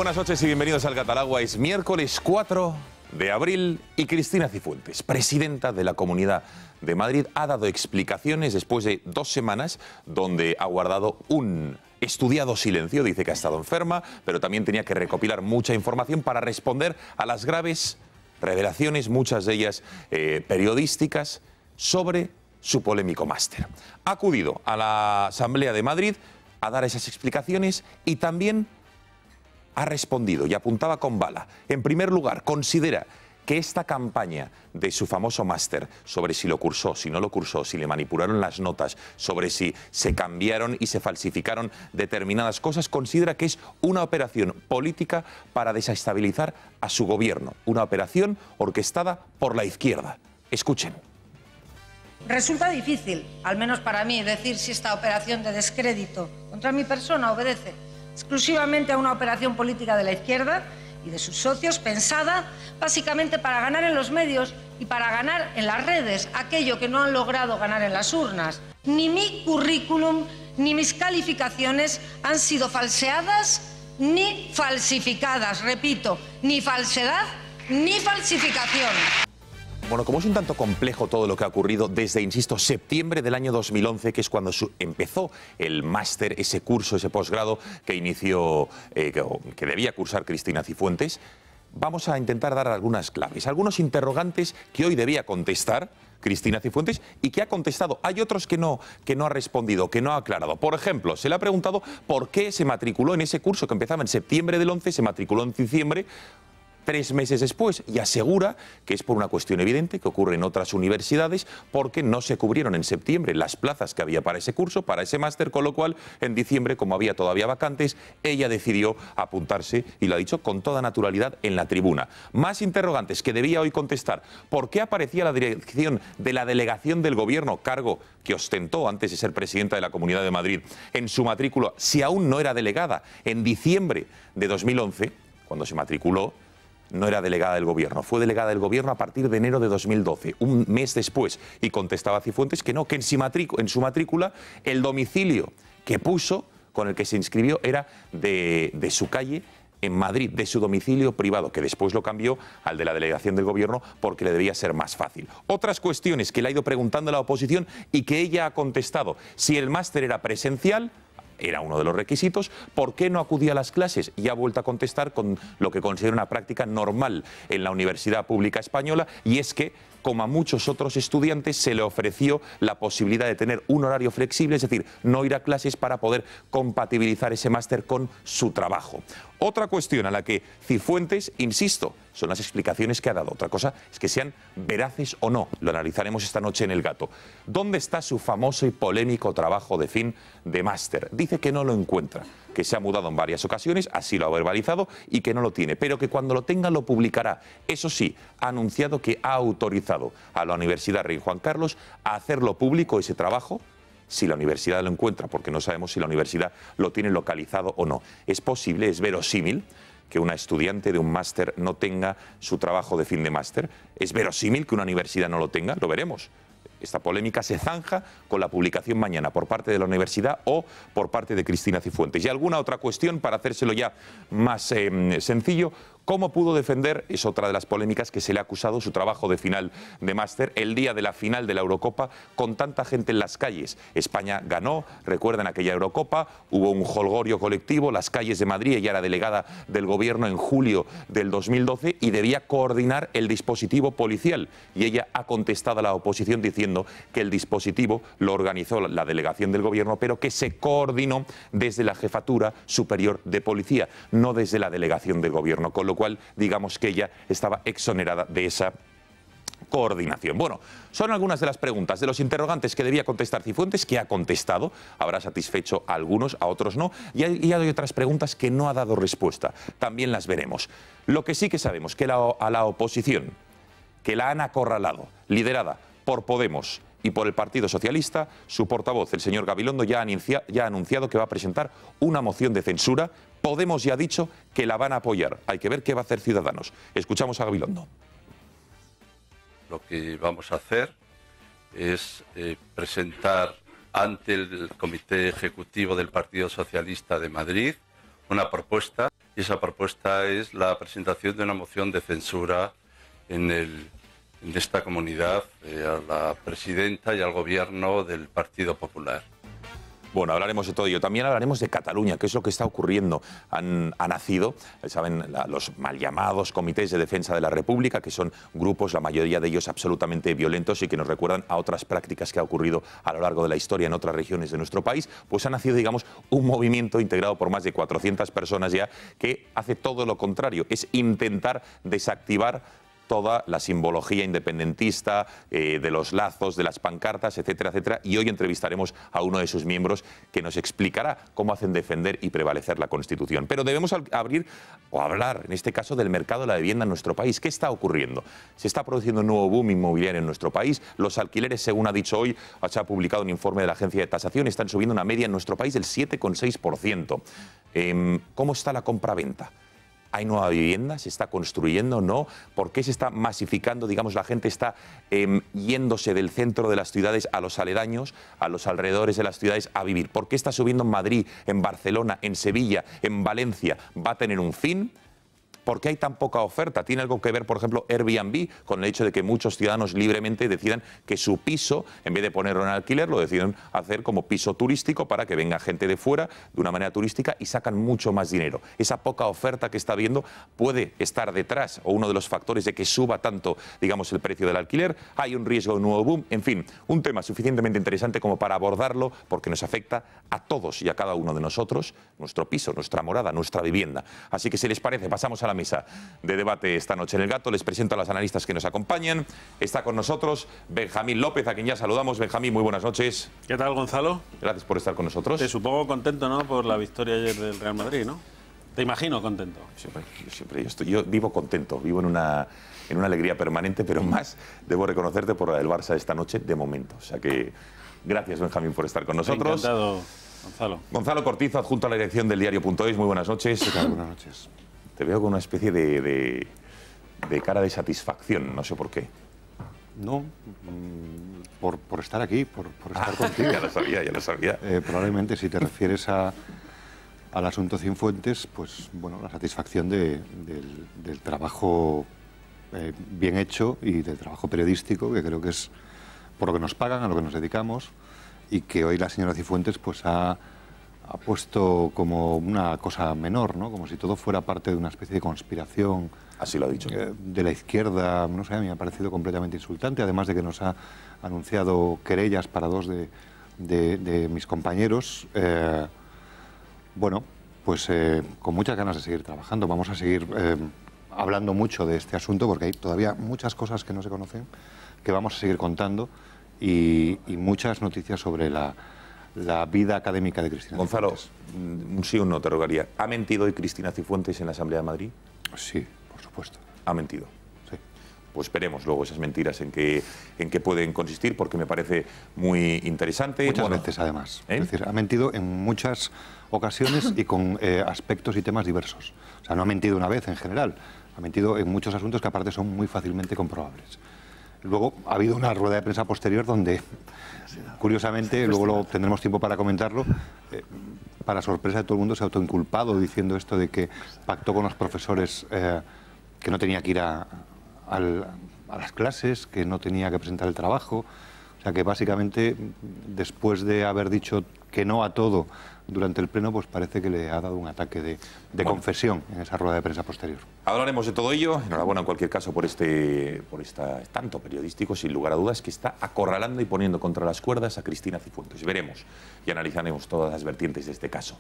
buenas noches y bienvenidos al Catalagua. Es miércoles 4 de abril y Cristina Cifuentes, presidenta de la Comunidad de Madrid, ha dado explicaciones después de 2 semanas donde ha guardado un estudiado silencio. Dice que ha estado enferma, pero también tenía que recopilar mucha información para responder a las graves revelaciones, muchas de ellas periodísticas, sobre su polémico máster. Ha acudido a la Asamblea de Madrid a dar esas explicaciones y también ha respondido y apuntaba con bala. En primer lugar, considera que esta campaña de su famoso máster sobre si lo cursó, si no lo cursó, si le manipularon las notas, sobre si se cambiaron y se falsificaron determinadas cosas, considera que es una operación política para desestabilizar a su gobierno, una operación orquestada por la izquierda. Escuchen. Resulta difícil, al menos para mí, decir si esta operación de descrédito contra mi persona obedece exclusivamente a una operación política de la izquierda y de sus socios, pensada básicamente para ganar en los medios y para ganar en las redes aquello que no han logrado ganar en las urnas. Ni mi currículum ni mis calificaciones han sido falseadas ni falsificadas. Repito, ni falsedad ni falsificación. Bueno, como es un tanto complejo todo lo que ha ocurrido desde, insisto, septiembre del año 2011, que es cuando empezó el máster, ese curso, ese posgrado que inició, que debía cursar Cristina Cifuentes, vamos a intentar dar algunas claves, algunos interrogantes que hoy debía contestar Cristina Cifuentes y que ha contestado. Hay otros que no ha respondido, que no ha aclarado. Por ejemplo, se le ha preguntado por qué se matriculó en ese curso que empezaba en septiembre del 11, se matriculó en diciembre, 3 meses después, y asegura que es por una cuestión evidente que ocurre en otras universidades, porque no se cubrieron en septiembre las plazas que había para ese curso, para ese máster, con lo cual en diciembre, como había todavía vacantes, ella decidió apuntarse, y lo ha dicho con toda naturalidad en la tribuna. Más interrogantes que debía hoy contestar. ¿Por qué aparecía la dirección de la delegación del Gobierno, cargo que ostentó antes de ser presidenta de la Comunidad de Madrid, en su matrícula, si aún no era delegada? En diciembre de 2011, cuando se matriculó, no era delegada del Gobierno, fue delegada del Gobierno a partir de enero de 2012, un mes después, y contestaba Cifuentes que no, que en su matrícula el domicilio que puso, con el que se inscribió, era de su calle en Madrid, de su domicilio privado, que después lo cambió al de la delegación del Gobierno porque le debía ser más fácil. Otras cuestiones que le ha ido preguntando la oposición y que ella ha contestado: si el máster era presencial, era uno de los requisitos, ¿por qué no acudía a las clases? Y ha vuelto a contestar con lo que considera una práctica normal en la Universidad Pública Española, y es que, como a muchos otros estudiantes, se le ofreció la posibilidad de tener un horario flexible, es decir, no ir a clases para poder compatibilizar ese máster con su trabajo. Otra cuestión a la que Cifuentes, insisto, son las explicaciones que ha dado. Otra cosa es que sean veraces o no. Lo analizaremos esta noche en El Gato. ¿Dónde está su famoso y polémico trabajo de fin de máster? Dice que no lo encuentra, que se ha mudado en varias ocasiones, así lo ha verbalizado, y que no lo tiene, pero que cuando lo tenga lo publicará. Eso sí, ha anunciado que ha autorizado a la Universidad Rey Juan Carlos a hacerlo público ese trabajo, si la universidad lo encuentra, porque no sabemos si la universidad lo tiene localizado o no. Es posible, es verosímil que una estudiante de un máster no tenga su trabajo de fin de máster. Es verosímil que una universidad no lo tenga, lo veremos. Esta polémica se zanja con la publicación mañana por parte de la universidad o por parte de Cristina Cifuentes. Y alguna otra cuestión, para hacérselo ya más sencillo: ¿cómo pudo defender, es otra de las polémicas que se le ha acusado, su trabajo de final de máster el día de la final de la Eurocopa con tanta gente en las calles? España ganó, recuerdan aquella Eurocopa, hubo un jolgorio colectivo, las calles de Madrid, ella era delegada del Gobierno en julio del 2012 y debía coordinar el dispositivo policial, y ella ha contestado a la oposición diciendo que el dispositivo lo organizó la delegación del Gobierno, pero que se coordinó desde la Jefatura Superior de Policía, no desde la delegación del Gobierno, con lo cual digamos que ella estaba exonerada de esa coordinación. Bueno, son algunas de las preguntas, de los interrogantes que debía contestar Cifuentes, que ha contestado. Habrá satisfecho a algunos, a otros no, y hay otras preguntas que no ha dado respuesta. También las veremos. Lo que sí que sabemos, que a la oposición, que la han acorralado, liderada por Podemos y por el Partido Socialista, su portavoz, el señor Gabilondo, ya ha anunciado que va a presentar una moción de censura. Podemos ya ha dicho que la van a apoyar. Hay que ver qué va a hacer Ciudadanos. Escuchamos a Gabilondo. Lo que vamos a hacer es presentar ante el Comité Ejecutivo del Partido Socialista de Madrid una propuesta y esa propuesta es la presentación de una moción de censura en esta comunidad a la presidenta y al gobierno del Partido Popular. Bueno, hablaremos de todo ello. También hablaremos de Cataluña, qué es lo que está ocurriendo. Ha nacido, saben, los mal llamados comités de defensa de la República, que son grupos, la mayoría de ellos absolutamente violentos y que nos recuerdan a otras prácticas que ha ocurrido a lo largo de la historia en otras regiones de nuestro país. Pues ha nacido, digamos, un movimiento integrado por más de 400 personas ya que hace todo lo contrario, es intentar desactivar toda la simbología independentista, de los lazos, de las pancartas, etcétera, etcétera. Y hoy entrevistaremos a uno de sus miembros que nos explicará cómo hacen defender y prevalecer la Constitución. Pero debemos hablar, en este caso, del mercado de la vivienda en nuestro país. ¿Qué está ocurriendo? Se está produciendo un nuevo boom inmobiliario en nuestro país. Los alquileres, según ha dicho hoy, se ha publicado un informe de la Agencia de Tasación, están subiendo una media en nuestro país del 7,6%. ¿Cómo está la compraventa? ¿Hay nueva vivienda? ¿Se está construyendo? ¿No? ¿Por qué se está masificando? Digamos, la gente está yéndose del centro de las ciudades a los aledaños, a los alrededores de las ciudades a vivir. ¿Por qué está subiendo en Madrid, en Barcelona, en Sevilla, en Valencia? ¿Va a tener un fin? ¿Por qué hay tan poca oferta? ¿Tiene algo que ver, por ejemplo, Airbnb, con el hecho de que muchos ciudadanos libremente decidan que su piso, en vez de ponerlo en alquiler, lo deciden hacer como piso turístico para que venga gente de fuera de una manera turística y sacan mucho más dinero? Esa poca oferta que está habiendo puede estar detrás o uno de los factores de que suba tanto, digamos, el precio del alquiler. Hay un riesgo de un nuevo boom. En fin, un tema suficientemente interesante como para abordarlo porque nos afecta a todos y a cada uno de nosotros, nuestro piso, nuestra morada, nuestra vivienda. Así que si les parece, pasamos a la mesa de debate esta noche en El Gato. Les presento a los analistas que nos acompañan. Está con nosotros Benjamín López, a quien ya saludamos. Benjamín, muy buenas noches. ¿Qué tal, Gonzalo? Gracias por estar con nosotros. Te supongo contento, ¿no?, por la victoria ayer del Real Madrid, ¿no? Te imagino contento. Yo vivo contento, vivo en una alegría permanente, pero más debo reconocerte por la del Barça esta noche, de momento. O sea que gracias, Benjamín, por estar con nosotros. Encantado, Gonzalo. Gonzalo Cortizo, adjunto a la dirección del diario.es. Muy buenas noches. ¿Qué tal? Buenas noches. Te veo con una especie de cara de satisfacción, no sé por qué. No, por estar aquí, por estar contigo. Ya lo sabía. Probablemente si te refieres al asunto Cienfuentes, pues bueno, la satisfacción del trabajo bien hecho y del trabajo periodístico, que creo que es por lo que nos pagan, a lo que nos dedicamos, y que hoy la señora Cifuentes pues ha puesto como una cosa menor, ¿no? Como si todo fuera parte de una especie de conspiración. Así lo ha dicho. De la izquierda, no sé, a mí me ha parecido completamente insultante, además de que nos ha anunciado querellas para dos de mis compañeros. Bueno, pues con muchas ganas de seguir trabajando. Vamos a seguir hablando mucho de este asunto porque hay todavía muchas cosas que no se conocen, que vamos a seguir contando y muchas noticias sobre la vida académica de Cristina Gonzalo, Cifuentes. un sí o un no te rogaría. ¿Ha mentido hoy Cristina Cifuentes en la Asamblea de Madrid? Sí, por supuesto. Ha mentido. Sí. Pues veremos luego esas mentiras en qué pueden consistir, porque me parece muy interesante. Muchas veces, además. ¿Eh? Es decir, ha mentido en muchas ocasiones y con aspectos y temas diversos. O sea, no ha mentido una vez en general, ha mentido en muchos asuntos que aparte son muy fácilmente comprobables. Luego ha habido una rueda de prensa posterior donde, curiosamente, luego tendremos tiempo para comentarlo, para sorpresa de todo el mundo se ha autoinculpado diciendo esto de que pactó con los profesores que no tenía que ir a las clases, que no tenía que presentar el trabajo. O sea que básicamente, después de haber dicho que no a todo durante el pleno, pues parece que le ha dado un ataque de confesión en esa rueda de prensa posterior. Hablaremos de todo ello. Enhorabuena en cualquier caso por esta tanto periodístico, sin lugar a dudas, que está acorralando y poniendo contra las cuerdas a Cristina Cifuentes. Veremos y analizaremos todas las vertientes de este caso.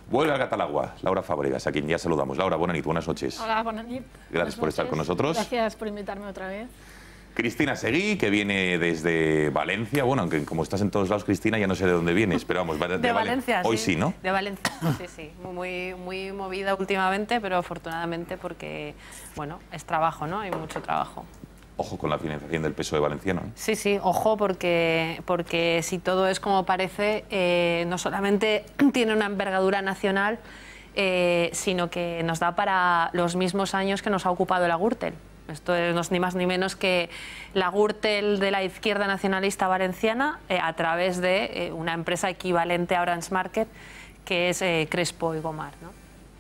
Vuelve al Gatalagua, Laura Fábregas, a quien ya saludamos. Laura, buenas noches. Hola, buenas noches. Gracias por estar con nosotros. Gracias por invitarme otra vez. Cristina Seguí, que viene desde Valencia. Bueno, aunque como estás en todos lados, Cristina, ya no sé de dónde vienes, pero vamos, de Valencia. Hoy sí, ¿no? De Valencia, sí. Muy movida últimamente, pero afortunadamente porque, bueno, es trabajo, ¿no? Hay mucho trabajo. Ojo con la financiación del PSOE valenciano, ¿eh? Sí, ojo, porque si todo es como parece, no solamente tiene una envergadura nacional, sino que nos da para los mismos años que nos ha ocupado la Gürtel. Esto es ni más ni menos que la Gürtel de la izquierda nacionalista valenciana a través de una empresa equivalente a Orange Market, que es Crespo y Gomar, ¿no?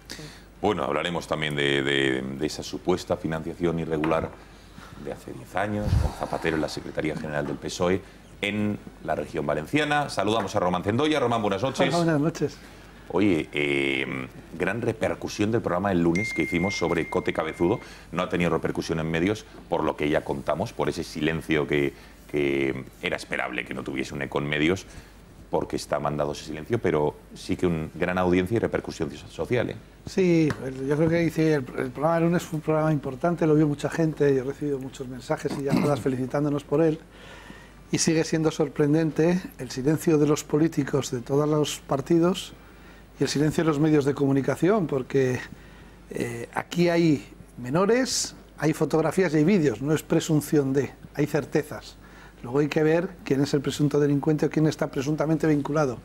Sí. Bueno, hablaremos también de esa supuesta financiación irregular de hace 10 años, con Zapatero en la Secretaría General del PSOE en la región valenciana. Saludamos a Román Cendoya. Román, buenas noches. Hola, buenas noches. Oye, gran repercusión del programa el lunes que hicimos sobre Cote Cabezudo. No ha tenido repercusión en medios por lo que ya contamos, por ese silencio que era esperable que no tuviese un eco en medios, porque está mandado ese silencio, pero sí que una gran audiencia y repercusión social, ¿eh? Sí, yo creo que el programa del lunes fue un programa importante, lo vio mucha gente, yo he recibido muchos mensajes y llamadas felicitándonos por él. Y sigue siendo sorprendente el silencio de los políticos de todos los partidos y el silencio de los medios de comunicación, porque aquí hay menores, hay fotografías y hay vídeos, no es presunción de, hay certezas. Luego hay que ver quién es el presunto delincuente o quién está presuntamente vinculado,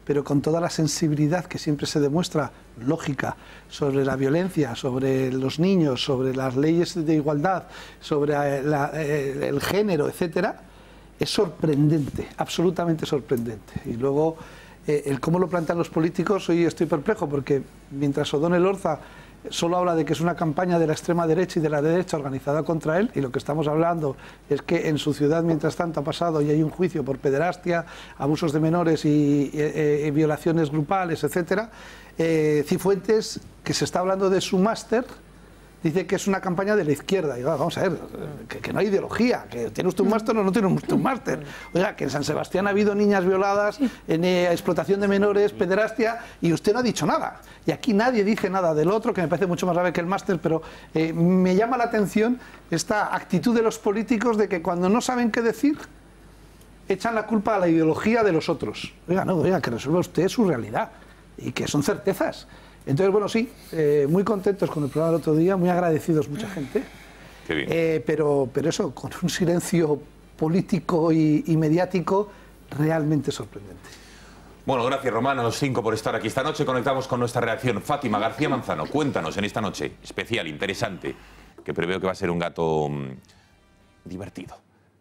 pero con toda la sensibilidad que siempre se demuestra, lógica, sobre la violencia, sobre los niños, sobre las leyes de igualdad, sobre el género, etcétera, es sorprendente, absolutamente sorprendente. Y luego, el cómo lo plantean los políticos, hoy estoy perplejo, porque mientras O'Donnell Orza solo habla de que es una campaña de la extrema derecha y de la derecha organizada contra él, y lo que estamos hablando es que en su ciudad, mientras tanto, ha pasado y hay un juicio por pederastia, abusos de menores y violaciones grupales, etcétera. Cifuentes, que se está hablando de su máster, dice que es una campaña de la izquierda. Y vamos a ver, que no hay ideología, que tiene usted un máster o no tiene usted un máster. Oiga, que en San Sebastián ha habido niñas violadas, en explotación de menores, pederastia, y usted no ha dicho nada. Y aquí nadie dice nada del otro, que me parece mucho más grave que el máster, pero me llama la atención esta actitud de los políticos de que cuando no saben qué decir, echan la culpa a la ideología de los otros. Oiga, no, oiga, que resuelva usted su realidad, y que son certezas. Entonces, bueno, sí, muy contentos con el programa del otro día, muy agradecidos mucha gente. Qué bien. Pero eso, con un silencio político y mediático realmente sorprendente. Bueno, gracias Román, a los 5 por estar aquí esta noche. Conectamos con nuestra reacción. Fátima García Manzano, cuéntanos en esta noche especial, interesante, que preveo que va a ser un gato divertido.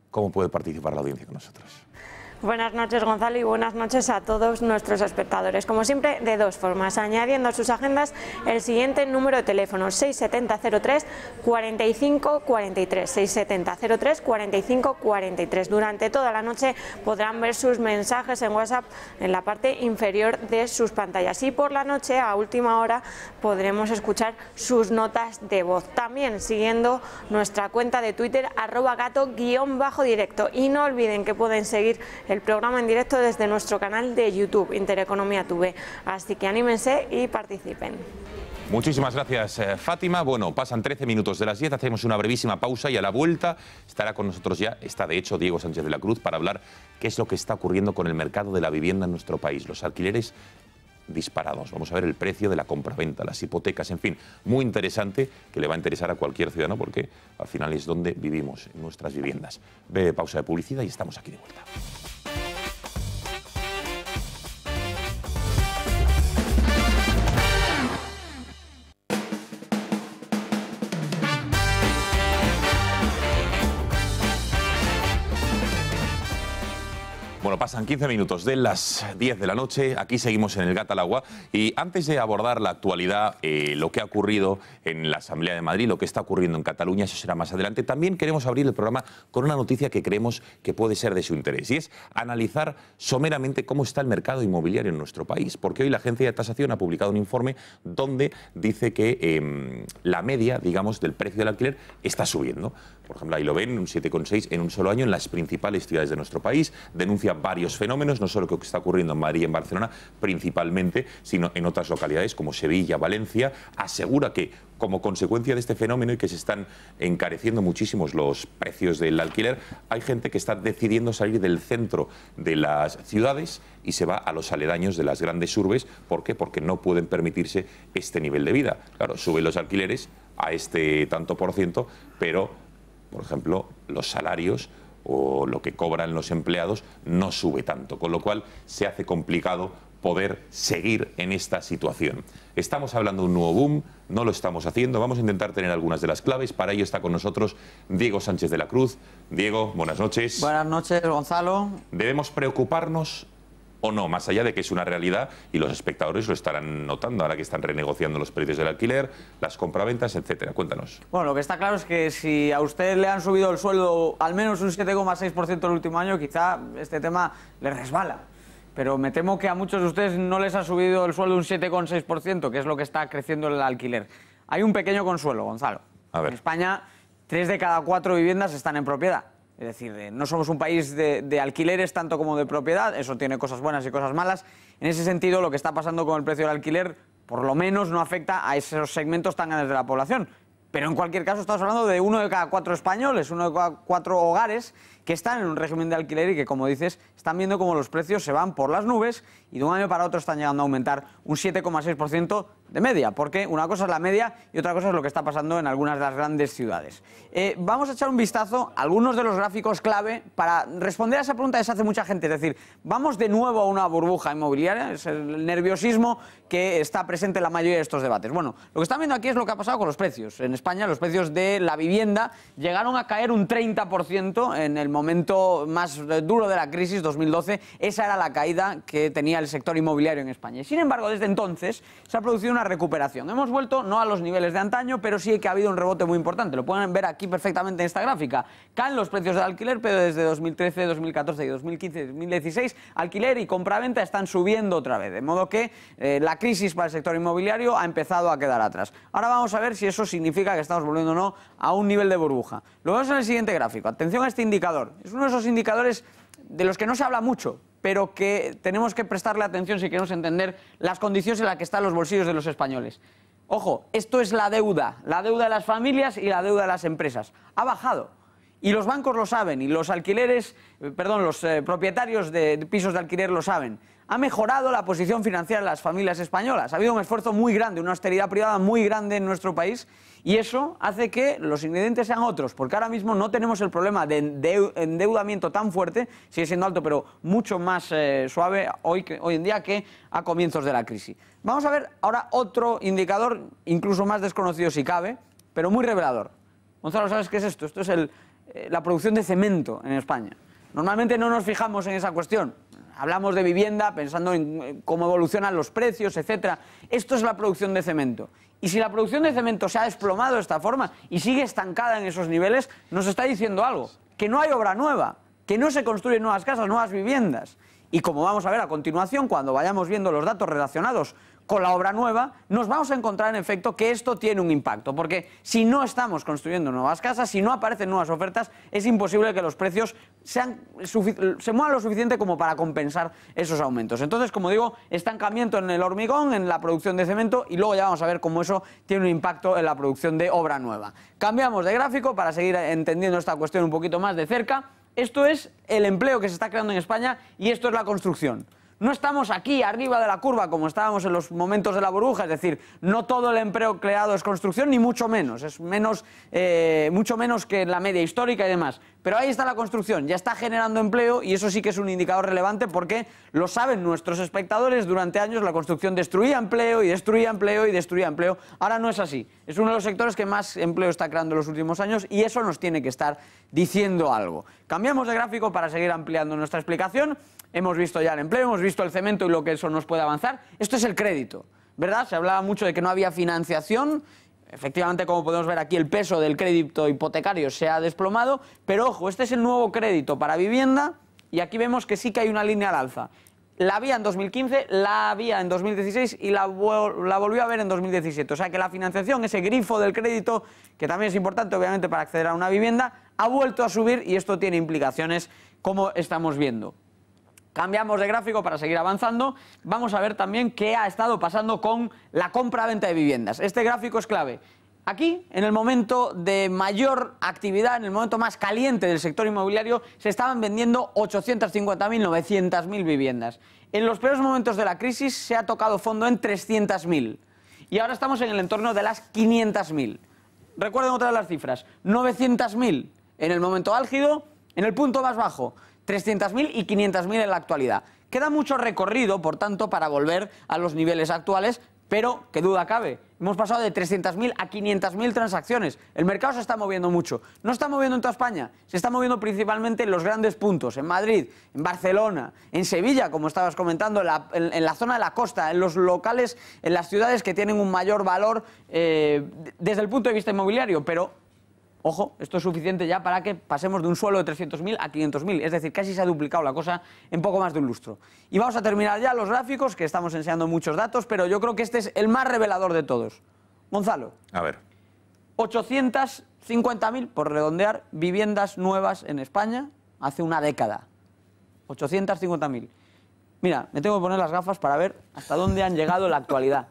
¿Cómo puede participar la audiencia con nosotros? Buenas noches, Gonzalo, y buenas noches a todos nuestros espectadores. Como siempre, de dos formas, añadiendo a sus agendas el siguiente número de teléfono: 670-03 45 43, 670-03 45 43. Durante toda la noche podrán ver sus mensajes en WhatsApp en la parte inferior de sus pantallas, y por la noche, a última hora, podremos escuchar sus notas de voz. También siguiendo nuestra cuenta de Twitter, @gato_directo. Y no olviden que pueden seguir el programa en directo desde nuestro canal de YouTube, Intereconomía TV. Así que anímense y participen. Muchísimas gracias, Fátima. Bueno, pasan 13 minutos de las 10, hacemos una brevísima pausa y a la vuelta estará con nosotros ya, está de hecho Diego Sánchez de la Cruz, para hablar qué es lo que está ocurriendo con el mercado de la vivienda en nuestro país. Los alquileres disparados. Vamos a ver el precio de la compraventa, las hipotecas, en fin, muy interesante, que le va a interesar a cualquier ciudadano porque al final es donde vivimos, en nuestras viviendas. Ve pausa de publicidad y estamos aquí de vuelta. Bueno, pasan 15 minutos de las 10 de la noche, aquí seguimos en el Gat al Agua, y antes de abordar la actualidad, lo que ha ocurrido en la Asamblea de Madrid, lo que está ocurriendo en Cataluña, eso será más adelante, también queremos abrir el programa con una noticia que creemos que puede ser de su interés, y es analizar someramente cómo está el mercado inmobiliario en nuestro país, porque hoy la Agencia de Tasación ha publicado un informe donde dice que la media, digamos, del precio del alquiler está subiendo. Por ejemplo, ahí lo ven, un 7,6 en un solo año en las principales ciudades de nuestro país. Denuncia varios fenómenos, no solo lo que está ocurriendo en Madrid y en Barcelona principalmente, sino en otras localidades como Sevilla, Valencia. Asegura que como consecuencia de este fenómeno y que se están encareciendo muchísimos los precios del alquiler, hay gente que está decidiendo salir del centro de las ciudades y se va a los aledaños de las grandes urbes. ¿Por qué? Porque no pueden permitirse este nivel de vida. Claro, suben los alquileres a este tanto por ciento, pero, por ejemplo, los salarios o lo que cobran los empleados no sube tanto, con lo cual se hace complicado poder seguir en esta situación. Estamos hablando de un nuevo boom, no lo estamos haciendo, vamos a intentar tener algunas de las claves. Para ello está con nosotros Diego Sánchez de la Cruz. Diego, buenas noches. Buenas noches, Gonzalo. ¿Debemos preocuparnos ¿O no? Más allá de que es una realidad y los espectadores lo estarán notando ahora que están renegociando los precios del alquiler, las compraventas, etcétera. Cuéntanos. Bueno, lo que está claro es que si a usted le han subido el sueldo al menos un 7,6% el último año, quizá este tema le resbala. Pero me temo que a muchos de ustedes no les ha subido el sueldo un 7,6%, que es lo que está creciendo el alquiler. Hay un pequeño consuelo, Gonzalo. A ver. En España, 3 de cada 4 viviendas están en propiedad. Es decir, no somos un país de alquileres tanto como de propiedad, eso tiene cosas buenas y cosas malas. En ese sentido, lo que está pasando con el precio del alquiler, por lo menos no afecta a esos segmentos tan grandes de la población. Pero en cualquier caso estamos hablando de 1 de cada 4 españoles, 1 de cada 4 hogares que están en un régimen de alquiler y que, como dices, están viendo cómo los precios se van por las nubes y de un año para otro están llegando a aumentar un 7,6% de media, porque una cosa es la media y otra cosa es lo que está pasando en algunas de las grandes ciudades. Vamos a echar un vistazo a algunos de los gráficos clave para responder a esa pregunta que se hace mucha gente, es decir, ¿vamos de nuevo a una burbuja inmobiliaria? Es el nerviosismo que está presente en la mayoría de estos debates. Bueno, lo que están viendo aquí es lo que ha pasado con los precios. En España los precios de la vivienda llegaron a caer un 30% en el momento más duro de la crisis, 2012. Esa era la caída que tenía el sector inmobiliario en España. Y sin embargo, desde entonces se ha producido una recuperación. Hemos vuelto no a los niveles de antaño, pero sí que ha habido un rebote muy importante. Lo pueden ver aquí perfectamente en esta gráfica. Caen los precios del alquiler, pero desde 2013, 2014 y 2015, 2016, alquiler y compraventa están subiendo otra vez. De modo que la crisis para el sector inmobiliario ha empezado a quedar atrás. Ahora vamos a ver si eso significa que estamos volviendo o no a un nivel de burbuja. Lo vemos en el siguiente gráfico. Atención a este indicador. Es uno de esos indicadores de los que no se habla mucho, pero que tenemos que prestarle atención si queremos entender las condiciones en las que están los bolsillos de los españoles. Ojo, esto es la deuda de las familias y la deuda de las empresas. Ha bajado. Y los bancos lo saben, y los propietarios de pisos de alquiler lo saben. Ha mejorado la posición financiera de las familias españolas. Ha habido un esfuerzo muy grande, una austeridad privada muy grande en nuestro país, y eso hace que los ingredientes sean otros, porque ahora mismo no tenemos el problema de endeudamiento tan fuerte, sigue siendo alto, pero mucho más suave hoy en día que a comienzos de la crisis. Vamos a ver ahora otro indicador, incluso más desconocido si cabe, pero muy revelador. Gonzalo, ¿sabes qué es esto? Esto es la producción de cemento en España. Normalmente no nos fijamos en esa cuestión. Hablamos de vivienda pensando en cómo evolucionan los precios, etcétera. Esto es la producción de cemento. Y si la producción de cemento se ha desplomado de esta forma y sigue estancada en esos niveles, nos está diciendo algo, que no hay obra nueva, que no se construyen nuevas casas, nuevas viviendas. Y como vamos a ver a continuación, cuando vayamos viendo los datos relacionados con la obra nueva, nos vamos a encontrar en efecto que esto tiene un impacto, porque si no estamos construyendo nuevas casas, si no aparecen nuevas ofertas, es imposible que los precios se muevan lo suficiente como para compensar esos aumentos. Entonces, como digo, estancamiento en el hormigón, en la producción de cemento, y luego ya vamos a ver cómo eso tiene un impacto en la producción de obra nueva. Cambiamos de gráfico para seguir entendiendo esta cuestión un poquito más de cerca. Esto es el empleo que se está creando en España y esto es la construcción. No estamos aquí arriba de la curva como estábamos en los momentos de la burbuja, es decir, no todo el empleo creado es construcción, ni mucho menos, es mucho menos que la media histórica y demás. Pero ahí está la construcción, ya está generando empleo y eso sí que es un indicador relevante porque lo saben nuestros espectadores, durante años la construcción destruía empleo y destruía empleo y destruía empleo. Ahora no es así, es uno de los sectores que más empleo está creando en los últimos años y eso nos tiene que estar diciendo algo. Cambiamos de gráfico para seguir ampliando nuestra explicación. Hemos visto ya el empleo, hemos visto el cemento y lo que eso nos puede avanzar. Esto es el crédito, ¿verdad? Se hablaba mucho de que no había financiación. Efectivamente, como podemos ver aquí, el peso del crédito hipotecario se ha desplomado. Pero ojo, este es el nuevo crédito para vivienda y aquí vemos que sí que hay una línea al alza. La había en 2015, la había en 2016 y la volvió a ver en 2017. O sea que la financiación, ese grifo del crédito, que también es importante obviamente para acceder a una vivienda, ha vuelto a subir y esto tiene implicaciones como estamos viendo. Cambiamos de gráfico para seguir avanzando. Vamos a ver también qué ha estado pasando con la compra-venta de viviendas. Este gráfico es clave. Aquí, en el momento de mayor actividad, en el momento más caliente del sector inmobiliario, se estaban vendiendo 850.000, 900.000 viviendas. En los peores momentos de la crisis se ha tocado fondo en 300.000. Y ahora estamos en el entorno de las 500.000. Recuerden otra de las cifras. 900.000 en el momento álgido, en el punto más bajo. 300.000 y 500.000 en la actualidad. Queda mucho recorrido, por tanto, para volver a los niveles actuales, Pero, qué duda cabe, hemos pasado de 300.000 a 500.000 transacciones. El mercado se está moviendo mucho. No está moviendo en toda España, se está moviendo principalmente en los grandes puntos, en Madrid, en Barcelona, en Sevilla, como estabas comentando, en la zona de la costa, en los locales, en las ciudades que tienen un mayor valor desde el punto de vista inmobiliario, pero... Ojo, esto es suficiente ya para que pasemos de un suelo de 300.000 a 500.000, es decir, casi se ha duplicado la cosa en poco más de un lustro. Y vamos a terminar ya los gráficos, que estamos enseñando muchos datos, pero yo creo que este es el más revelador de todos. Gonzalo. A ver. 850.000, por redondear, viviendas nuevas en España hace una década. 850.000. Mira, me tengo que poner las gafas para ver hasta dónde han llegado en la actualidad.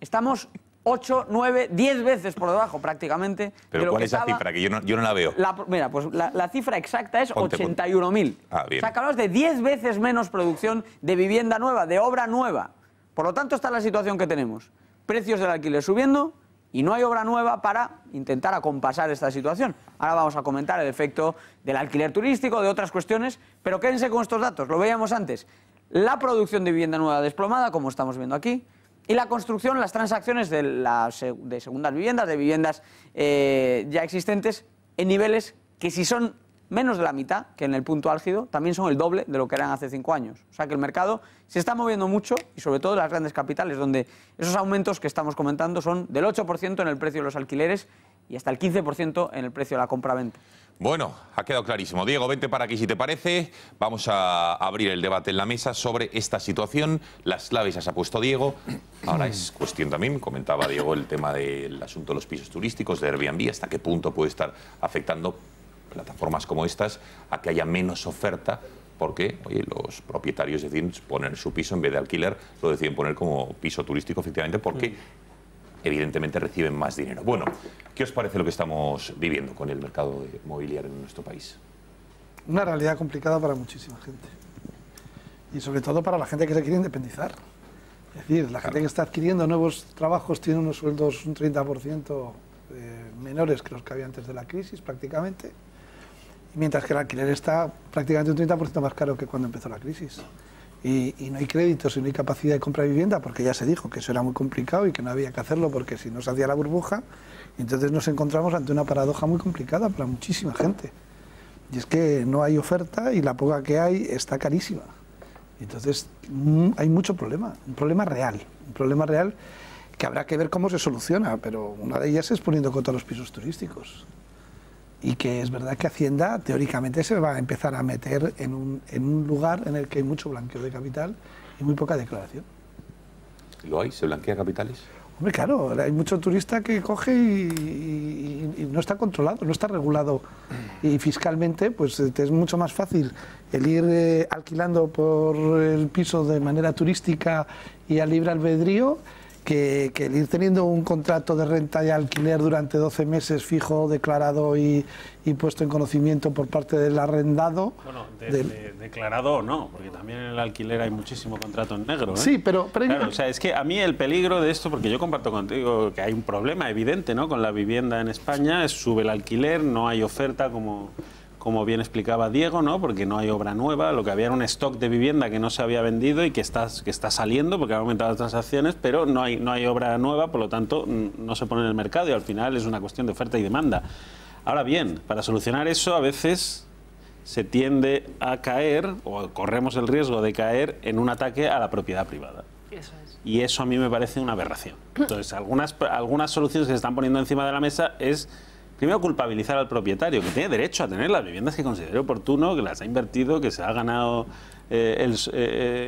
Estamos 8, 9, 10 veces por debajo prácticamente. ¿Pero cuál es la cifra? Que yo no la veo. Mira, pues la cifra exacta es 81.000. Ah, bien. O sea, que hablamos de 10 veces menos producción de vivienda nueva, de obra nueva. Por lo tanto, está la situación que tenemos. Precios del alquiler subiendo y no hay obra nueva para intentar acompasar esta situación. Ahora vamos a comentar el efecto del alquiler turístico, de otras cuestiones, pero quédense con estos datos. Lo veíamos antes. La producción de vivienda nueva desplomada, como estamos viendo aquí. Y la construcción, las transacciones de segundas viviendas, de viviendas ya existentes, en niveles que si son menos de la mitad que en el punto álgido, también son el doble de lo que eran hace 5 años. O sea que el mercado se está moviendo mucho y sobre todo en las grandes capitales, donde esos aumentos que estamos comentando son del 8% en el precio de los alquileres y hasta el 15% en el precio de la compraventa. Bueno, ha quedado clarísimo. Diego, vente para aquí si te parece. Vamos a abrir el debate en la mesa sobre esta situación. Las claves las ha puesto Diego. Ahora es cuestión también, comentaba Diego, el tema del asunto de los pisos turísticos, de Airbnb, hasta qué punto puede estar afectando plataformas como estas a que haya menos oferta, porque oye, los propietarios deciden poner su piso en vez de alquiler, lo deciden poner como piso turístico, efectivamente, porque evidentemente reciben más dinero. Bueno, ¿qué os parece lo que estamos viviendo con el mercado inmobiliario en nuestro país? Una realidad complicada para muchísima gente. Y sobre todo para la gente que se quiere independizar. Es decir, la gente que está adquiriendo nuevos trabajos tiene unos sueldos un 30% menores que los que había antes de la crisis, prácticamente. Mientras que el alquiler está prácticamente un 30% más caro que cuando empezó la crisis. Y no hay créditos y no hay capacidad de compra de vivienda, porque ya se dijo que eso era muy complicado y que no había que hacerlo porque si no se hacía la burbuja. Y entonces nos encontramos ante una paradoja muy complicada para muchísima gente. Y es que no hay oferta y la poca que hay está carísima. Entonces hay mucho problema, un problema real que habrá que ver cómo se soluciona, pero una de ellas es poniendo coto a los pisos turísticos. Y que es verdad que Hacienda teóricamente se va a empezar a meter en un lugar en el que hay mucho blanqueo de capital y muy poca declaración. ¿Lo hay? ¿Se blanquea capitales? Hombre, claro, hay mucho turista que coge y no está controlado, no está regulado. Y fiscalmente pues es mucho más fácil el ir alquilando por el piso de manera turística y a libre albedrío que el ir teniendo un contrato de renta y alquiler durante 12 meses fijo, declarado y puesto en conocimiento por parte del arrendado. Bueno, declarado o no, porque también en el alquiler hay muchísimo contrato en negro, ¿eh? Sí, pero claro, o sea, es que a mí el peligro de esto, porque yo comparto contigo que hay un problema evidente, ¿no?, con la vivienda en España, sube el alquiler, no hay oferta como bien explicaba Diego, ¿no?, porque no hay obra nueva, lo que había era un stock de vivienda que no se había vendido y que está saliendo porque han aumentado las transacciones, pero no hay obra nueva, por lo tanto no se pone en el mercado y al final es una cuestión de oferta y demanda. Ahora bien, para solucionar eso a veces se tiende a caer, o corremos el riesgo de caer en un ataque a la propiedad privada. Eso es. Y eso a mí me parece una aberración. Entonces, algunas soluciones que se están poniendo encima de la mesa es... Primero, culpabilizar al propietario, que tiene derecho a tener las viviendas que considere oportuno, que las ha invertido, que se ha ganado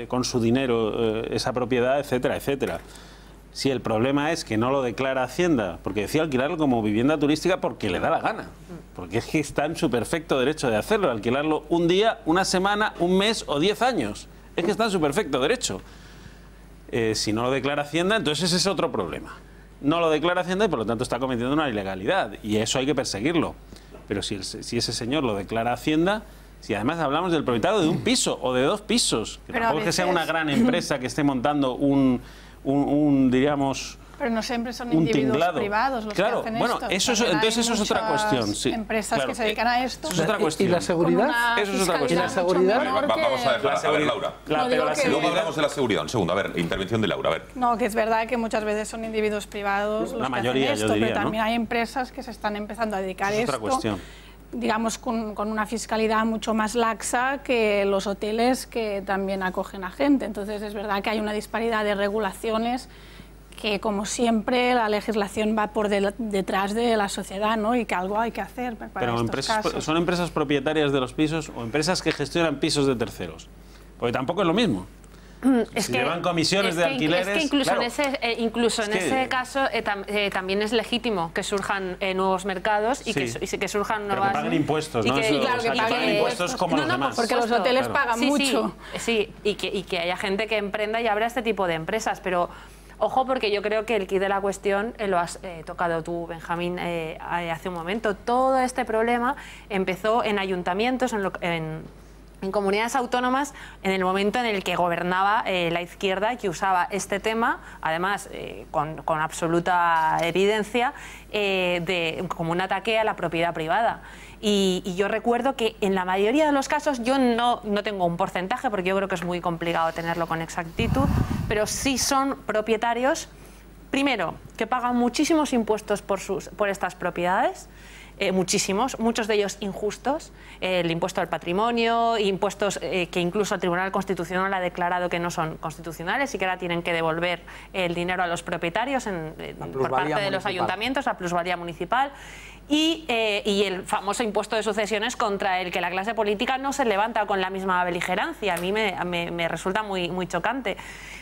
con su dinero esa propiedad, etcétera, etcétera. Si el problema es que no lo declara Hacienda, porque decía alquilarlo como vivienda turística porque le da la gana, porque es que está en su perfecto derecho de hacerlo, alquilarlo un día, una semana, un mes o 10 años. Es que está en su perfecto derecho. Si no lo declara Hacienda, entonces ese es otro problema. No lo declara Hacienda y por lo tanto está cometiendo una ilegalidad y eso hay que perseguirlo. Pero si ese señor lo declara Hacienda, si además hablamos del propietario de un piso o de 2 pisos, que tampoco es que sea una gran empresa que esté montando diríamos, Pero no siempre son un individuos tinglado. Claro, los que hacen bueno, esto. eso es, También entonces hay eso es otra muchas cuestión. Sí. Empresas que se dedican a esto. Eso es otra cuestión. ¿Y la seguridad? Eso es otra cuestión. ¿Y la seguridad? Vamos a ver, Laura. Luego hablamos de la seguridad. Un segundo, a ver, intervención de Laura, a ver. No, que es verdad que muchas veces son individuos privados los que hacen esto, pero también hay empresas que se están empezando a dedicar a esto, digamos, con una fiscalidad mucho más laxa que los hoteles que también acogen a gente. Entonces es verdad que hay una disparidad de regulaciones que, como siempre, la legislación va por detrás de la sociedad, ¿no? Y que algo hay que hacer para Pero estos casos. ¿son empresas propietarias de los pisos o empresas que gestionan pisos de terceros? Porque tampoco es lo mismo. Si llevan comisiones de alquileres... Es que incluso claro, en ese caso también es legítimo que surjan nuevos mercados y que surjan nuevas... Pero que paguen impuestos, ¿no? Claro, que paguen impuestos como los demás. Porque los hoteles pagan mucho. Sí, y que haya gente que emprenda y abra este tipo de empresas, pero... Ojo, porque yo creo que el quid de la cuestión lo has tocado tú, Benjamín, hace un momento. Todo este problema empezó en ayuntamientos, en comunidades autónomas, en el momento en el que gobernaba la izquierda y que usaba este tema, además con absoluta evidencia, como un ataque a la propiedad privada. Y yo recuerdo que en la mayoría de los casos, yo no tengo un porcentaje porque yo creo que es muy complicado tenerlo con exactitud, pero sí son propietarios, primero, que pagan muchísimos impuestos por estas propiedades, muchos de ellos injustos, el impuesto al patrimonio, impuestos que incluso el Tribunal Constitucional ha declarado que no son constitucionales y que ahora tienen que devolver el dinero a los propietarios por parte de los ayuntamientos, la plusvalía municipal. Y el famoso impuesto de sucesiones contra el que la clase política no se levanta con la misma beligerancia. A mí me resulta muy chocante,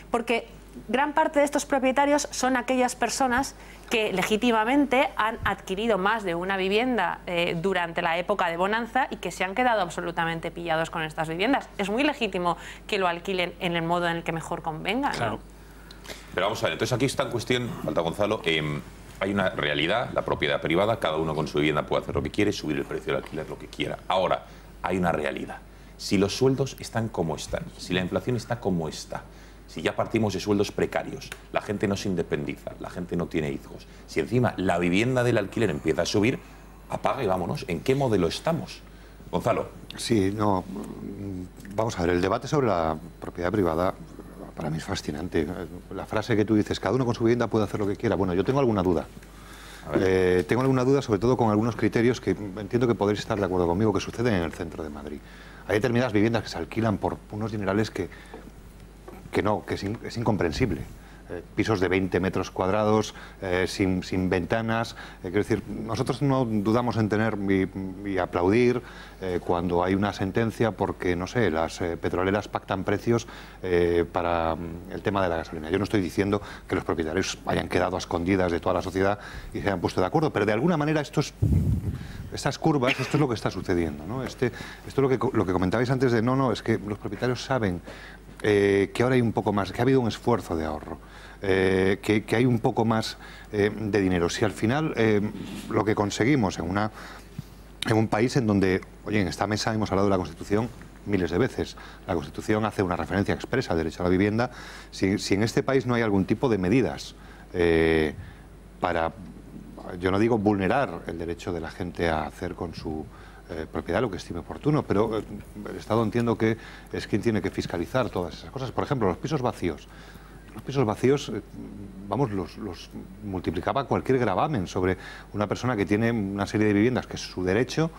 porque gran parte de estos propietarios son aquellas personas que legítimamente han adquirido más de una vivienda durante la época de bonanza y que se han quedado absolutamente pillados con estas viviendas. Es muy legítimo que lo alquilen en el modo en el que mejor convenga, ¿no? Claro. Pero vamos a ver, entonces aquí está en cuestión, falta Gonzalo, hay una realidad, la propiedad privada, cada uno con su vivienda puede hacer lo que quiere, subir el precio del alquiler lo que quiera. Ahora, hay una realidad. Si los sueldos están como están, si la inflación está como está, si ya partimos de sueldos precarios, la gente no se independiza, la gente no tiene hijos, si encima la vivienda del alquiler empieza a subir, apaga y vámonos. ¿En qué modelo estamos? Gonzalo. Sí, no, vamos a ver, el debate sobre la propiedad privada para mí es fascinante. La frase que tú dices, cada uno con su vivienda puede hacer lo que quiera. Bueno, yo tengo alguna duda. Tengo alguna duda, sobre todo con algunos criterios que entiendo que podréis estar de acuerdo conmigo, que suceden en el centro de Madrid. Hay determinadas viviendas que se alquilan por unos dinerales que es incomprensible. Pisos de 20 metros cuadrados, sin ventanas. Quiero decir, nosotros no dudamos en tener y aplaudir cuando hay una sentencia porque, no sé, las petroleras pactan precios para el tema de la gasolina. Yo no estoy diciendo que los propietarios hayan quedado a escondidas de toda la sociedad y se hayan puesto de acuerdo, pero de alguna manera estas curvas, esto es lo que está sucediendo, ¿no? Esto es lo que comentabais antes de, es que los propietarios saben que ahora hay un poco más, que ha habido un esfuerzo de ahorro, que hay un poco más de dinero. Si al final lo que conseguimos en un país en donde, oye, en esta mesa hemos hablado de la Constitución miles de veces, la Constitución hace una referencia expresa al derecho a la vivienda, si en este país no hay algún tipo de medidas para, yo no digo vulnerar el derecho de la gente a hacer con su propiedad lo que estime oportuno, pero el Estado entiendo que es quien tiene que fiscalizar todas esas cosas. Por ejemplo, los pisos vacíos. Los pisos vacíos, los multiplicaba cualquier gravamen sobre una persona que tiene una serie de viviendas que es su derecho,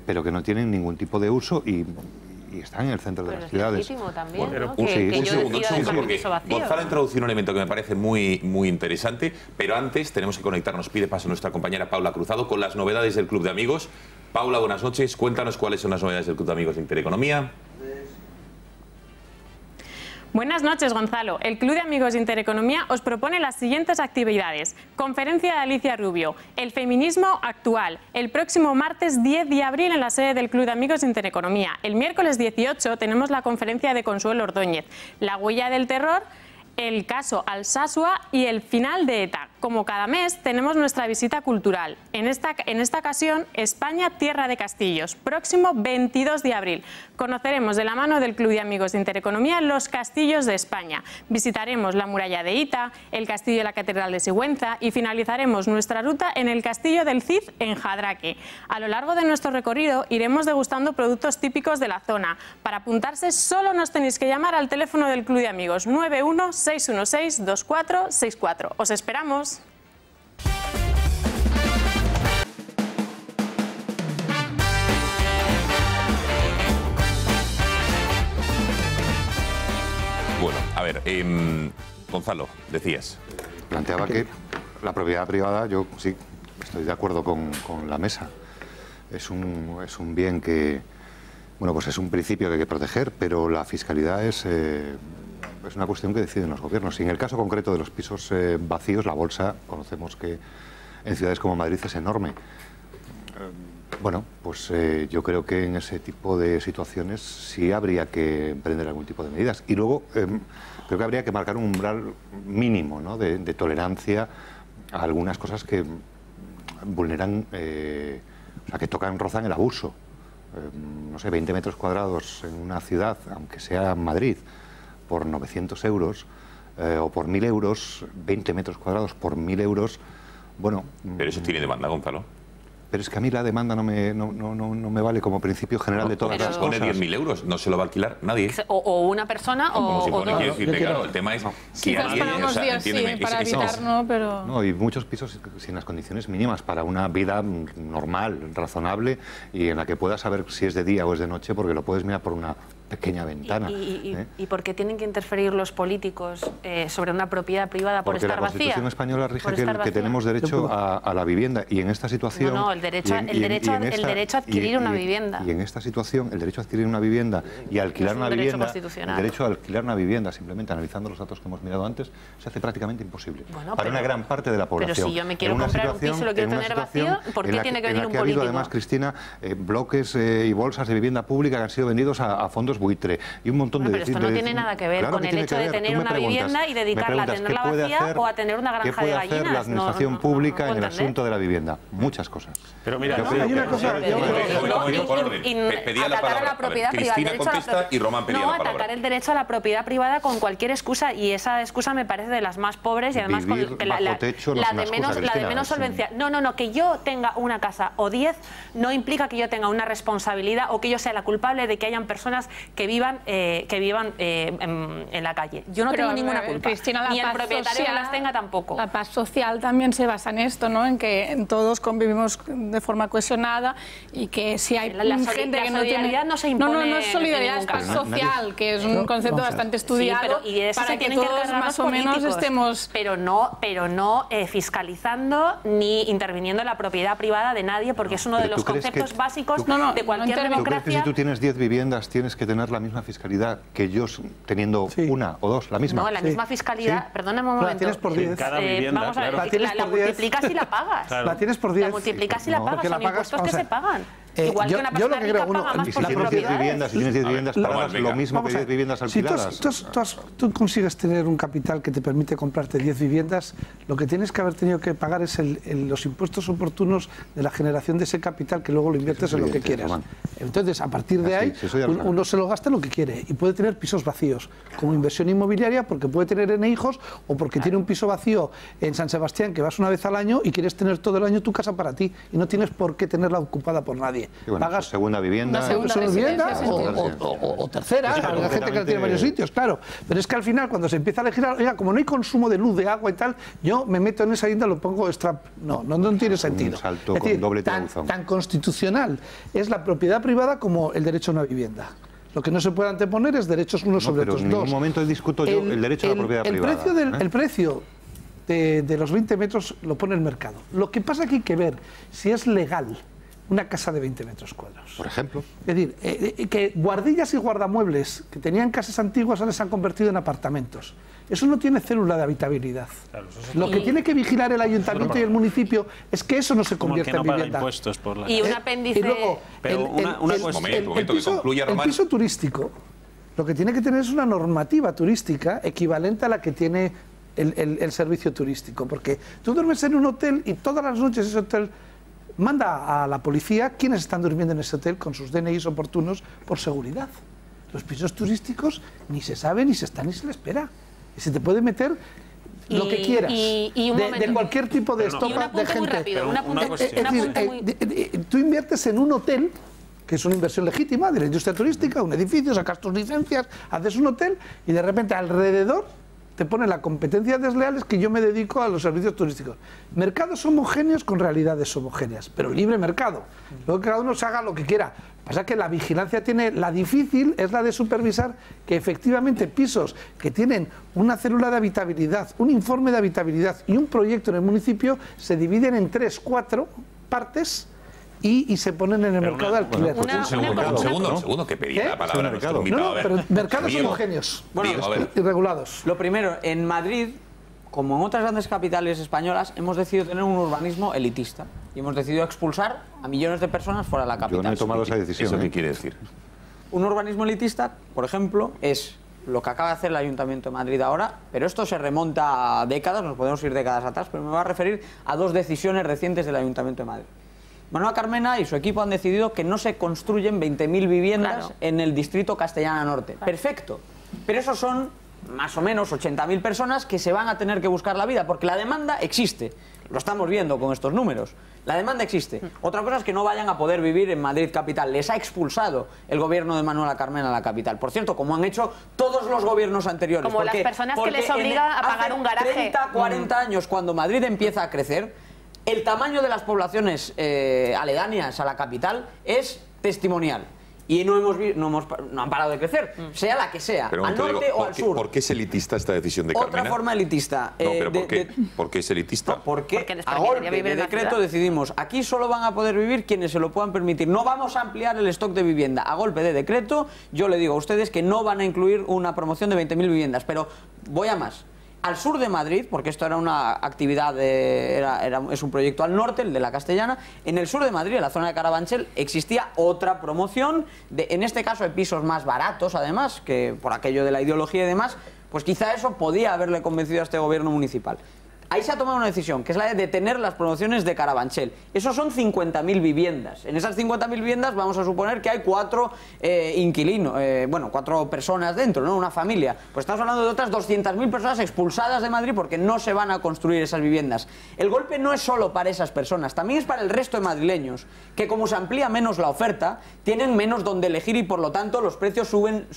pero que no tienen ningún tipo de uso y están en el centro de las ciudades. También, bueno, ¿no? un segundo, porque Gonzalo ha introducido un elemento que me parece muy interesante, pero antes tenemos que conectarnos, pide paso nuestra compañera Paula Cruzado con las novedades del Club de Amigos. Paula, buenas noches, cuéntanos cuáles son las novedades del Club de Amigos de Intereconomía. Buenas noches, Gonzalo. El Club de Amigos de Intereconomía os propone las siguientes actividades. Conferencia de Alicia Rubio, el feminismo actual, el próximo martes 10 de abril en la sede del Club de Amigos de Intereconomía. El miércoles 18 tenemos la conferencia de Consuelo Ordóñez, la huella del terror, el caso Alsasua y el final de ETA. Como cada mes, tenemos nuestra visita cultural. En esta ocasión, España, tierra de castillos. Próximo 22 de abril. Conoceremos de la mano del Club de Amigos de Intereconomía los castillos de España. Visitaremos la muralla de Ita, el castillo de la Catedral de Sigüenza y finalizaremos nuestra ruta en el castillo del Cid en Jadraque. A lo largo de nuestro recorrido iremos degustando productos típicos de la zona. Para apuntarse solo nos tenéis que llamar al teléfono del Club de Amigos 91 616 2464. ¡Os esperamos! Bueno, a ver, Gonzalo, decías. Planteaba que la propiedad privada, yo sí estoy de acuerdo con la mesa. Es un bien que, bueno, pues es un principio que hay que proteger, pero la fiscalidad es una cuestión que deciden los gobiernos. Y en el caso concreto de los pisos vacíos, la bolsa, conocemos que en ciudades como Madrid es enorme. Bueno, pues yo creo que en ese tipo de situaciones sí habría que emprender algún tipo de medidas. Y luego creo que habría que marcar un umbral mínimo, ¿no?, de tolerancia a algunas cosas que vulneran, o sea, que rozan el abuso. No sé, 20 metros cuadrados en una ciudad, aunque sea Madrid, por 900 euros o por 1.000 euros, 20 metros cuadrados por 1.000 euros, bueno... Pero eso tiene demanda, Gonzalo. Pero es que a mí la demanda no me vale como principio general de todas las cosas. Pone 10.000 euros, no se lo va a alquilar nadie. O una persona o dos. Claro, el tema es si alguien, para unos días sí, para evitar, no, pero... No, y muchos pisos sin las condiciones mínimas para una vida normal, razonable, y en la que puedas saber si es de día o es de noche, porque lo puedes mirar por una pequeña ventana. ¿Y por qué tienen que interferir los políticos sobre una propiedad privada por estar vacía? Porque la Constitución española rige que tenemos derecho a la vivienda, y en esta situación... No, el derecho a adquirir una vivienda. Y en esta situación, el derecho a adquirir una vivienda y a alquilar una vivienda, el derecho a alquilar una vivienda, simplemente analizando los datos que hemos mirado antes, se hace prácticamente imposible para una gran parte de la población. Pero si yo me quiero comprar un piso y lo quiero tener vacío, ¿por qué tiene que venir un político? Ha habido además, Cristina, bloques y bolsas de vivienda pública que han sido vendidos a fondos buitre y un montón de... Pero esto no tiene nada que ver con el hecho de tener una vivienda y dedicarla a tenerla vacía o a tener una granja de gallinas. ¿Qué puede hacer la administración pública en el asunto de la vivienda? Muchas cosas. Pero mira, hay una cosa... Pedía la palabra. Cristina contesta y Román pedía la palabra. Atacar el derecho a la propiedad privada con cualquier excusa, y esa excusa me parece de las más pobres y además con la de menos solvencia. No, que yo tenga una casa o 10 no implica que yo tenga una responsabilidad o que yo sea la culpable de que hayan personas que vivan en la calle. Yo no tengo ninguna culpa. Cristina, ni el propietario que las tenga tampoco. La paz social también se basa en esto, ¿no? En que todos convivimos de forma cohesionada y que si hay gente que no tiene... no se impone. No es solidaridad, es paz social, que es un concepto bastante estudiado, y de eso para que todos más o menos estemos... Pero no fiscalizando ni interviniendo en la propiedad privada de nadie, porque es uno de los conceptos básicos de cualquier democracia. ¿Tú crees que si tú tienes 10 viviendas tienes que tener la misma fiscalidad que yo teniendo una o dos, la misma? No, la misma fiscalidad, perdóname un momento. La tienes por 10. Cada vivienda, vamos a ver, la multiplicas y la pagas. La tienes por 10. La multiplicas y la pagas, son impuestos que se pagan. Igual que una yo lo persona que rica creo, paga más y por si tienes 10 viviendas, si tienes 10 viviendas paradas, lo mismo que 10 viviendas alquiladas. Si tú consigues tener un capital que te permite comprarte 10 viviendas, lo que tienes que haber tenido que pagar es los impuestos oportunos de la generación de ese capital, que luego lo inviertes en lo que quieras. Entonces, a partir de ahí, uno se lo gasta en lo que quiere y puede tener pisos vacíos como inversión inmobiliaria, porque puede tener N hijos o porque tiene un piso vacío en San Sebastián que vas una vez al año y quieres tener todo el año tu casa para ti y no tienes por qué tenerla ocupada por nadie. Pagas segunda vivienda, o tercera, hay gente que la tiene en varios sitios, claro. Pero es que al final, cuando se empieza a legislar, oiga, como no hay consumo de luz, de agua y tal, yo me meto en esa vivienda, lo pongo extra. No tiene sentido. Un salto es decir, con doble tan constitucional es la propiedad privada como el derecho a una vivienda. Lo que no se puede anteponer es derechos unos sobre otros. En ningún momento discuto yo el derecho a la propiedad privada. El precio de los 20 metros lo pone el mercado. Lo que pasa es que hay que ver si es legal una casa de 20 metros cuadrados. Por ejemplo. Es decir, que guardillas y guardamuebles que tenían casas antiguas ahora se han convertido en apartamentos. Eso no tiene célula de habitabilidad. Claro, lo que tiene que vigilar el ayuntamiento y el municipio es que eso no se convierta en vivienda. Y un apéndice... Y luego, el piso turístico, lo que tiene que tener es una normativa turística equivalente a la que tiene el servicio turístico, porque tú duermes en un hotel y todas las noches ese hotel manda a la policía quienes están durmiendo en ese hotel con sus DNIs oportunos por seguridad. Los pisos turísticos ni se sabe, ni se está, ni se le espera. Y se te puede meter lo que quieras, de cualquier tipo de estopa de gente. Tú inviertes en un hotel, que es una inversión legítima de la industria turística, un edificio, sacas tus licencias, haces un hotel y de repente alrededor te ponen la competencia desleal, es que yo me dedico a los servicios turísticos. Mercados homogéneos con realidades homogéneas, pero libre mercado. Luego cada uno se haga lo que quiera. Pasa que la vigilancia tiene, la difícil es la de supervisar que efectivamente pisos que tienen una célula de habitabilidad, un informe de habitabilidad y un proyecto en el municipio se dividen en 3, 4 partes y se ponen en el mercado de alquiler. Un segundo, que pedía la palabra nuestro invitado. Pero mercados homogéneos y regulados. Lo primero, en Madrid, como en otras grandes capitales españolas, hemos decidido tener un urbanismo elitista y hemos decidido expulsar a millones de personas fuera de la capital. Yo no he tomado esa decisión. ¿Eso qué quiere decir? Un urbanismo elitista, por ejemplo, es lo que acaba de hacer el Ayuntamiento de Madrid ahora, pero esto se remonta a décadas, nos podemos ir décadas atrás, pero me voy a referir a 2 decisiones recientes del Ayuntamiento de Madrid. Manuela Carmena y su equipo han decidido que no se construyen 20.000 viviendas en el distrito Castellana Norte. Perfecto, pero esos son más o menos 80.000 personas que se van a tener que buscar la vida, porque la demanda existe. Lo estamos viendo con estos números. La demanda existe. Otra cosa es que no vayan a poder vivir en Madrid capital. Les ha expulsado el gobierno de Manuela Carmena a la capital. Por cierto, como han hecho todos los gobiernos anteriores. Como las personas que les obliga a pagar un garaje. 30, 40 años, cuando Madrid empieza a crecer, el tamaño de las poblaciones aledañas a la capital es testimonial. Y no han parado de crecer, sea la que sea, pero al norte o al sur. ¿Por qué es elitista esta decisión de Carmena? Otra forma elitista. No, pero ¿por qué es elitista? Porque a golpe de decreto decidimos, aquí solo van a poder vivir quienes se lo puedan permitir. No vamos a ampliar el stock de vivienda. A golpe de decreto, yo le digo a ustedes que no van a incluir una promoción de 20.000 viviendas. Pero voy a más. Al sur de Madrid, porque esto era una actividad, es un proyecto al norte, el de la Castellana, en el sur de Madrid, en la zona de Carabanchel, existía otra promoción, en este caso de pisos más baratos, además, que por aquello de la ideología y demás, pues quizá eso podía haberle convencido a este gobierno municipal. Ahí se ha tomado una decisión, que es la de detener las promociones de Carabanchel. Esos son 50.000 viviendas. En esas 50.000 viviendas vamos a suponer que hay 4 inquilinos, 4 personas dentro, ¿no? Una familia. Pues estamos hablando de otras 200.000 personas expulsadas de Madrid porque no se van a construir esas viviendas. El golpe no es solo para esas personas, también es para el resto de madrileños, que como se amplía menos la oferta, tienen menos donde elegir y por lo tanto los precios suben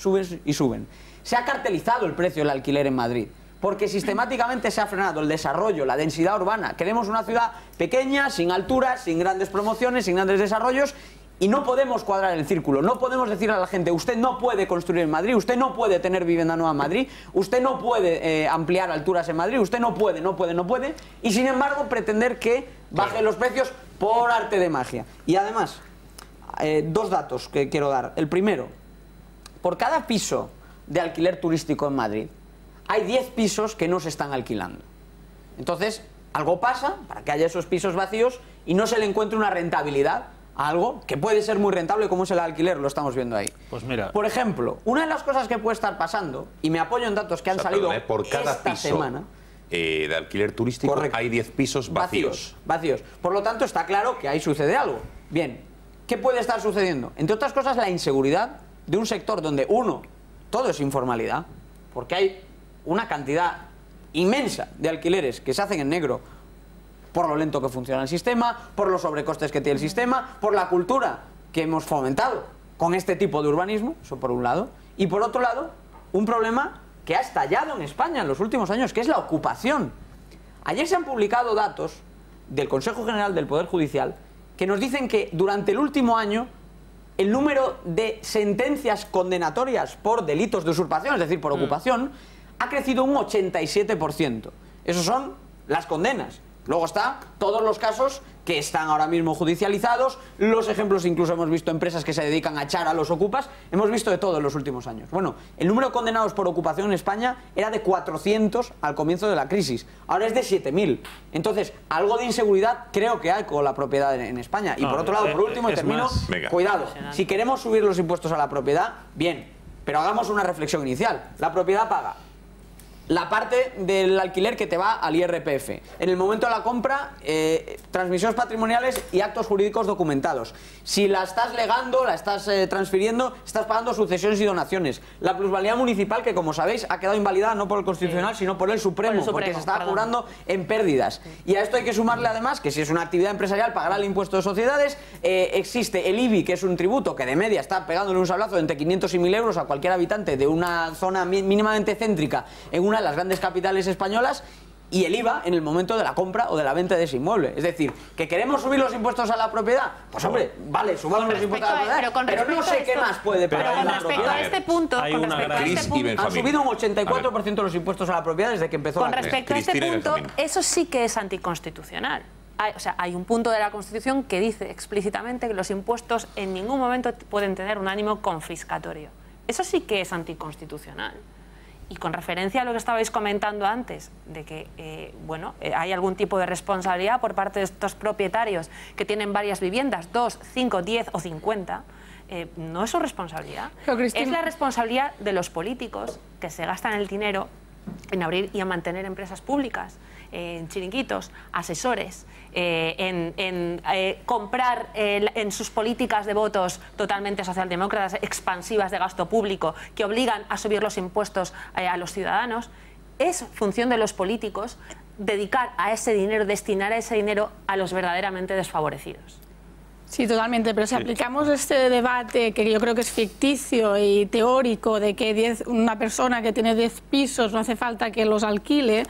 y suben. Se ha cartelizado el precio del alquiler en Madrid, porque sistemáticamente se ha frenado el desarrollo, la densidad urbana. Queremos una ciudad pequeña, sin alturas, sin grandes promociones, sin grandes desarrollos, y no podemos cuadrar el círculo. No podemos decirle a la gente, usted no puede construir en Madrid, usted no puede tener vivienda nueva en Madrid, usted no puede ampliar alturas en Madrid, usted no puede, y sin embargo pretender que bajen los precios por arte de magia. Y además, 2 datos que quiero dar. El primero, por cada piso de alquiler turístico en Madrid, hay 10 pisos que no se están alquilando. Entonces, algo pasa para que haya esos pisos vacíos y no se le encuentre una rentabilidad a algo que puede ser muy rentable como es el alquiler, lo estamos viendo ahí. Pues mira. Por ejemplo, una de las cosas que puede estar pasando, y me apoyo en datos que han salido por cada esta piso semana, de alquiler turístico, correcto, hay 10 pisos vacíos. Vacíos. Por lo tanto, está claro que ahí sucede algo. Bien, ¿qué puede estar sucediendo? Entre otras cosas, la inseguridad de un sector donde, todo es informalidad, porque hay una cantidad inmensa de alquileres que se hacen en negro por lo lento que funciona el sistema, por los sobrecostes que tiene el sistema, por la cultura que hemos fomentado con este tipo de urbanismo, eso por un lado, y por otro lado, un problema que ha estallado en España en los últimos años, que es la ocupación. Ayer se han publicado datos del Consejo General del Poder Judicial que nos dicen que durante el último año el número de sentencias condenatorias por delitos de usurpación, es decir, por ocupación, ha crecido un 87%. Esos son las condenas. Luego están todos los casos que están ahora mismo judicializados, los ejemplos, incluso hemos visto empresas que se dedican a echar a los ocupas, hemos visto de todo en los últimos años. Bueno, el número de condenados por ocupación en España era de 400 al comienzo de la crisis, ahora es de 7.000. Entonces, algo de inseguridad creo que hay con la propiedad en España. Y por otro lado, por último, y termino, cuidado, si queremos subir los impuestos a la propiedad, bien, pero hagamos una reflexión inicial. La propiedad paga la parte del alquiler que te va al IRPF. En el momento de la compra, transmisiones patrimoniales y actos jurídicos documentados. Si la estás legando, la estás transfiriendo, estás pagando sucesiones y donaciones. La plusvalía municipal, que como sabéis ha quedado invalidada no por el Constitucional, sino por el Supremo, porque se estaba cobrando en pérdidas. Y a esto hay que sumarle además que si es una actividad empresarial pagará el impuesto de sociedades. Existe el IBI, que es un tributo que de media está pegándole un sablazo de entre 500 y 1000 euros a cualquier habitante de una zona mínimamente céntrica en una de las grandes capitales españolas, y el IVA en el momento de la compra o de la venta de ese inmueble. Es decir, ¿que queremos subir los impuestos a la propiedad? Pues hombre, vale, subamos los impuestos a la propiedad, pero no sé qué más puede pagar la propiedad. Con respecto a este punto, han subido un 84% los impuestos a la propiedad desde que empezó la crisis. Con respecto a este punto, eso sí que es anticonstitucional. O sea, hay un punto de la Constitución que dice explícitamente que los impuestos en ningún momento pueden tener un ánimo confiscatorio. Eso sí que es anticonstitucional. Y con referencia a lo que estabais comentando antes, de que hay algún tipo de responsabilidad por parte de estos propietarios que tienen varias viviendas, 2, 5, 10 o 50, no es su responsabilidad. Es la responsabilidad de los políticos que se gastan el dinero en abrir y en mantener empresas públicas, en chiringuitos, asesores, en comprar en sus políticas de votos totalmente socialdemócratas, expansivas de gasto público, que obligan a subir los impuestos a los ciudadanos. Es función de los políticos dedicar a ese dinero, destinar a ese dinero a los verdaderamente desfavorecidos. Sí, totalmente, pero si aplicamos este debate, que yo creo que es ficticio y teórico, de que una persona que tiene 10 pisos no hace falta que los alquile,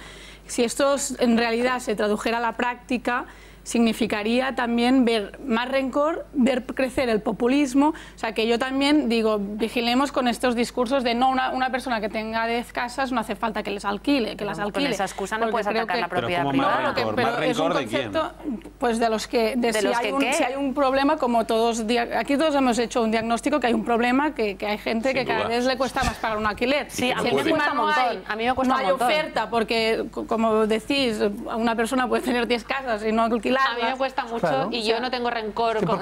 si esto en realidad se tradujera a la práctica, significaría también ver más rencor, ver crecer el populismo. O sea, que yo también digo, vigilemos con estos discursos de no, una persona que tenga 10 casas no hace falta que les alquile, que las alquile. Con esa excusa no puedes atacar la propiedad privada. Pero es un concepto, pues de los que... si hay un problema, como todos... Aquí todos hemos hecho un diagnóstico que hay un problema, que hay gente que cada vez le cuesta más pagar un alquiler. Sí, a mí me cuesta un montón. A mí me cuesta un montón. No hay oferta, porque, como decís, una persona puede tener 10 casas y no alquilarlas. A mí me cuesta mucho, claro. Y yo no tengo rencor con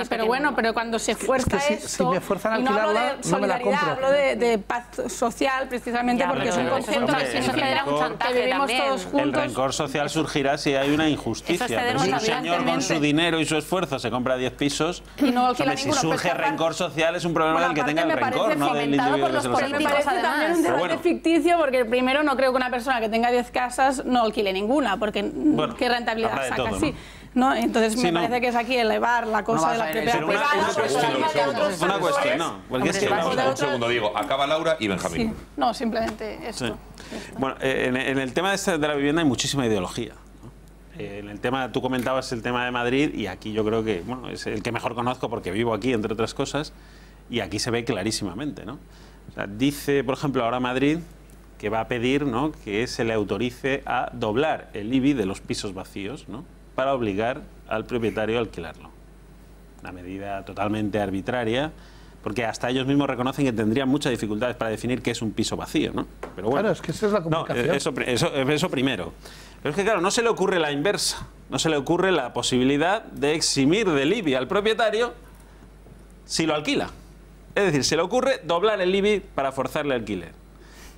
pero bueno, pero cuando se fuerza esto, si me fuerzan a y no hablo alquilarla, de solidaridad, hablo de paz social, precisamente porque es un concepto que vivimos todos juntos. El rencor social surgirá si hay una injusticia. Pero si un señor con su dinero y su esfuerzo se compra 10 pisos, si surge rencor social es un problema del que tenga el rencor, no del individuo que se lo me parece también un debate ficticio, porque primero no creo que una persona que tenga 10 casas no alquile ninguna, porque qué rentabilidad saca. Sí, ¿no? Entonces me parece que es aquí elevar la cosa de la propiedad privada. Una cuestión, no. Un segundo, Diego. Acaba Laura y Benjamín. Sí. No, simplemente esto. Sí. Bueno, en el tema de la vivienda hay muchísima ideología. En el tema, tú comentabas el tema de Madrid, y aquí yo creo que es el que mejor conozco porque vivo aquí, entre otras cosas, y aquí se ve clarísimamente, ¿no? O sea, dice, por ejemplo, ahora Madrid que va a pedir, ¿no?, que se le autorice a doblar el IBI de los pisos vacíos, ¿no?, para obligar al propietario a alquilarlo. Una medida totalmente arbitraria, porque hasta ellos mismos reconocen que tendrían muchas dificultades para definir qué es un piso vacío, ¿no? Pero bueno, claro, es que esa es la comunicación. No, eso primero. Pero es que, claro, no se le ocurre la inversa. No se le ocurre la posibilidad de eximir del IBI al propietario si lo alquila. Es decir, se le ocurre doblar el IBI para forzarle alquiler.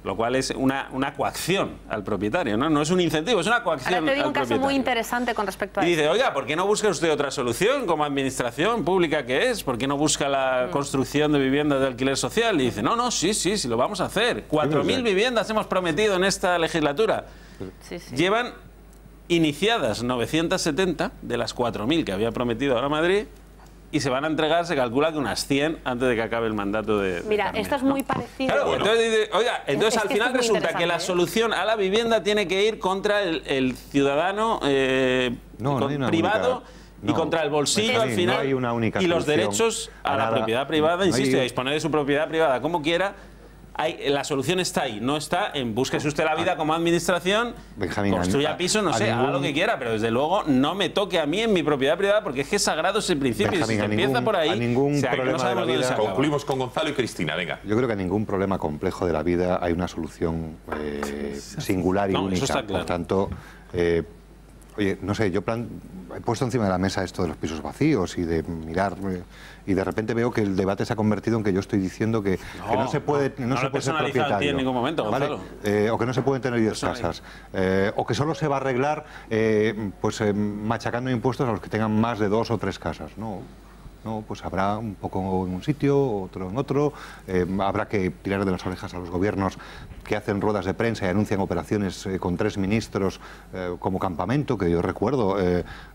Lo cual es una coacción al propietario, ¿no? No es un incentivo, es una coacción al propietario. Ahora te digo un caso muy interesante con respecto a eso. Y dice, oiga, ¿por qué no busca usted otra solución como administración pública que es? ¿Por qué no busca la construcción de viviendas de alquiler social? Y dice, no, sí, lo vamos a hacer. 4.000 viviendas hemos prometido en esta legislatura. Sí. Llevan iniciadas 970 de las 4.000 que había prometido ahora Madrid, y se van a entregar, se calcula que unas 100 antes de que acabe el mandato de Mira, Carmen, esto es muy parecido. Claro, entonces dice, oiga, entonces al final resulta que la solución a la vivienda tiene que ir contra el ciudadano privado y contra el bolsillo al final, y los derechos a la propiedad privada, insisto, a disponer de su propiedad privada como quiera. La solución está ahí, no está en búsquese usted la vida como administración, Benjamín, construya pisos, no sé, haga lo que quiera, pero desde luego no me toque a mí en mi propiedad privada, porque es que es sagrado ese principio. Benjamín, y si se empieza por ahí, concluimos con Gonzalo y Cristina, venga. Yo creo que a ningún problema complejo de la vida hay una solución singular y única. Por tanto, Oye, no sé, yo he puesto encima de la mesa esto de los pisos vacíos y de mirar, y de repente veo que el debate se ha convertido en que yo estoy diciendo que no se puede, no se puede ser propietario. En ningún momento, Gonzalo. ¿Vale? O que no se pueden tener 10 casas. O que solo se va a arreglar machacando impuestos a los que tengan más de 2 o 3 casas. No, pues habrá un poco en un sitio, otro en otro. Habrá que tirar de las orejas a los gobiernos que hacen ruedas de prensa y anuncian operaciones con 3 ministros como campamento, que yo recuerdo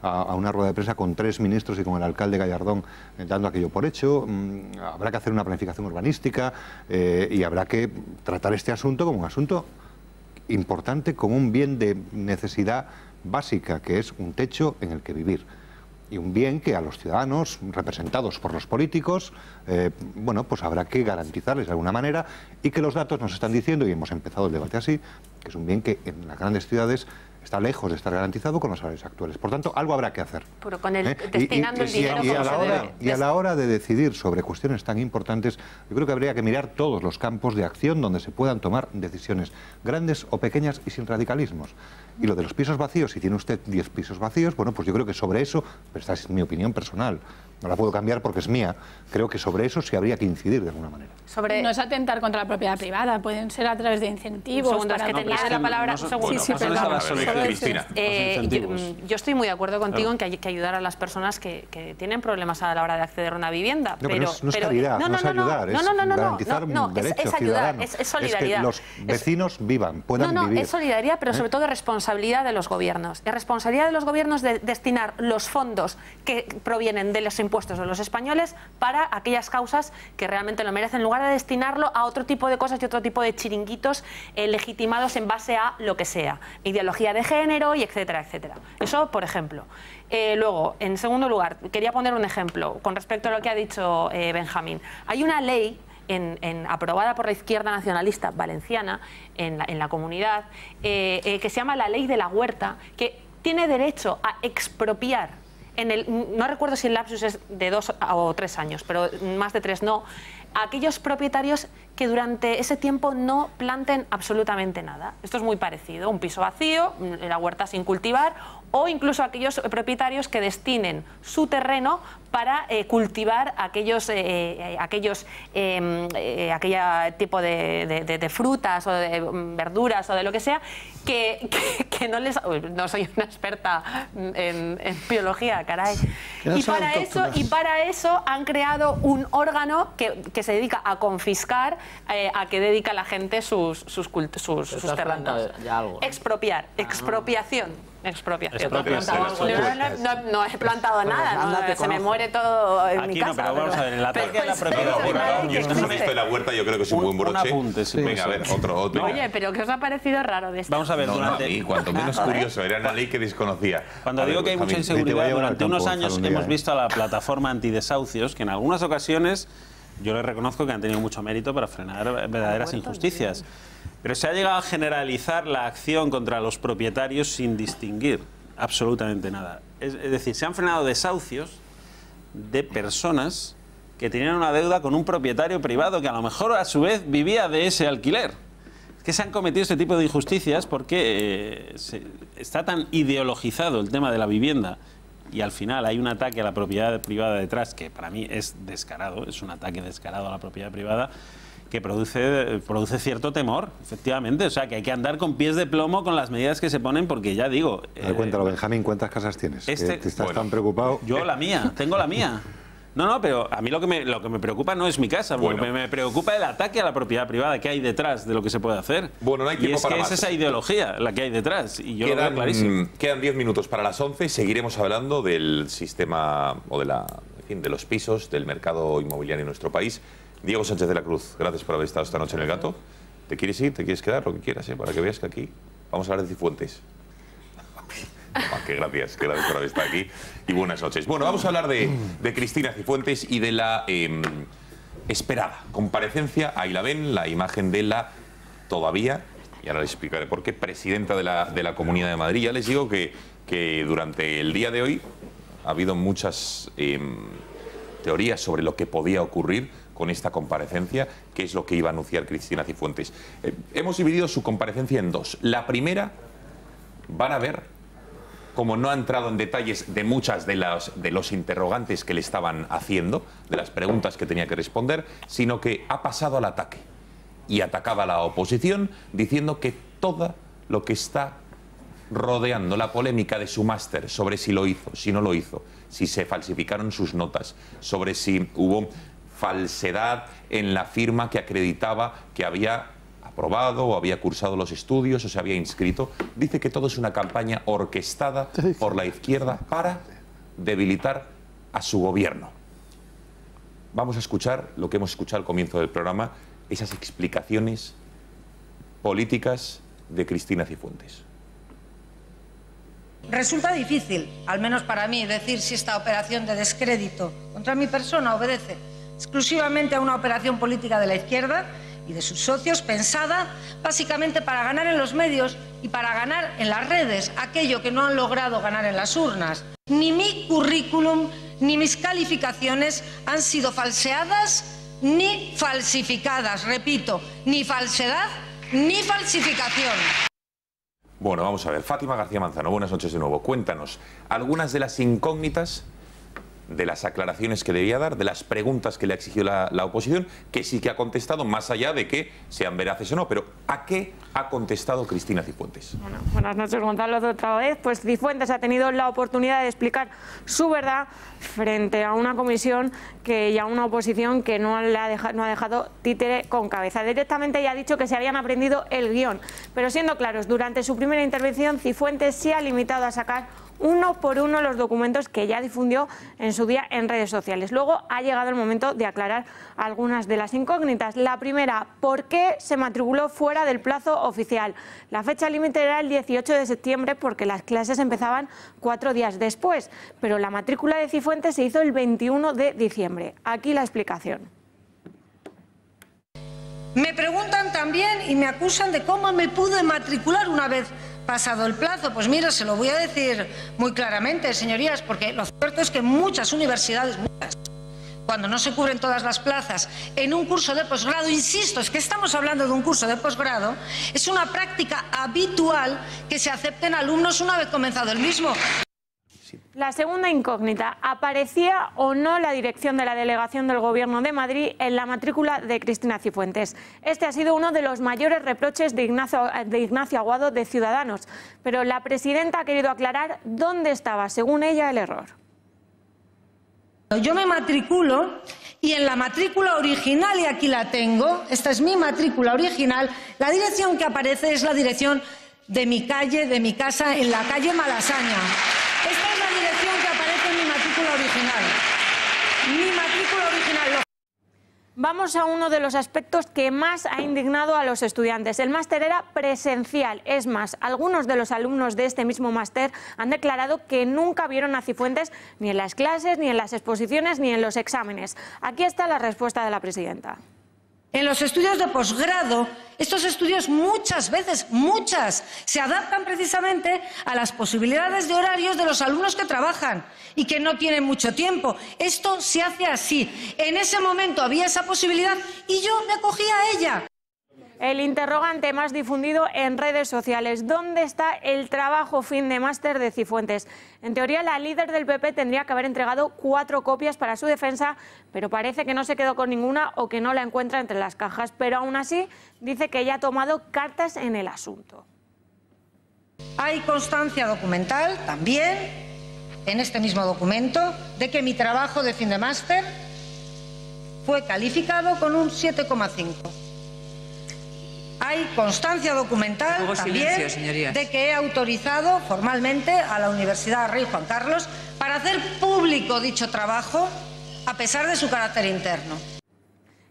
a una rueda de prensa con 3 ministros y con el alcalde Gallardón dando aquello por hecho. Habrá que hacer una planificación urbanística y habrá que tratar este asunto como un asunto importante, como un bien de necesidad básica, que es un techo en el que vivir. Y un bien que a los ciudadanos, representados por los políticos, pues habrá que garantizarles de alguna manera, y que los datos nos están diciendo, y hemos empezado el debate así, que es un bien que en las grandes ciudades está lejos de estar garantizado con los salarios actuales. Por tanto, algo habrá que hacer. Pero con destinando el dinero como se debe. Y a la hora de decidir sobre cuestiones tan importantes, yo creo que habría que mirar todos los campos de acción donde se puedan tomar decisiones, grandes o pequeñas y sin radicalismos. Y lo de los pisos vacíos, si tiene usted 10 pisos vacíos, bueno, pues yo creo que sobre eso, pero esta es mi opinión personal, no la puedo cambiar porque es mía, creo que sobre eso sí habría que incidir de alguna manera. No es atentar contra la propiedad privada, pueden ser a través de incentivos. Segundo, es que tenía la palabra. Cristina. Yo estoy muy de acuerdo contigo en que hay que ayudar a las personas que tienen problemas a la hora de acceder a una vivienda. No, pero no es caridad, no es ayudar, es garantizar derechos ciudadanos. Es solidaridad. Es que los vecinos vivan, puedan vivir. Es solidaridad, pero sobre todo responsabilidad de los gobiernos. Es responsabilidad de los gobiernos de destinar los fondos que provienen de los impuestos de los españoles para aquellas causas que realmente lo merecen, en lugar de destinarlo a otro tipo de cosas y otro tipo de chiringuitos legitimados en base a lo que sea, ideología de género y etcétera, etcétera. Eso, por ejemplo. Luego, en segundo lugar, quería poner un ejemplo con respecto a lo que ha dicho Benjamín. Hay una ley aprobada por la izquierda nacionalista valenciana en la comunidad que se llama la Ley de la Huerta, que tiene derecho a expropiar no recuerdo si el lapsus es de 2 o 3 años, pero más de 3 no, a aquellos propietarios que durante ese tiempo no planten absolutamente nada. Esto es muy parecido, un piso vacío, la huerta sin cultivar, o incluso aquellos propietarios que destinen su terreno para cultivar aquella tipo de frutas o de verduras o de lo que sea que no les... No soy una experta en biología, caray. Y para eso han creado un órgano que se dedica a confiscar a que dedica la gente sus terrenos. Expropiar, expropiación. Expropiación. No he plantado nada, se me muere todo en mi casa. Aquí no, pero vamos a ver, el ataque a la propiedad. Y esto de la huerta yo creo que es un buen broche. Venga, a ver, otro. Oye, pero ¿qué os ha parecido raro de esto? Vamos a ver, cuanto menos curioso, era una ley que desconocía. Cuando digo que hay mucha inseguridad, durante unos años hemos visto a la plataforma antidesahucios, que en algunas ocasiones yo les reconozco que han tenido mucho mérito para frenar verdaderas injusticias. Pero se ha llegado a generalizar la acción contra los propietarios sin distinguir absolutamente nada. Es decir, se han frenado desahucios de personas que tenían una deuda con un propietario privado que a lo mejor a su vez vivía de ese alquiler. Es que se han cometido este tipo de injusticias porque está tan ideologizado el tema de la vivienda y al final hay un ataque a la propiedad privada detrás que para mí es descarado, es un ataque descarado a la propiedad privada, que produce cierto temor, efectivamente. O sea, que hay que andar con pies de plomo con las medidas que se ponen, porque ya digo... Cuéntalo, Benjamín, ¿cuántas casas tienes? ¿Estás tan preocupado? Yo la mía, tengo la mía. No, pero a mí lo que me preocupa no es mi casa, me preocupa el ataque a la propiedad privada que hay detrás de lo que se puede hacer. Bueno, no hay tiempo para más. Es esa ideología la que hay detrás, y yo lo veo clarísimo. Quedan 10 minutos para las 11, seguiremos hablando del sistema, o de los pisos, del mercado inmobiliario en nuestro país. Diego Sánchez de la Cruz, gracias por haber estado esta noche en El Gato. ¿Te quieres ir? ¿Te quieres quedar? Lo que quieras, para que veas que aquí vamos a hablar de Cifuentes. Qué gracias por haber estado aquí y buenas noches. Bueno, vamos a hablar de Cristina Cifuentes y de la esperada comparecencia. Ahí la ven, la imagen de la todavía, y ahora les explicaré por qué, presidenta de la Comunidad de Madrid. Ya les digo que durante el día de hoy ha habido muchas teorías sobre lo que podía ocurrir con esta comparecencia, que es lo que iba a anunciar Cristina Cifuentes. Hemos dividido su comparecencia en dos. La primera, van a ver como no ha entrado en detalles de muchas de los interrogantes que le estaban haciendo, de las preguntas que tenía que responder, sino que ha pasado al ataque y atacaba a la oposición diciendo que todo lo que está rodeando la polémica de su máster sobre si lo hizo, si no lo hizo, si se falsificaron sus notas, sobre si hubo falsedad en la firma que acreditaba que había aprobado o había cursado los estudios o se había inscrito, dice que todo es una campaña orquestada por la izquierda para debilitar a su gobierno. Vamos a escuchar lo que hemos escuchado al comienzo del programa, esas explicaciones políticas de Cristina Cifuentes. Resulta difícil, al menos para mí, decir si esta operación de descrédito contra mi persona obedece exclusivamente a una operación política de la izquierda y de sus socios, pensada básicamente para ganar en los medios y para ganar en las redes aquello que no han logrado ganar en las urnas. Ni mi currículum ni mis calificaciones han sido falseadas ni falsificadas. Repito, ni falsedad ni falsificación. Bueno, vamos a ver. Fátima García Manzano, buenas noches de nuevo. Cuéntanos algunas de las incógnitas, de las aclaraciones que debía dar, de las preguntas que le exigió la oposición, que sí que ha contestado, más allá de que sean veraces o no, pero ¿a qué ha contestado Cristina Cifuentes? Bueno, buenas noches, Gonzalo, otra vez. Pues Cifuentes ha tenido la oportunidad de explicar su verdad frente a una comisión y a una oposición que no ha dejado títere con cabeza. Directamente ya ha dicho que se habían aprendido el guión, pero siendo claros, durante su primera intervención Cifuentes se ha limitado a sacar uno por uno los documentos que ya difundió en su día en redes sociales. Luego ha llegado el momento de aclarar algunas de las incógnitas. La primera, ¿por qué se matriculó fuera del plazo oficial? La fecha límite era el 18 de septiembre porque las clases empezaban 4 días después, pero la matrícula de Cifuentes se hizo el 21 de diciembre. Aquí la explicación. Me preguntan también y me acusan de cómo me pude matricular una vez pasado el plazo. Pues mira, se lo voy a decir muy claramente, señorías, porque lo cierto es que muchas universidades, cuando no se cubren todas las plazas en un curso de posgrado, insisto, es que estamos hablando de un curso de posgrado, es una práctica habitual que se acepten alumnos una vez comenzado el mismo. La segunda incógnita, ¿aparecía o no la dirección de la delegación del Gobierno de Madrid en la matrícula de Cristina Cifuentes? Este ha sido uno de los mayores reproches de Ignacio Aguado de Ciudadanos, pero la presidenta ha querido aclarar dónde estaba, según ella, el error. Yo me matriculo y en la matrícula original, y aquí la tengo, esta es mi matrícula original, la dirección que aparece es la dirección de mi calle, de mi casa, en la calle Malasaña. Esta es la dirección que aparece en mi matrícula original. Mi matrícula original. Vamos a uno de los aspectos que más ha indignado a los estudiantes. El máster era presencial. Es más, algunos de los alumnos de este mismo máster han declarado que nunca vieron a Cifuentes ni en las clases, ni en las exposiciones, ni en los exámenes. Aquí está la respuesta de la presidenta. En los estudios de posgrado, estos estudios muchas veces, se adaptan precisamente a las posibilidades de horarios de los alumnos que trabajan y que no tienen mucho tiempo. Esto se hace así. En ese momento había esa posibilidad y yo me acogí a ella. El interrogante más difundido en redes sociales. ¿Dónde está el trabajo fin de máster de Cifuentes? En teoría, la líder del PP tendría que haber entregado 4 copias para su defensa, pero parece que no se quedó con ninguna o que no la encuentra entre las cajas. Pero aún así, dice que ya ha tomado cartas en el asunto. Hay constancia documental también, en este mismo documento, de que mi trabajo de fin de máster fue calificado con un 7,5. Hay constancia documental también de que he autorizado formalmente a la Universidad Rey Juan Carlos para hacer público dicho trabajo a pesar de su carácter interno.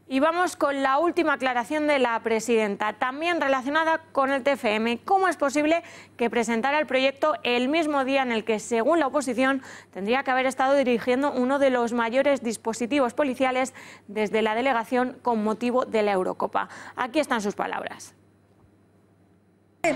Y vamos con la última aclaración de la presidenta, también relacionada con el TFM. ¿Cómo es posible que presentara el proyecto el mismo día en el que, según la oposición, tendría que haber estado dirigiendo uno de los mayores dispositivos policiales desde la delegación con motivo de la Eurocopa? Aquí están sus palabras.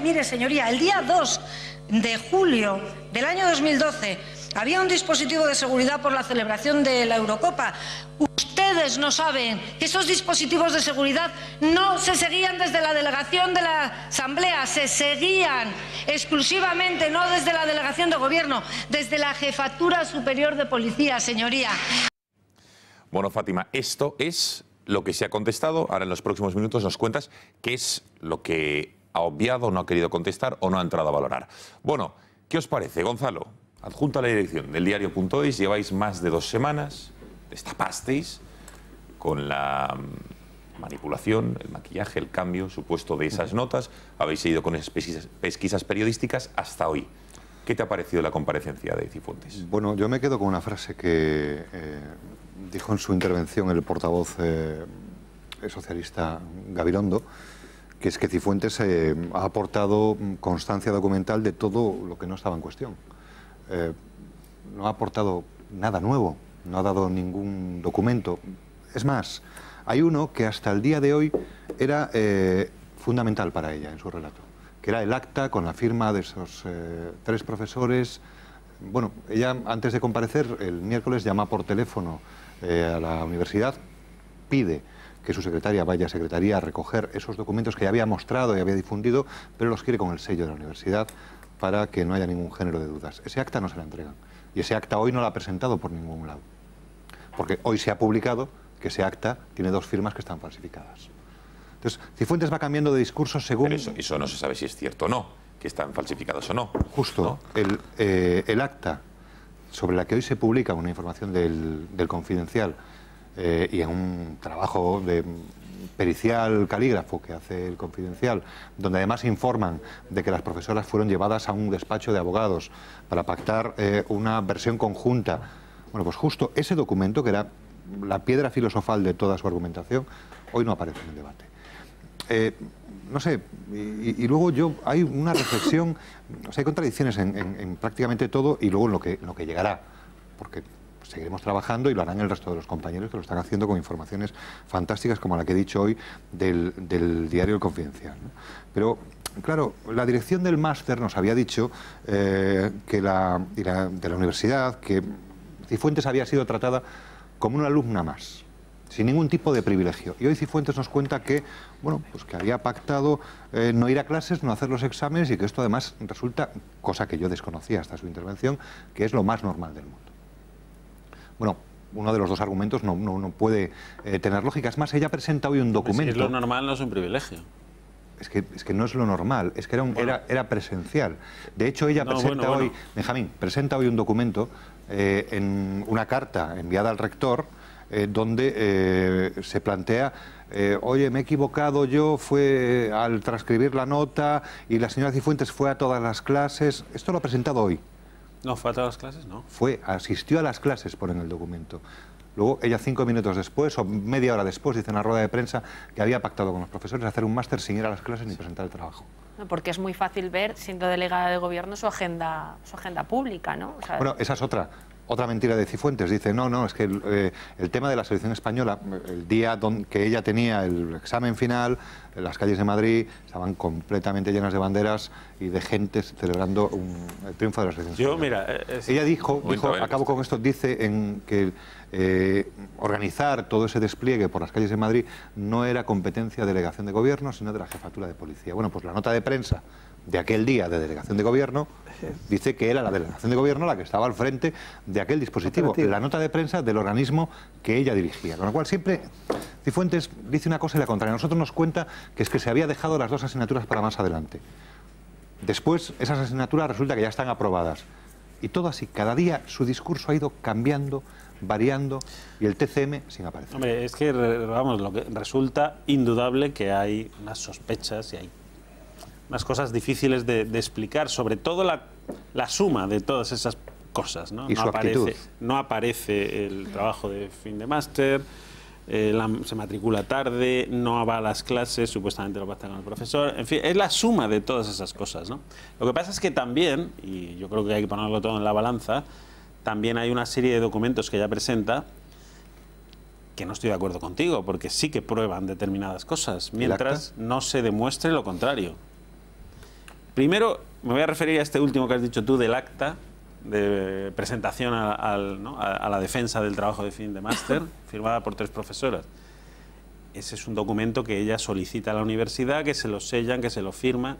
Mire, señoría, el día 2 de julio del año 2012 había un dispositivo de seguridad por la celebración de la Eurocopa. Ustedes españoles no saben que esos dispositivos de seguridad no se seguían desde la delegación de la Asamblea, se seguían exclusivamente, no desde la delegación de Gobierno, desde la Jefatura Superior de Policía, señoría. Bueno, Fátima, esto es lo que se ha contestado. Ahora en los próximos minutos nos cuentas qué es lo que ha obviado, no ha querido contestar o no ha entrado a valorar. Bueno, ¿qué os parece, Gonzalo? Adjunto a la dirección del diario.es, lleváis más de 2 semanas, destapasteis con la manipulación, el maquillaje, el cambio supuesto de esas notas, habéis seguido con esas pesquisas periodísticas hasta hoy. ¿Qué te ha parecido la comparecencia de Cifuentes? Bueno, yo me quedo con una frase que dijo en su intervención el portavoz socialista Gabilondo, que es que Cifuentes ha aportado constancia documental de todo lo que no estaba en cuestión. No ha aportado nada nuevo, no ha dado ningún documento. Es más, hay uno que hasta el día de hoy era fundamental para ella en su relato, que era el acta con la firma de esos 3 profesores. Bueno, ella antes de comparecer el miércoles llama por teléfono a la universidad, pide que su secretaria vaya a secretaría a recoger esos documentos que ya había mostrado y había difundido, pero los quiere con el sello de la universidad para que no haya ningún género de dudas. Ese acta no se la entregan y ese acta hoy no la ha presentado por ningún lado, porque hoy se ha publicado que ese acta tiene 2 firmas que están falsificadas. Entonces, Cifuentes va cambiando de discurso según... Pero eso no se sabe si es cierto o no, que están falsificados o no. Justo, ¿no? El acta sobre la que hoy se publica una información del Confidencial y en un trabajo de pericial calígrafo que hace el Confidencial, donde además informan de que las profesoras fueron llevadas a un despacho de abogados para pactar una versión conjunta. Bueno, pues justo ese documento, que era la piedra filosofal de toda su argumentación, hoy no aparece en el debate. No sé, y luego hay una reflexión, o sea, hay contradicciones en prácticamente todo y luego en lo que llegará, porque seguiremos trabajando y lo harán el resto de los compañeros que lo están haciendo con informaciones fantásticas como la que he dicho hoy del diario El Confidencial, ¿no? Pero, claro, la dirección del máster nos había dicho de la universidad que Cifuentes había sido tratada como una alumna más, sin ningún tipo de privilegio. Y hoy Cifuentes nos cuenta que, bueno, pues que había pactado no ir a clases, no hacer los exámenes y que esto además resulta, cosa que yo desconocía hasta su intervención, que es lo más normal del mundo. Bueno, uno de los 2 argumentos no puede tener lógica. Es más, ella presenta hoy un documento... Si es lo normal, no es un privilegio. Es que no es lo normal, es que era presencial. De hecho, ella presenta hoy, Benjamín, presenta hoy un documento en una carta enviada al rector donde se plantea, oye, me he equivocado yo, fue al transcribir la nota y la señora Cifuentes fue a todas las clases. Esto lo ha presentado hoy. No, ¿fue a todas las clases? No. Asistió a las clases, pone en el documento. Luego, ella 5 minutos después, o media hora después, dice en la rueda de prensa que había pactado con los profesores hacer un máster sin ir a las clases ni presentar el trabajo. No, porque es muy fácil ver, siendo delegada de gobierno, su agenda pública, ¿no? O sea, bueno, esa es otra mentira de Cifuentes. Dice, no, es que el tema de la selección española, el día que ella tenía el examen final, las calles de Madrid estaban completamente llenas de banderas y de gente celebrando el triunfo de la selección española. Ella dijo, acabo con esto, dice que organizar todo ese despliegue por las calles de Madrid no era competencia de delegación de gobierno, sino de la jefatura de policía. Bueno, pues la nota de prensa de aquel día de delegación de gobierno dice que era la delegación de gobierno la que estaba al frente de aquel dispositivo, la nota de prensa del organismo que ella dirigía. Con lo cual siempre Cifuentes dice una cosa y la contraria. A nosotros nos cuenta que es que se había dejado las 2 asignaturas para más adelante. Después esas asignaturas resulta que ya están aprobadas. Y todo así, cada día su discurso ha ido cambiando, variando y el TCM sin aparecer. Hombre, es que, vamos, lo que resulta indudable que hay unas sospechas y hay unas cosas difíciles de explicar, sobre todo la suma de todas esas cosas, ¿no? Y su actitud. No aparece el trabajo de fin de máster, se matricula tarde, no va a las clases, supuestamente lo pacta con el profesor, en fin, es la suma de todas esas cosas, ¿no? Lo que pasa es que también, y yo creo que hay que ponerlo todo en la balanza, también hay una serie de documentos que ella presenta que no estoy de acuerdo contigo, porque sí que prueban determinadas cosas, mientras no se demuestre lo contrario. Primero, me voy a referir a este último que has dicho tú del acta, de presentación a la defensa del trabajo de fin de máster, firmada por 3 profesoras. Ese es un documento que ella solicita a la universidad, que se lo sellan, que se lo firma,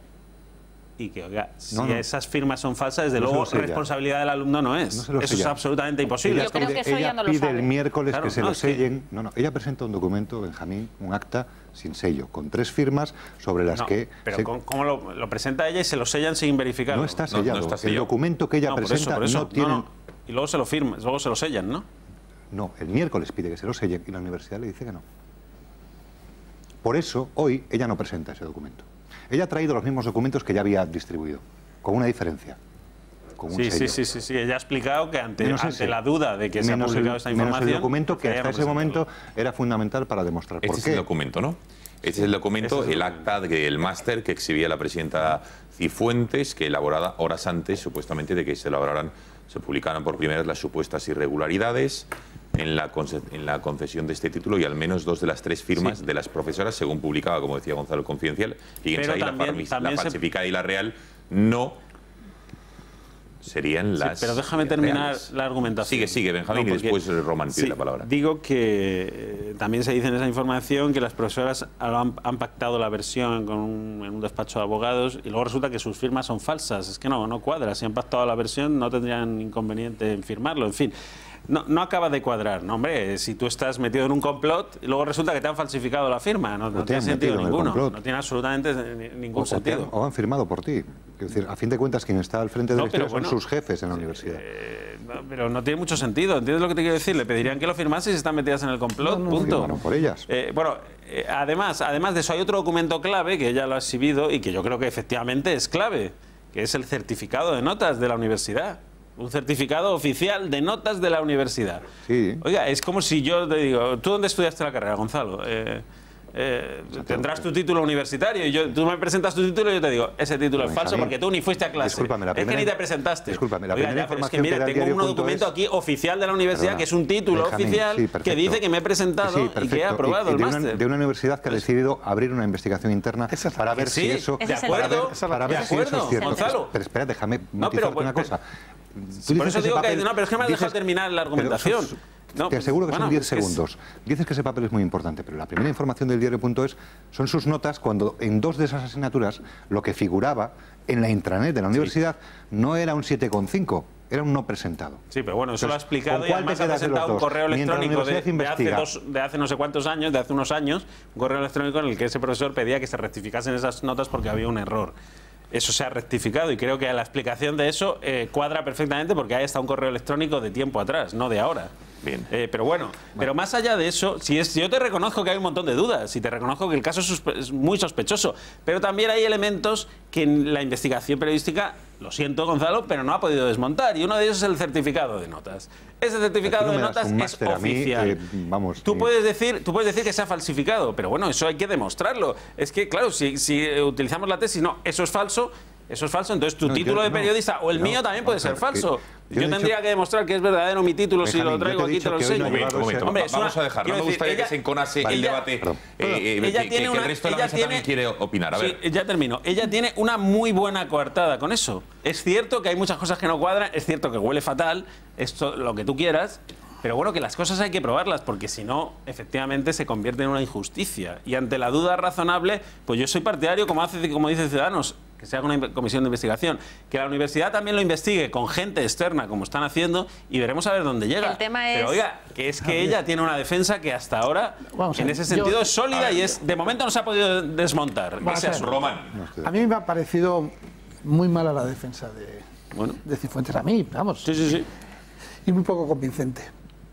y que, oiga, si esas firmas son falsas, desde luego responsabilidad del alumno no es. Eso es absolutamente imposible. Yo creo que eso ya no lo pide sabe. El miércoles que se lo sellen. Ella presenta un documento, Benjamín, un acta sin sello, con 3 firmas sobre las que... Pero ¿cómo lo presenta ella y se lo sellan sin verificarlo? No está sellado. No está sellado. El documento que ella presenta no tiene... Y luego se lo firman, luego se lo sellan, ¿no? No, el miércoles pide que se lo sellen y la universidad le dice que no. Por eso, hoy, ella no presenta ese documento. Ella ha traído los mismos documentos que ya había distribuido, con una diferencia. Con un sello. Sí. Ella ha explicado que ante la duda de que se ha publicado esta información... Menos el documento que hasta ese momento era fundamental para demostrar por qué. Este es el documento, ¿no? Este es el documento, el acta del máster que exhibía la presidenta Cifuentes, que elaborada horas antes, supuestamente, de que se publicaran por primera vez las supuestas irregularidades en la concesión de este título, y al menos 2 de las 3 firmas de las profesoras, según publicaba, como decía Gonzalo, Confidencial, y ahí la falsificada y la real no serían las... Pero déjame terminar reales. La argumentación. Sigue, Benjamín, y después Román pide la palabra. Digo que también se dice en esa información que las profesoras han pactado la versión en un despacho de abogados y luego resulta que sus firmas son falsas. Es que no cuadra. Si han pactado la versión, no tendrían inconveniente en firmarlo. En fin, no acaba de cuadrar. No, hombre, si tú estás metido en un complot y luego resulta que te han falsificado la firma, no tiene sentido ninguno. No tiene absolutamente ningún sentido. O han firmado por ti. Es decir, a fin de cuentas, quien está al frente de la historia son sus jefes en la universidad. Pero no tiene mucho sentido. ¿Entiendes lo que te quiero decir? Le pedirían que lo firmase si están metidas en el complot. Punto. Firmaron por ellas. Además de eso, hay otro documento clave que ella lo ha exhibido y que yo creo que efectivamente es clave, que es el certificado de notas de la universidad. Un certificado oficial de notas de la universidad. Sí. Oiga, es como si yo te digo, ¿tú dónde estudiaste la carrera, Gonzalo? Tendrás tu título universitario y tú me presentas tu título y yo te digo, ese título es falso porque tú ni fuiste a clase. Es que ni te presentaste. Discúlpame, la primera información que tengo un documento aquí oficial de la universidad que es un título oficial que dice que me he presentado y que he aprobado el máster. De una universidad que ha decidido abrir una investigación interna para ver si eso... De acuerdo, Gonzalo. Pero espera, déjame matizarte una cosa. Por eso digo que pero es que me has dejado terminar la argumentación. Te aseguro que son 10 segundos. Dices que ese papel es muy importante, pero la primera información del diario.es son sus notas cuando en 2 de esas asignaturas lo que figuraba en la intranet de la universidad no era un 7,5, era un no presentado. Sí, pero bueno, eso lo ha explicado y además ha presentado un correo electrónico de hace no sé cuántos años, de hace unos años, un correo electrónico en el que ese profesor pedía que se rectificasen esas notas porque había un error. Eso se ha rectificado y creo que la explicación de eso cuadra perfectamente porque ahí está un correo electrónico de tiempo atrás, no de ahora. Bien. Pero bueno, pero más allá de eso, si yo te reconozco que hay un montón de dudas y te reconozco que el caso es muy sospechoso, pero también hay elementos que en la investigación periodística, lo siento Gonzalo, pero no ha podido desmontar y uno de ellos es el certificado de notas. Ese certificado de notas es oficial. Tú puedes decir que se ha falsificado, pero bueno, eso hay que demostrarlo. Es que claro, si utilizamos la tesis, no, eso es falso, entonces tu título de periodista o el mío también puede ser falso. Yo tendría que demostrar que es verdadero mi título si lo traigo aquí, te lo enseño. Vamos a dejar, no me gustaría que se enconase el debate, que el resto de la mesa también quiere opinar. A ver. Sí, ya termino. Ella tiene una muy buena coartada con eso. Es cierto que hay muchas cosas que no cuadran, es cierto que huele fatal, esto lo que tú quieras, pero bueno, que las cosas hay que probarlas, porque si no, efectivamente se convierte en una injusticia. Y ante la duda razonable, pues yo soy partidario, como dice Ciudadanos, que se haga una comisión de investigación, que la universidad también lo investigue con gente externa, como están haciendo, y veremos a ver dónde llega. El tema es... Pero oiga, que es que ella tiene una defensa que hasta ahora, en ese sentido, es sólida y de momento no se ha podido desmontar. Román. A mí me ha parecido muy mala la defensa de Cifuentes. A mí, vamos. Sí. Y muy poco convincente.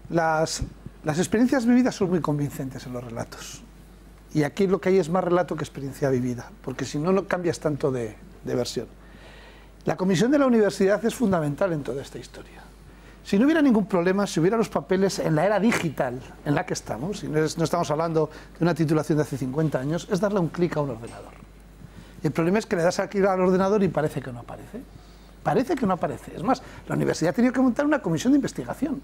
Las experiencias vividas son muy convincentes en los relatos. Y aquí lo que hay es más relato que experiencia vivida, porque si no, no cambias tanto de versión. La comisión de la universidad es fundamental en toda esta historia. Si no hubiera ningún problema, si hubiera los papeles en la era digital en la que estamos, y no estamos hablando de una titulación de hace 50 años, es darle un clic a un ordenador. Y el problema es que le das aquí al ordenador y parece que no aparece. Parece que no aparece. Es más, la universidad ha tenido que montar una comisión de investigación.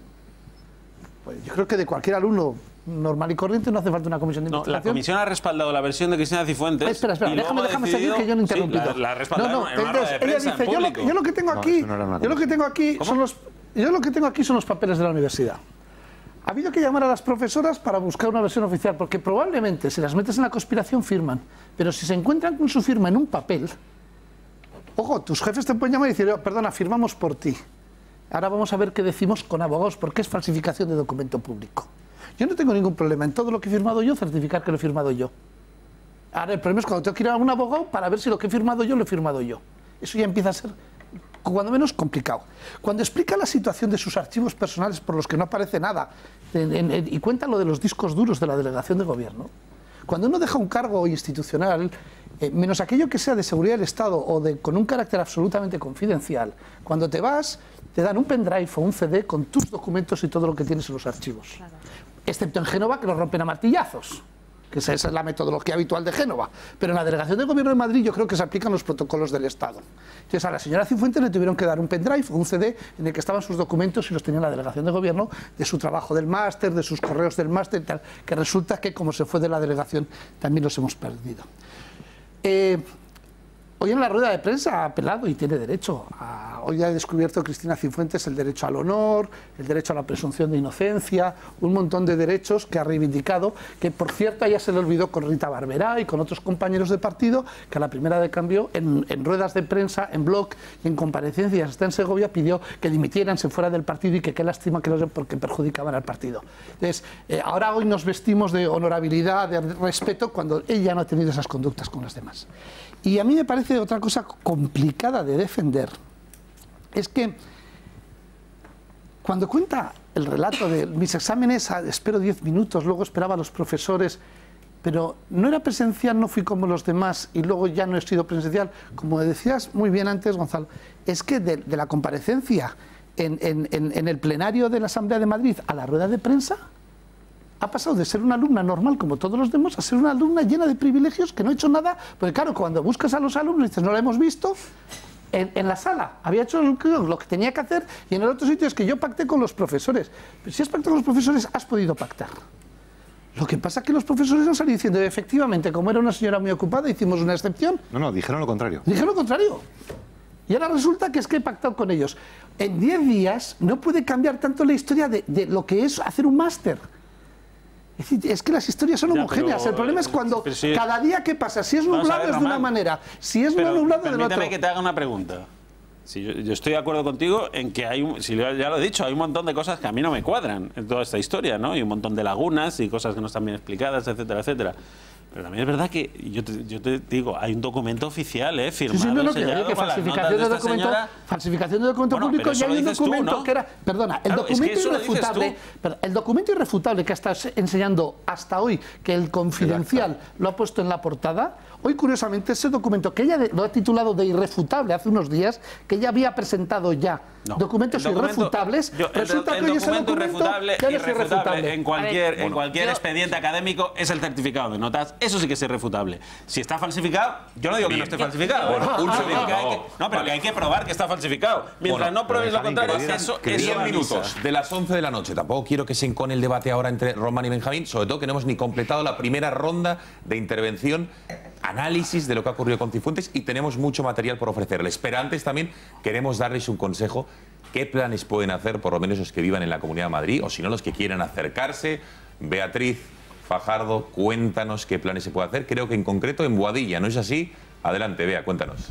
Pues yo creo que de cualquier alumno normal y corriente, no hace falta una comisión de investigación. La comisión ha respaldado la versión de Cristina Cifuentes. Espera, déjame seguir, que yo no he interrumpido. La ha respaldado en una rueda de prensa, ella dice, yo lo que tengo aquí son los papeles de la universidad. Ha habido que llamar a las profesoras para buscar una versión oficial, porque probablemente si las metes en la conspiración firman, pero si se encuentran con su firma en un papel, ojo, tus jefes te pueden llamar y decir, perdona, firmamos por ti. Ahora vamos a ver qué decimos con abogados, porque es falsificación de documento público. Yo no tengo ningún problema en todo lo que he firmado yo, certificar que lo he firmado yo. Ahora el problema es cuando tengo que ir a un abogado para ver si lo que he firmado yo lo he firmado yo. Eso ya empieza a ser, cuando menos, complicado. Cuando explica la situación de sus archivos personales por los que no aparece nada, y cuenta lo de los discos duros de la delegación de gobierno, cuando uno deja un cargo institucional, menos aquello que sea de seguridad del Estado o con un carácter absolutamente confidencial, cuando te vas, te dan un pendrive o un CD con tus documentos y todo lo que tienes en los archivos. Claro. Excepto en Génova, que los rompen a martillazos, que esa es la metodología habitual de Génova. Pero en la delegación de gobierno de Madrid yo creo que se aplican los protocolos del Estado. Entonces a la señora Cifuentes le tuvieron que dar un pendrive o un CD en el que estaban sus documentos y los tenía en la delegación de gobierno, de su trabajo del máster, de sus correos del máster, tal, que resulta que como se fue de la delegación también los hemos perdido. Hoy en la rueda de prensa ha apelado y tiene derecho. Hoy ha descubierto Cristina Cifuentes el derecho al honor, el derecho a la presunción de inocencia, un montón de derechos que ha reivindicado, que por cierto ya se le olvidó con Rita Barberá y con otros compañeros de partido, que a la primera de cambio en ruedas de prensa, en blog y en comparecencias hasta en Segovia pidió que dimitieran, se fuera del partido y que qué lástima que porque perjudicaban al partido. Entonces, ahora hoy nos vestimos de honorabilidad, de respeto, cuando ella no ha tenido esas conductas con las demás. Y a mí me parece otra cosa complicada de defender, es que cuando cuenta el relato de mis exámenes, espero 10 minutos, luego esperaba a los profesores, pero no era presencial, no fui como los demás y luego ya no he sido presencial, como decías muy bien antes, Gonzalo, es que de la comparecencia en el plenario de la Asamblea de Madrid a la rueda de prensa, ha pasado de ser una alumna normal como todos los demás a ser una alumna llena de privilegios que no ha hecho nada, porque claro, cuando buscas a los alumnos y dices no la hemos visto, en la sala había hecho lo que tenía que hacer y en el otro sitio es que yo pacté con los profesores. Pero si has pactado con los profesores, has podido pactar. Lo que pasa es que los profesores han salido diciendo, efectivamente, como era una señora muy ocupada, hicimos una excepción. No, dijeron lo contrario. Dijeron lo contrario. Y ahora resulta que es que he pactado con ellos. En 10 días no puede cambiar tanto la historia de lo que es hacer un máster. Es que las historias son homogéneas. El problema es cuando cada día que pasa, si es nublado es de una manera, si es no nublado de otra. Permíteme que te haga una pregunta. Si yo estoy de acuerdo contigo en que ya lo he dicho, hay un montón de cosas que a mí no me cuadran en toda esta historia, ¿no? Y un montón de lagunas y cosas que no están bien explicadas, etcétera, etcétera. Pero también es verdad que yo te digo, hay un documento oficial, firmado, sellado, que falsificación de documento público, y hay un documento que era, perdona, el documento irrefutable, el documento irrefutable que está enseñando hasta hoy, que el Confidencial lo ha puesto en la portada. Hoy, curiosamente, ese documento que ella lo ha titulado de irrefutable hace unos días, que ella había presentado ya documentos irrefutables, resulta que hoy ese documento ya no es irrefutable. En cualquier expediente académico es el certificado de notas, eso sí que es irrefutable. Si está falsificado, yo no digo que no esté falsificado. Un segundo. No, pero que hay que probar que está falsificado. Mientras no pruebes lo contrario, eso es 10 minutos de las 11 de la noche. Tampoco quiero que se encone el debate ahora entre Román y Benjamín, sobre todo que no hemos ni completado la primera ronda de intervención, análisis de lo que ha ocurrido con Cifuentes y tenemos mucho material por ofrecerles. Pero antes también queremos darles un consejo. ¿Qué planes pueden hacer, por lo menos los que vivan en la Comunidad de Madrid, o si no, los que quieran acercarse? Beatriz Fajardo, cuéntanos qué planes se puede hacer. Creo que en concreto en Boadilla, ¿no es así? Adelante, Bea, cuéntanos.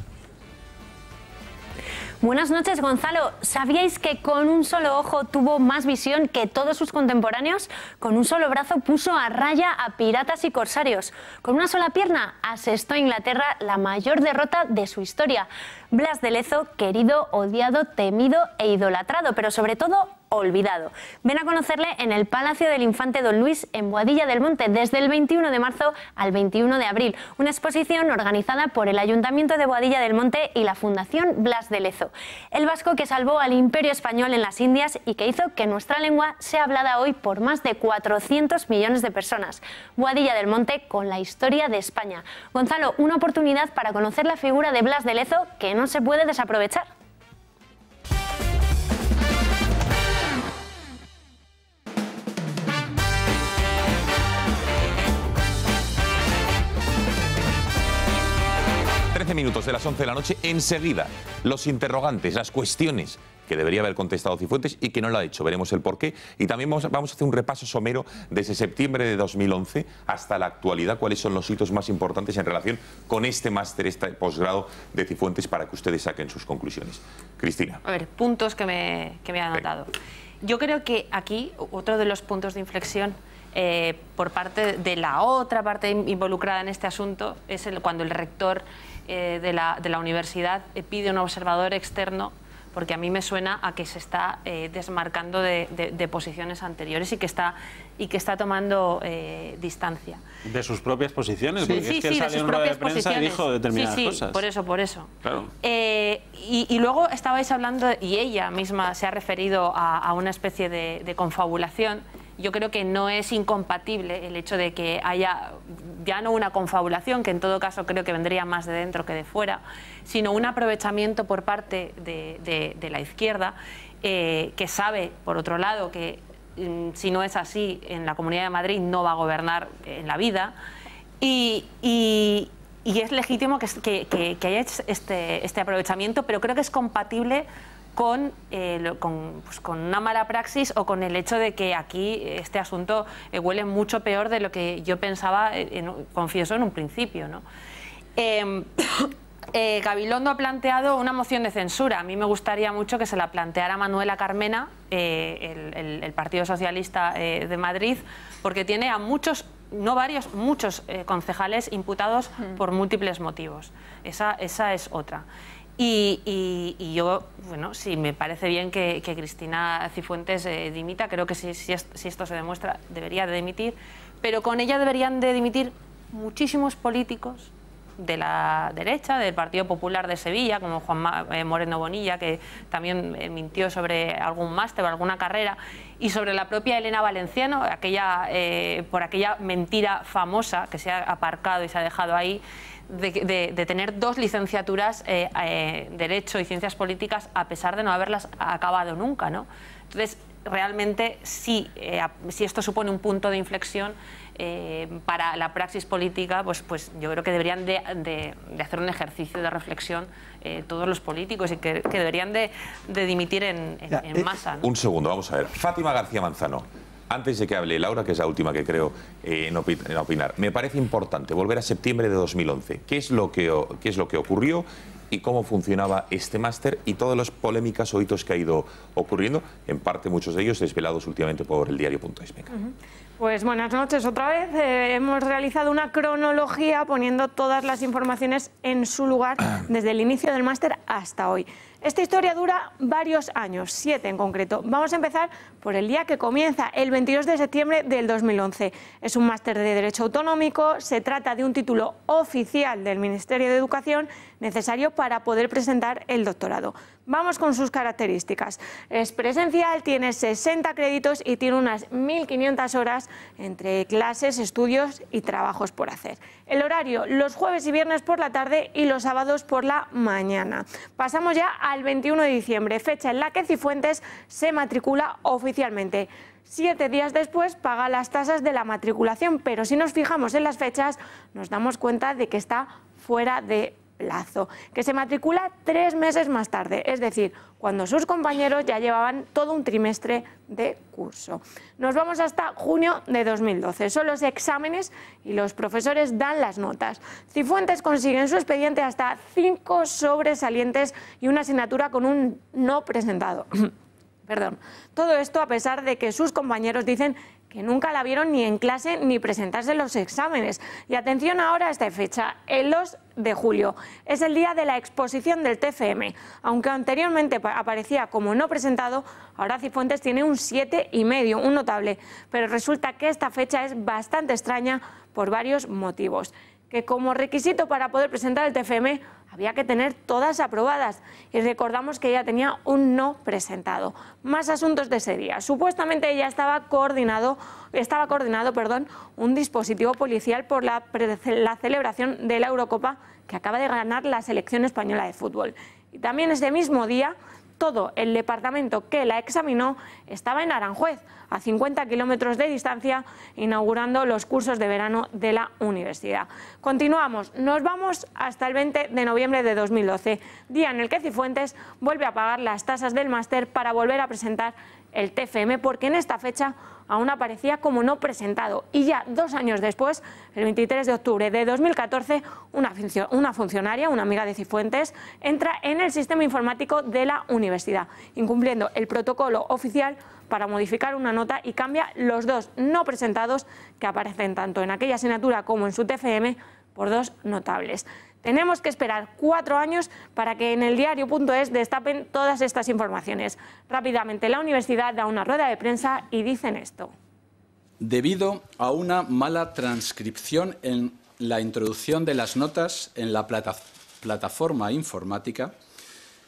Buenas noches, Gonzalo. ¿Sabíais que con un solo ojo tuvo más visión que todos sus contemporáneos? Con un solo brazo puso a raya a piratas y corsarios. Con una sola pierna asestó a Inglaterra la mayor derrota de su historia. Blas de Lezo, querido, odiado, temido e idolatrado, pero sobre todo olvidado. Ven a conocerle en el Palacio del Infante Don Luis en Boadilla del Monte desde el 21 de marzo al 21 de abril. Una exposición organizada por el Ayuntamiento de Boadilla del Monte y la Fundación Blas de Lezo. El vasco que salvó al Imperio Español en las Indias y que hizo que nuestra lengua sea hablada hoy por más de 400 millones de personas. Boadilla del Monte con la historia de España. Gonzalo, una oportunidad para conocer la figura de Blas de Lezo que no se puede desaprovechar. minutos de las 11 de la noche. Enseguida, los interrogantes, las cuestiones que debería haber contestado Cifuentes y que no lo ha hecho. Veremos el porqué. Y también vamos a hacer un repaso somero desde septiembre de 2011 hasta la actualidad, cuáles son los hitos más importantes en relación con este máster, este posgrado de Cifuentes, para que ustedes saquen sus conclusiones. Cristina. A ver, puntos que me he anotado. Yo creo que aquí otro de los puntos de inflexión por parte de la otra parte involucrada en este asunto es cuando el rector de la universidad pide un observador externo, porque a mí me suena a que se está desmarcando de posiciones anteriores y que está tomando distancia. ¿De sus propias posiciones? Sí, porque es que él salió en rueda de prensa y dijo determinadas cosas. Por eso. Claro. Y luego estabais hablando, y ella misma se ha referido a una especie de confabulación. Yo creo que no es incompatible el hecho de que haya ya no una confabulación, que en todo caso creo que vendría más de dentro que de fuera, sino un aprovechamiento por parte de la izquierda, que sabe, por otro lado, que si no es así, en la Comunidad de Madrid no va a gobernar en la vida, y es legítimo que haya este aprovechamiento, pero creo que es compatible con una mala praxis o con el hecho de que aquí este asunto huele mucho peor de lo que yo pensaba, confieso, en un principio, ¿no? Gabilondo ha planteado una moción de censura. A mí me gustaría mucho que se la planteara Manuela Carmena, el Partido Socialista de Madrid, porque tiene a muchos, no varios, muchos concejales imputados por múltiples motivos. Esa es otra. Y yo, bueno, sí, me parece bien que Cristina Cifuentes dimita. Creo que si esto se demuestra, debería de dimitir. Pero con ella deberían de dimitir muchísimos políticos de la derecha, del Partido Popular de Sevilla, como Juan Moreno Bonilla, que también mintió sobre algún máster o alguna carrera, y sobre la propia Elena Valenciano, por aquella mentira famosa que se ha aparcado y se ha dejado ahí, de tener 2 licenciaturas, Derecho y Ciencias Políticas, a pesar de no haberlas acabado nunca, ¿no? Entonces, realmente, sí, si esto supone un punto de inflexión para la praxis política, pues yo creo que deberían de hacer un ejercicio de reflexión todos los políticos y que deberían de dimitir en masa, ¿no? Un segundo, vamos a ver. Fátima García Manzano. Antes de que hable Laura, que es la última que creo en opinar, me parece importante volver a septiembre de 2011. ¿Qué es lo que ocurrió y cómo funcionaba este máster y todas las polémicas o hitos que ha ido ocurriendo, en parte muchos de ellos desvelados últimamente por el diario.es? Pues buenas noches otra vez. Hemos realizado una cronología poniendo todas las informaciones en su lugar desde el inicio del máster hasta hoy. Esta historia dura varios años, 7 en concreto. Vamos a empezar por el día que comienza, el 22 de septiembre del 2011. Es un máster de Derecho Autonómico, se trata de un título oficial del Ministerio de Educación necesario para poder presentar el doctorado. Vamos con sus características. Es presencial, tiene 60 créditos y tiene unas 1.500 horas entre clases, estudios y trabajos por hacer. El horario, los jueves y viernes por la tarde y los sábados por la mañana. Pasamos ya al 21 de diciembre, fecha en la que Cifuentes se matricula oficialmente. 7 días después paga las tasas de la matriculación, pero si nos fijamos en las fechas nos damos cuenta de que está fuera de plazo, que se matricula 3 meses más tarde, es decir, cuando sus compañeros ya llevaban todo un trimestre de curso. Nos vamos hasta junio de 2012, son los exámenes y los profesores dan las notas. Cifuentes consigue en su expediente hasta 5 sobresalientes y una asignatura con un no presentado. Perdón. Todo esto a pesar de que sus compañeros dicen que nunca la vieron ni en clase ni presentarse los exámenes. Y atención ahora a esta fecha, el 2 de julio. Es el día de la exposición del TFM. Aunque anteriormente aparecía como no presentado, ahora Cifuentes tiene un 7,5, un notable. Pero resulta que esta fecha es bastante extraña por varios motivos. Que como requisito para poder presentar el TFM había que tener todas aprobadas y recordamos que ella tenía un no presentado. Más asuntos de ese día. Supuestamente ella estaba coordinado un dispositivo policial por la celebración de la Eurocopa que acaba de ganar la selección española de fútbol. Y también ese mismo día Todo el departamento que la examinó estaba en Aranjuez, a 50 kilómetros de distancia, inaugurando los cursos de verano de la universidad. Continuamos, nos vamos hasta el 20 de noviembre de 2012, día en el que Cifuentes vuelve a pagar las tasas del máster para volver a presentar el TFM, porque en esta fecha aún aparecía como no presentado. Y ya 2 años después, el 23 de octubre de 2014, una funcionaria, una amiga de Cifuentes, entra en el sistema informático de la universidad, incumpliendo el protocolo oficial para modificar una nota, y cambia los 2 no presentados que aparecen tanto en aquella asignatura como en su TFM por 2 notables. Tenemos que esperar 4 años para que en el diario.es destapen todas estas informaciones. Rápidamente la universidad da una rueda de prensa y dicen esto. Debido a una mala transcripción en la introducción de las notas en la plataforma informática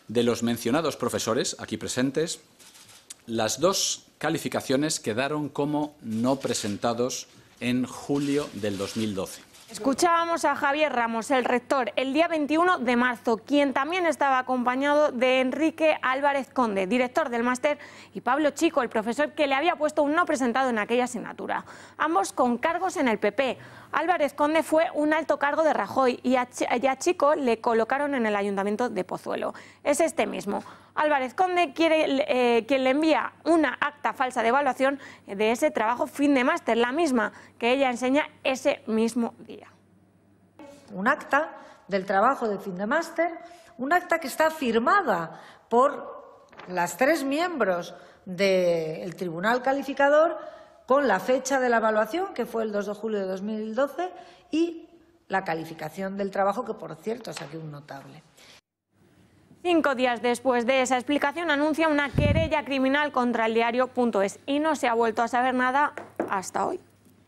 de los mencionados profesores aquí presentes, las 2 calificaciones quedaron como no presentados en julio del 2012. Escuchábamos a Javier Ramos, el rector, el día 21 de marzo, quien también estaba acompañado de Enrique Álvarez Conde, director del máster, y Pablo Chico, el profesor que le había puesto un no presentado en aquella asignatura. Ambos con cargos en el PP. Álvarez Conde fue un alto cargo de Rajoy y a Chico le colocaron en el Ayuntamiento de Pozuelo. Es este mismo. Álvarez Conde quien le envía una acta falsa de evaluación de ese trabajo fin de máster, la misma que ella enseña ese mismo día. Un acta del trabajo de fin de máster, un acta que está firmada por las 3 miembros del Tribunal Calificador, con la fecha de la evaluación, que fue el 2 de julio de 2012, y la calificación del trabajo, que por cierto saqué un notable. 5 días después de esa explicación anuncia una querella criminal contra el diario.es y no se ha vuelto a saber nada hasta hoy.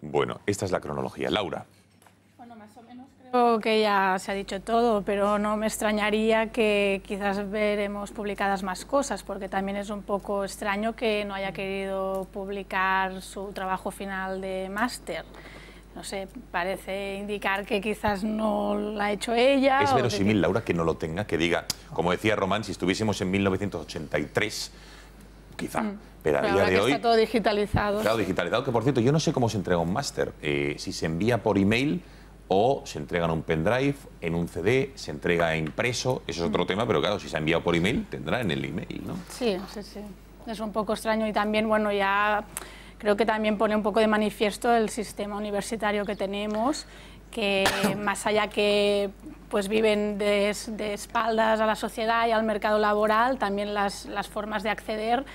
Bueno, esta es la cronología. Laura. Bueno, más o menos creo que ya se ha dicho todo, pero no me extrañaría que quizás veremos publicadas más cosas, porque también es un poco extraño que no haya querido publicar su trabajo final de máster. No sé, parece indicar que quizás no la ha hecho ella. Es verosímil, Laura, que no lo tenga, que diga, como decía Román, si estuviésemos en 1983, quizá, pero a día de hoy... está todo digitalizado. Claro, digitalizado, que por cierto, yo no sé cómo se entrega un máster, si se envía por email o se entrega en un pendrive, en un CD, se entrega impreso, eso es otro tema, pero claro, si se ha enviado por email, tendrá en el email, ¿no? Sí, sí, sí. Es un poco extraño y también, bueno, ya... Creo que también pone un poco de manifiesto el sistema universitario que tenemos, que más allá que pues viven de espaldas a la sociedad y al mercado laboral, también las formas de acceder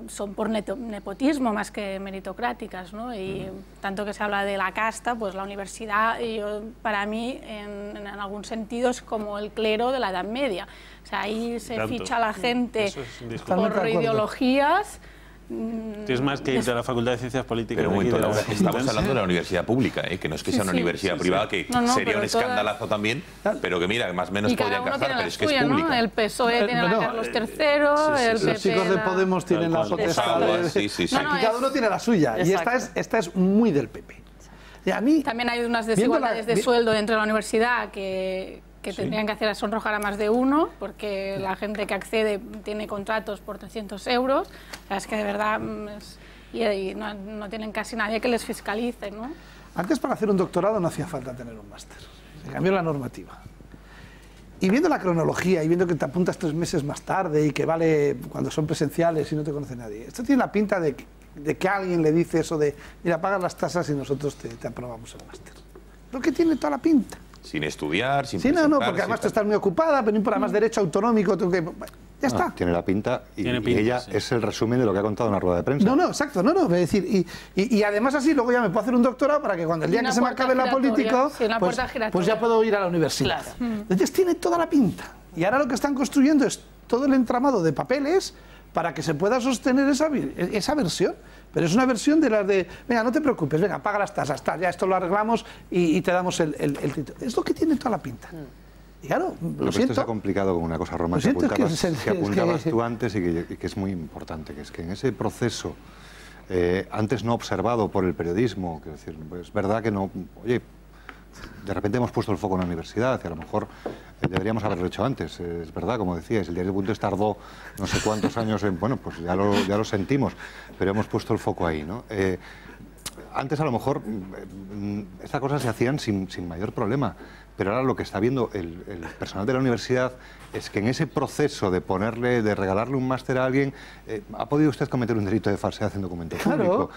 son por nepotismo más que meritocráticas, ¿no? Y tanto que se habla de la casta, pues la universidad, para mí, en algún sentido, es como el clero de la Edad Media. O sea, ahí se ficha a la gente por ideologías. Tienes más que irte a la Facultad de Ciencias Políticas. Pero estamos hablando de la universidad pública, que no es que sea una universidad privada, que sería un escandalazo también, pero que mira, más o menos podría encajar, pero es que es pública. ¿No? El PSOE tiene a Carlos III, el PP... Los chicos de Podemos tienen la potestad de... Cada uno tiene la suya, y esta es muy del PP. Y a mí, también hay unas desigualdades de sueldo dentro de la universidad que tendrían que hacer sonrojar a más de uno, porque la gente que accede tiene contratos por 300 euros. O sea, es que de verdad y no tienen casi nadie que les fiscalice, ¿no? Antes, para hacer un doctorado no hacía falta tener un máster. Se cambió la normativa. Y viendo la cronología y viendo que te apuntas 3 meses más tarde y que vale cuando son presenciales y no te conoce nadie, esto tiene la pinta de que alguien le dice eso de, mira, pagas las tasas y nosotros te aprobamos el máster. Lo que tiene toda la pinta. Sin estudiar, sin presentarse. Sí, no, porque además tú estás muy ocupada, pero no importa, más derecho autonómico, ya está. Tiene la pinta y ella es el resumen de lo que ha contado en la rueda de prensa. No, exacto, es decir, y además así luego ya me puedo hacer un doctorado para que cuando el día que se me acabe la política, pues ya puedo ir a la universidad. Claro. Entonces tiene toda la pinta. Y ahora lo que están construyendo es todo el entramado de papeles para que se pueda sostener esa versión. Pero es una versión de las de, venga, no te preocupes, venga, paga las tasas, ya esto lo arreglamos y te damos el título. Es lo que tiene toda la pinta. Y claro, lo siento. Esto se ha complicado con una cosa, Román, que apuntabas tú antes y que es muy importante, que es que en ese proceso, antes no observado por el periodismo, es decir, es verdad que no, oye, de repente hemos puesto el foco en la universidad y a lo mejor deberíamos haberlo hecho antes. Es verdad, como decíais, el diario.es tardó no sé cuántos años en... Bueno, pues ya lo sentimos, pero hemos puesto el foco ahí, ¿no? Antes a lo mejor estas cosas se hacían sin mayor problema, pero ahora lo que está viendo el personal de la universidad es que en ese proceso de regalarle un máster a alguien, ha podido usted cometer un delito de falsedad en documento público.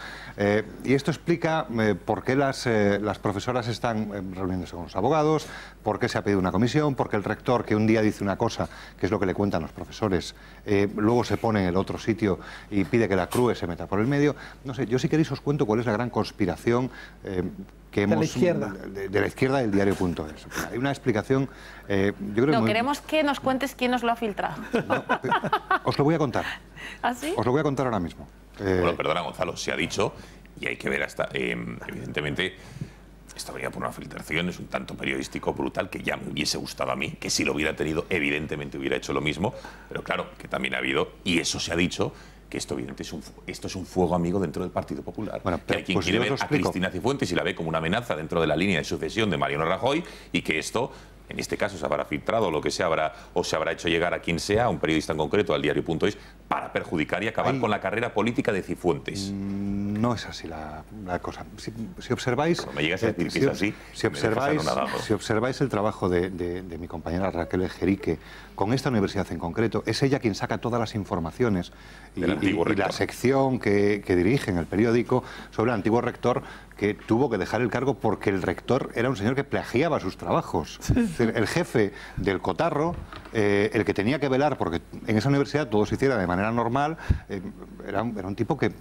Y esto explica por qué las profesoras están reuniéndose con los abogados, por qué se ha pedido una comisión, por qué el rector, que un día dice una cosa, que es lo que le cuentan los profesores, luego se pone en el otro sitio y pide que la CRUE se meta por el medio. No sé, yo si queréis os cuento cuál es la gran conspiración que hemos... De la izquierda del diario.es. Hay una explicación... yo creo no, queremos que nos cuentes quién nos lo ha filtrado. No, os lo voy a contar. ¿Ah, sí? Os lo voy a contar ahora mismo. Bueno, perdona, Gonzalo, se ha dicho, y hay que ver hasta... evidentemente, esto venía por una filtración, es un tanto periodístico brutal que ya me hubiese gustado a mí, que si lo hubiera tenido, evidentemente hubiera hecho lo mismo, pero claro, que también ha habido, y eso se ha dicho, que esto evidentemente esto es un fuego amigo dentro del Partido Popular. Bueno, que hay quien quiere ver a Cristina Cifuentes y la ve como una amenaza dentro de la línea de sucesión de Mariano Rajoy, y que esto, en este caso, se habrá filtrado, lo que se habrá hecho llegar a quien sea, a un periodista en concreto, al diario.es, para perjudicar y acabar con la carrera política de Cifuentes. No es así la cosa. Si observáis... No me llegas a decir que es así. Si observáis el trabajo de mi compañera Raquel Ejerique con esta universidad en concreto, es ella quien saca todas las informaciones y la sección que dirige en el periódico sobre el antiguo rector, que tuvo que dejar el cargo porque el rector era un señor que plagiaba sus trabajos. El jefe del cotarro, el que tenía que velar porque en esa universidad todo se hiciera de manera normal, era un tipo que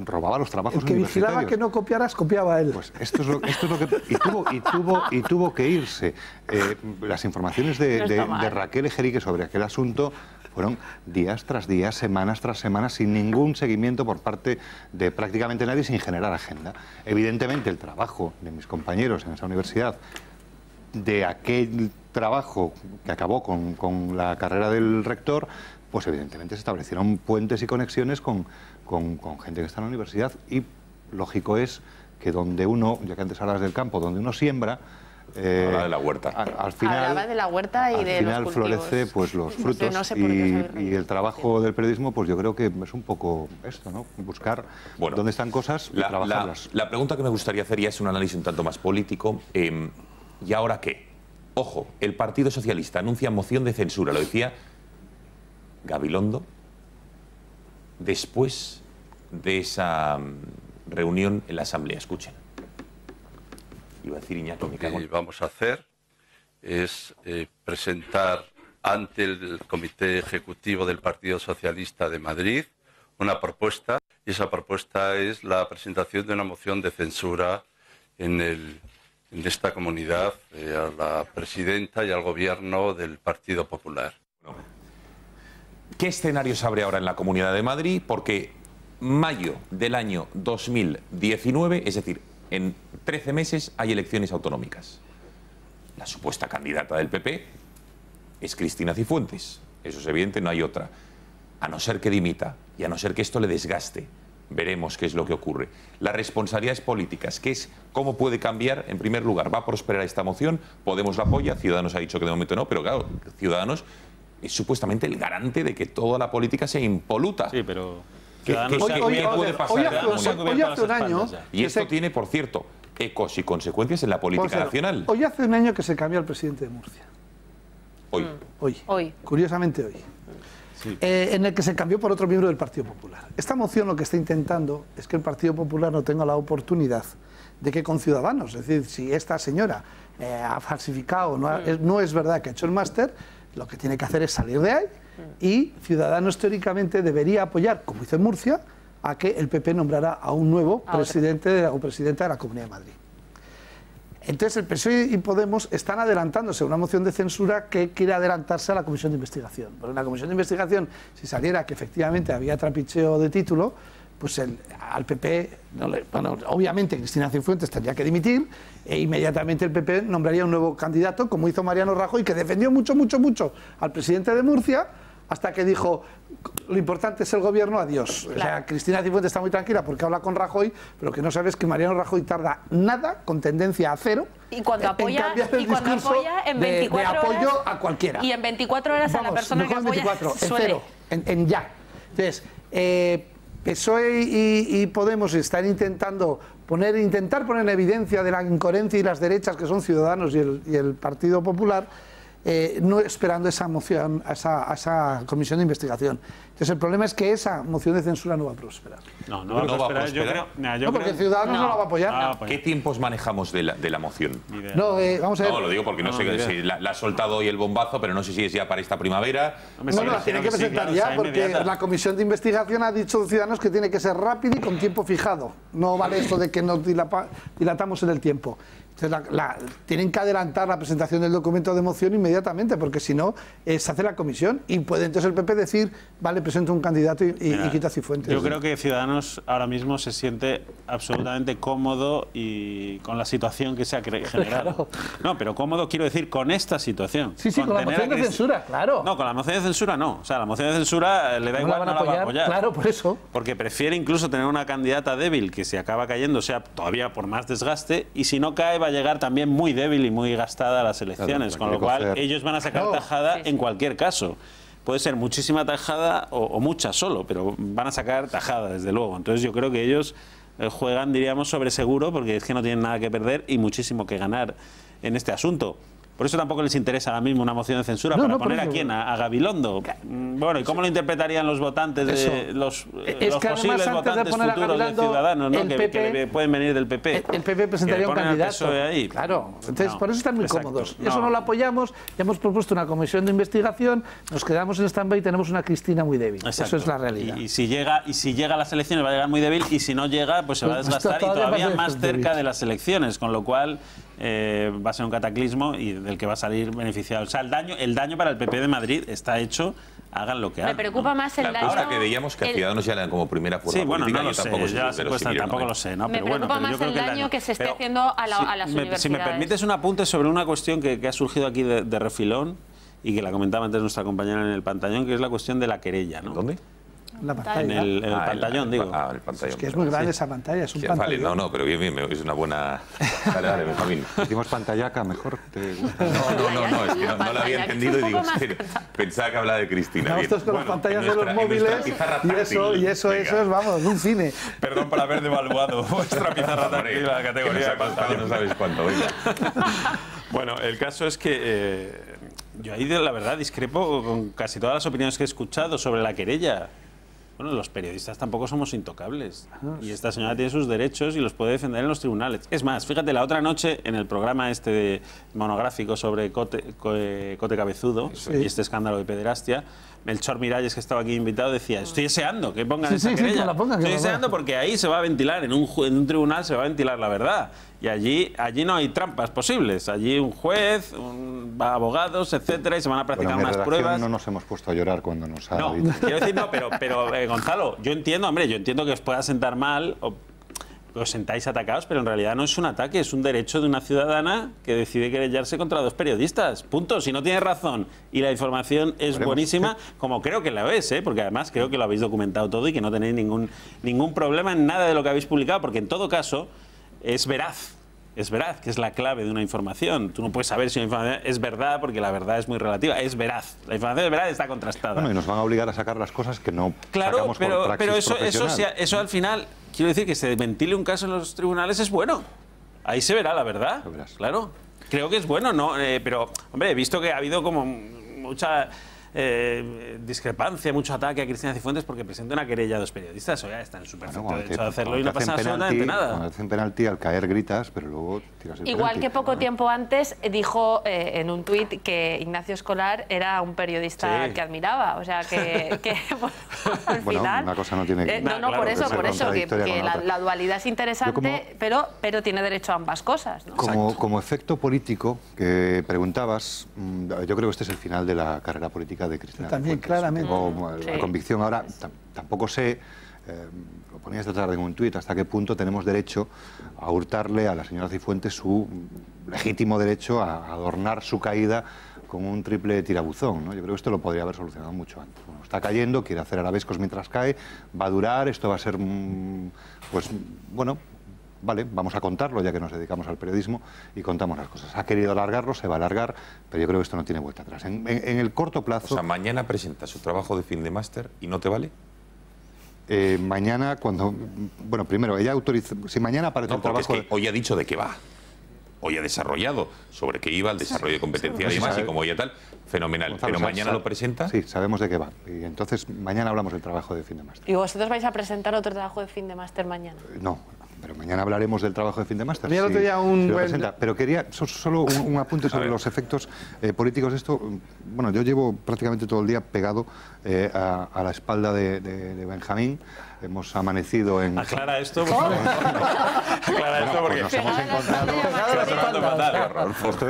robaba los trabajos universitarios. El que vigilaba que no copiaras, copiaba él. Pues esto es lo que... Y tuvo que irse. Las informaciones de Raquel Ejerique sobre aquel asunto fueron días tras días, semanas tras semanas, sin ningún seguimiento por parte de prácticamente nadie, sin generar agenda. Evidentemente, el trabajo de mis compañeros en esa universidad, de aquel trabajo que acabó con la carrera del rector, pues evidentemente se establecieron puentes y conexiones con gente que está en la universidad, y lógico es que donde uno, ya que antes hablabas del campo, donde uno siembra... Hablaba de la huerta. Al final, hablaba de la huerta y de los cultivos. Florece pues los frutos, no sé por qué y el trabajo del periodismo, pues yo creo que es un poco esto, ¿no? Buscar dónde están cosas y trabajarlas. La pregunta que me gustaría hacer ya es un análisis un tanto más político. ¿Y ahora qué? Ojo, el Partido Socialista anuncia moción de censura, lo decía Gabilondo, después de esa reunión en la Asamblea. Escuchen. Iba a decir Iñaki, lo que vamos a hacer es presentar ante el Comité Ejecutivo del Partido Socialista de Madrid una propuesta, y esa propuesta es la presentación de una moción de censura en esta comunidad a la presidenta y al gobierno del Partido Popular. ¿Qué escenario se abre ahora en la Comunidad de Madrid? Porque mayo del año 2019, es decir, en 13 meses hay elecciones autonómicas. La supuesta candidata del PP es Cristina Cifuentes. Eso es evidente, no hay otra. A no ser que dimita y a no ser que esto le desgaste, veremos qué es lo que ocurre. Las responsabilidades políticas, que es cómo puede cambiar, en primer lugar, ¿va a prosperar esta moción? Podemos la apoya, Ciudadanos ha dicho que de momento no, pero claro, Ciudadanos es supuestamente el garante de que toda la política sea impoluta. Sí, pero... ¿Qué puede pasar? Hoy hace un año... Y esto tiene, por cierto, ecos y consecuencias en la política nacional. Hoy hace un año que se cambió al presidente de Murcia. Hoy. Curiosamente hoy. Sí. En el que se cambió por otro miembro del Partido Popular. Esta moción lo que está intentando es que el Partido Popular no tenga la oportunidad de que con Ciudadanos, es decir, si esta señora ha falsificado, no es verdad que ha hecho el máster, lo que tiene que hacer es salir de ahí, y Ciudadanos teóricamente debería apoyar, como hizo en Murcia, a que el PP nombrara a un nuevo presidente o presidenta de la Comunidad de Madrid. Entonces el PSOE y Podemos están adelantándose a una moción de censura que quiere adelantarse a la comisión de investigación. Porque en la comisión de investigación, si saliera que efectivamente había trapicheo de título, pues al PP, obviamente Cristina Cifuentes tendría que dimitir, e inmediatamente el PP nombraría un nuevo candidato, como hizo Mariano Rajoy, que defendió mucho al presidente de Murcia, hasta que dijo, lo importante es el gobierno, adiós. Claro. O sea, Cristina Cifuentes está muy tranquila porque habla con Rajoy, pero que no sabes que Mariano Rajoy tarda nada, con tendencia a cero, y cuando apoya, en 24 de apoyo horas, a cualquiera. Y en 24 horas a la persona que apoya 24, suele. en cero, en ya. Entonces, PSOE y Podemos están intentando intentar poner en evidencia de la incoherencia y las derechas que son Ciudadanos y el Partido Popular, no esperando esa moción, a esa comisión de investigación. Entonces el problema es que esa moción de censura no va a prosperar. No va a prosperar. Yo creo, porque Ciudadanos no la va a apoyar. ¿Qué tiempos manejamos de la moción? No, vamos a ver. No, lo digo porque no sé si la ha soltado hoy el bombazo, pero no sé si es ya para esta primavera. No, la tiene que presentar ya, porque la comisión de investigación ha dicho Ciudadanos que tiene que ser rápido y con tiempo fijado. No vale esto de que nos dilatamos en el tiempo. Entonces, tienen que adelantar la presentación del documento de moción inmediatamente, porque si no, se hace la comisión y puede entonces el PP decir, vale, presento un candidato y quita Cifuentes. Yo creo que Ciudadanos ahora mismo se siente absolutamente cómodo y con la situación que se ha generado. Claro. No, pero cómodo quiero decir con esta situación. Sí, con la moción de censura, claro. No, con la moción de censura no. O sea, la moción de censura le da igual, no la va a apoyar. Claro, por eso. Porque prefiere incluso tener una candidata débil que se acaba cayendo, o sea, todavía por más desgaste, y si no cae va a llegar también muy débil y muy gastada a las elecciones, con lo cual ellos van a sacar tajada en cualquier caso. Puede ser muchísima tajada o mucha solo, pero van a sacar tajada, desde luego. Entonces yo creo que ellos juegan, diríamos, sobre seguro, porque es que no tienen nada que perder y muchísimo que ganar en este asunto. Por eso tampoco les interesa ahora mismo una moción de censura para poner a quién, a Gabilondo. Bueno, ¿y cómo lo interpretarían los votantes, los posibles votantes futuros de Ciudadanos, ¿no? que pueden venir del PP? El PP presentaría un candidato. Ahí. Claro, entonces por eso están muy cómodos. Eso no lo apoyamos, ya hemos propuesto una comisión de investigación, nos quedamos en stand-by y tenemos una Cristina muy débil. Exacto. Eso es la realidad. Y si llega a las elecciones va a llegar muy débil, y si no llega, pues se va a desgastar y todavía más cerca de las elecciones, con lo cual va a ser un cataclismo y del que va a salir beneficiado. O sea, el daño para el PP de Madrid está hecho, hagan lo que hagan. Me preocupa más el daño. Ahora que veíamos que a Ciudadanos ya le dan como primera fuerza política, no lo sé, tampoco lo sé. ¿no? Me preocupa más el daño que se esté haciendo a las universidades. Si me permites un apunte sobre una cuestión que ha surgido aquí de refilón y que la comentaba antes nuestra compañera en el pantallón, que es la cuestión de la querella, ¿no? ¿Dónde? La pantalla. En el pantallón, digo. El pantallón. Es que es muy grande esa pantalla, es un pantallón. Vale, no, pero bien, es una buena... Dale, Benjamín. Decimos pantallaca, mejor. No, es que no la había entendido y digo, pensaba que hablaba de Cristina. Estamos todos con las pantallas de los móviles y eso es, vamos, un cine. Perdón por haber devaluado vuestra pizarra táctil, la categoría de pantalla. No sabéis cuánto, venga. Bueno, el caso es que yo ahí, la verdad, discrepo con casi todas las opiniones que he escuchado sobre la querella. Bueno, los periodistas tampoco somos intocables. Y esta señora tiene sus derechos y los puede defender en los tribunales. Es más, fíjate, la otra noche, en el programa este monográfico sobre Cote Cabezudo y este escándalo de pederastia, Melchor Miralles, que estaba aquí invitado, decía, estoy deseando que pongan esa querella. Estoy deseando porque ahí se va a ventilar, en un tribunal se va a ventilar la verdad. Y allí no hay trampas posibles. Allí un juez, abogados, etcétera, y se van a practicar unas pruebas. No nos hemos puesto a llorar cuando nos ha dicho. Quiero decir, pero Gonzalo, yo entiendo que os pueda sentar mal, o os sentáis atacados, pero en realidad no es un ataque, es un derecho de una ciudadana que decide querellarse contra dos periodistas. Punto. Si no tiene razón y la información es buenísima, como creo que la es, porque además creo que lo habéis documentado todo y que no tenéis ningún problema en nada de lo que habéis publicado, porque en todo caso es veraz. Es veraz, que es la clave de una información. Tú no puedes saber si una información es verdad, porque la verdad es muy relativa. Es veraz. La información es veraz, está contrastada. Bueno, y nos van a obligar a sacar las cosas que no sacamos por praxis profesional. Eso al final, quiero decir, que se ventile un caso en los tribunales es bueno. Ahí se verá la verdad. Claro. Creo que es bueno, ¿no? Pero, hombre, he visto que ha habido como mucha discrepancia, mucho ataque a Cristina Cifuentes porque presenta una querella a dos periodistas. Oye, está en su perfecto derecho de hacerlo y no pasa absolutamente nada. Cuando hacen penalti, al caer gritas, pero luego tiras el Igual penalti. que poco tiempo antes dijo en un tuit que Ignacio Escolar era un periodista que admiraba. O sea, que al final... una cosa no tiene que... por eso, que la dualidad es interesante, pero tiene derecho a ambas cosas, ¿no? Como efecto político que preguntabas, yo creo que este es el final de la carrera política de Cristina También, Cifuentes. claramente. Tengo la convicción ahora, tampoco sé lo ponía esta tarde en un tuit, hasta qué punto tenemos derecho a hurtarle a la señora Cifuentes su legítimo derecho a adornar su caída con un triple tirabuzón, ¿no? Yo creo que esto lo podría haber solucionado mucho antes. Bueno, está cayendo, quiere hacer arabescos mientras cae, va a durar, esto va a ser, pues, bueno, vale, vamos a contarlo ya que nos dedicamos al periodismo y contamos las cosas. Ha querido alargarlo, se va a alargar, pero yo creo que esto no tiene vuelta atrás. En el corto plazo... O sea, mañana presenta su trabajo de fin de máster y no te vale. Mañana, cuando... Bueno, primero, ella autoriza... Si mañana aparece el trabajo... Es que hoy ha dicho de qué va. Hoy ha desarrollado sobre qué iba, el desarrollo de competencia y demás, y como ya tal, fenomenal. Gonzalo, pero mañana lo presenta. Sí, sabemos de qué va. Y entonces mañana hablamos del trabajo de fin de máster. ¿Y vosotros vais a presentar otro trabajo de fin de máster mañana? No, pero mañana hablaremos del trabajo de fin de máster. Pero quería solo un apunte sobre los efectos políticos de esto. Bueno, yo llevo prácticamente todo el día pegado a la espalda de Benjamín. Hemos amanecido en... Aclara esto, por favor. Aclara esto porque nos hemos encontrado...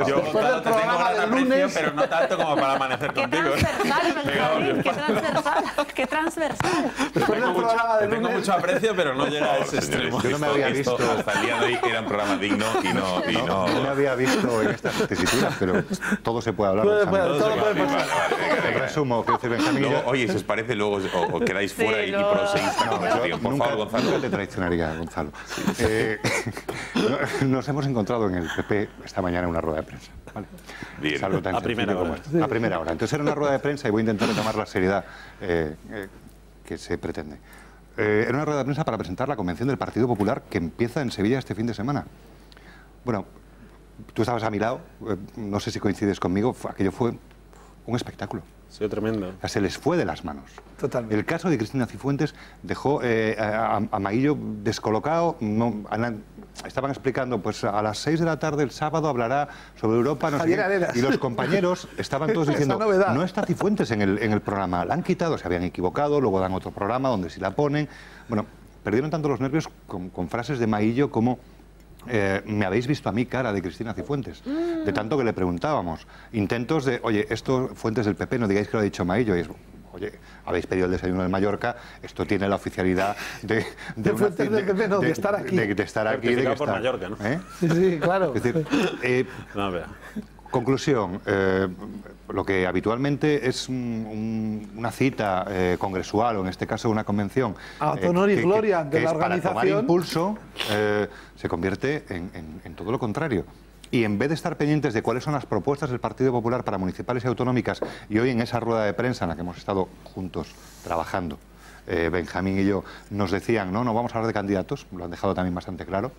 Yo, Gonzalo, te tengo gran aprecio, pero no tanto como para amanecer contigo. ¡Qué transversal! Te tengo mucho aprecio, pero no llega a ese extremo. Yo no me había visto... Hasta el día de hoy era un programa digno y no... No me había visto en estas tesituras, pero todo se puede hablar. Todo puede pasar. Resumo, que dice Benjamín... Oye, si os parece, luego os quedáis fuera y proseguís. Por favor, Gonzalo. Nunca te traicionaría, Gonzalo. Nos hemos encontrado en el PP esta mañana en una rueda de prensa. ¿Vale? Bien. Algo tan a primera hora. A primera hora. Entonces era una rueda de prensa y voy a intentar tomar la seriedad que se pretende. Era una rueda de prensa para presentar la convención del Partido Popular que empieza en Sevilla este fin de semana. Bueno, tú estabas a mi lado, no sé si coincides conmigo, aquello fue un espectáculo. Sí, tremendo. Se les fue de las manos. Totalmente. El caso de Cristina Cifuentes dejó a Maguillo descolocado. Estaban explicando, pues a las 6 de la tarde el sábado hablará sobre Europa. No sé qué, y los compañeros estaban todos diciendo, no está Cifuentes en el programa. La han quitado, se habían equivocado, luego dan otro programa donde sí la ponen. Bueno, perdieron tanto los nervios con frases de Maguillo como... me habéis visto a mí cara de Cristina Cifuentes, de tanto que le preguntábamos, intentos de, oye, esto fuentes del PP, no digáis que lo ha dicho Maguillo, y es, oye, habéis pedido el desayuno del Mallorca, esto tiene la oficialidad de fuentes del PP, no, de estar aquí. De estar aquí, de que por estar, Mallorca, ¿no? Sí, claro. Es decir, no, vea. Conclusión, lo que habitualmente es una cita congresual, o en este caso una convención... A honor y gloria de la organización. Para tomar impulso, se convierte en todo lo contrario. Y en vez de estar pendientes de cuáles son las propuestas del Partido Popular para municipales y autonómicas, y hoy en esa rueda de prensa en la que hemos estado juntos trabajando, Benjamín y yo, nos decían, no vamos a hablar de candidatos, lo han dejado también bastante claro,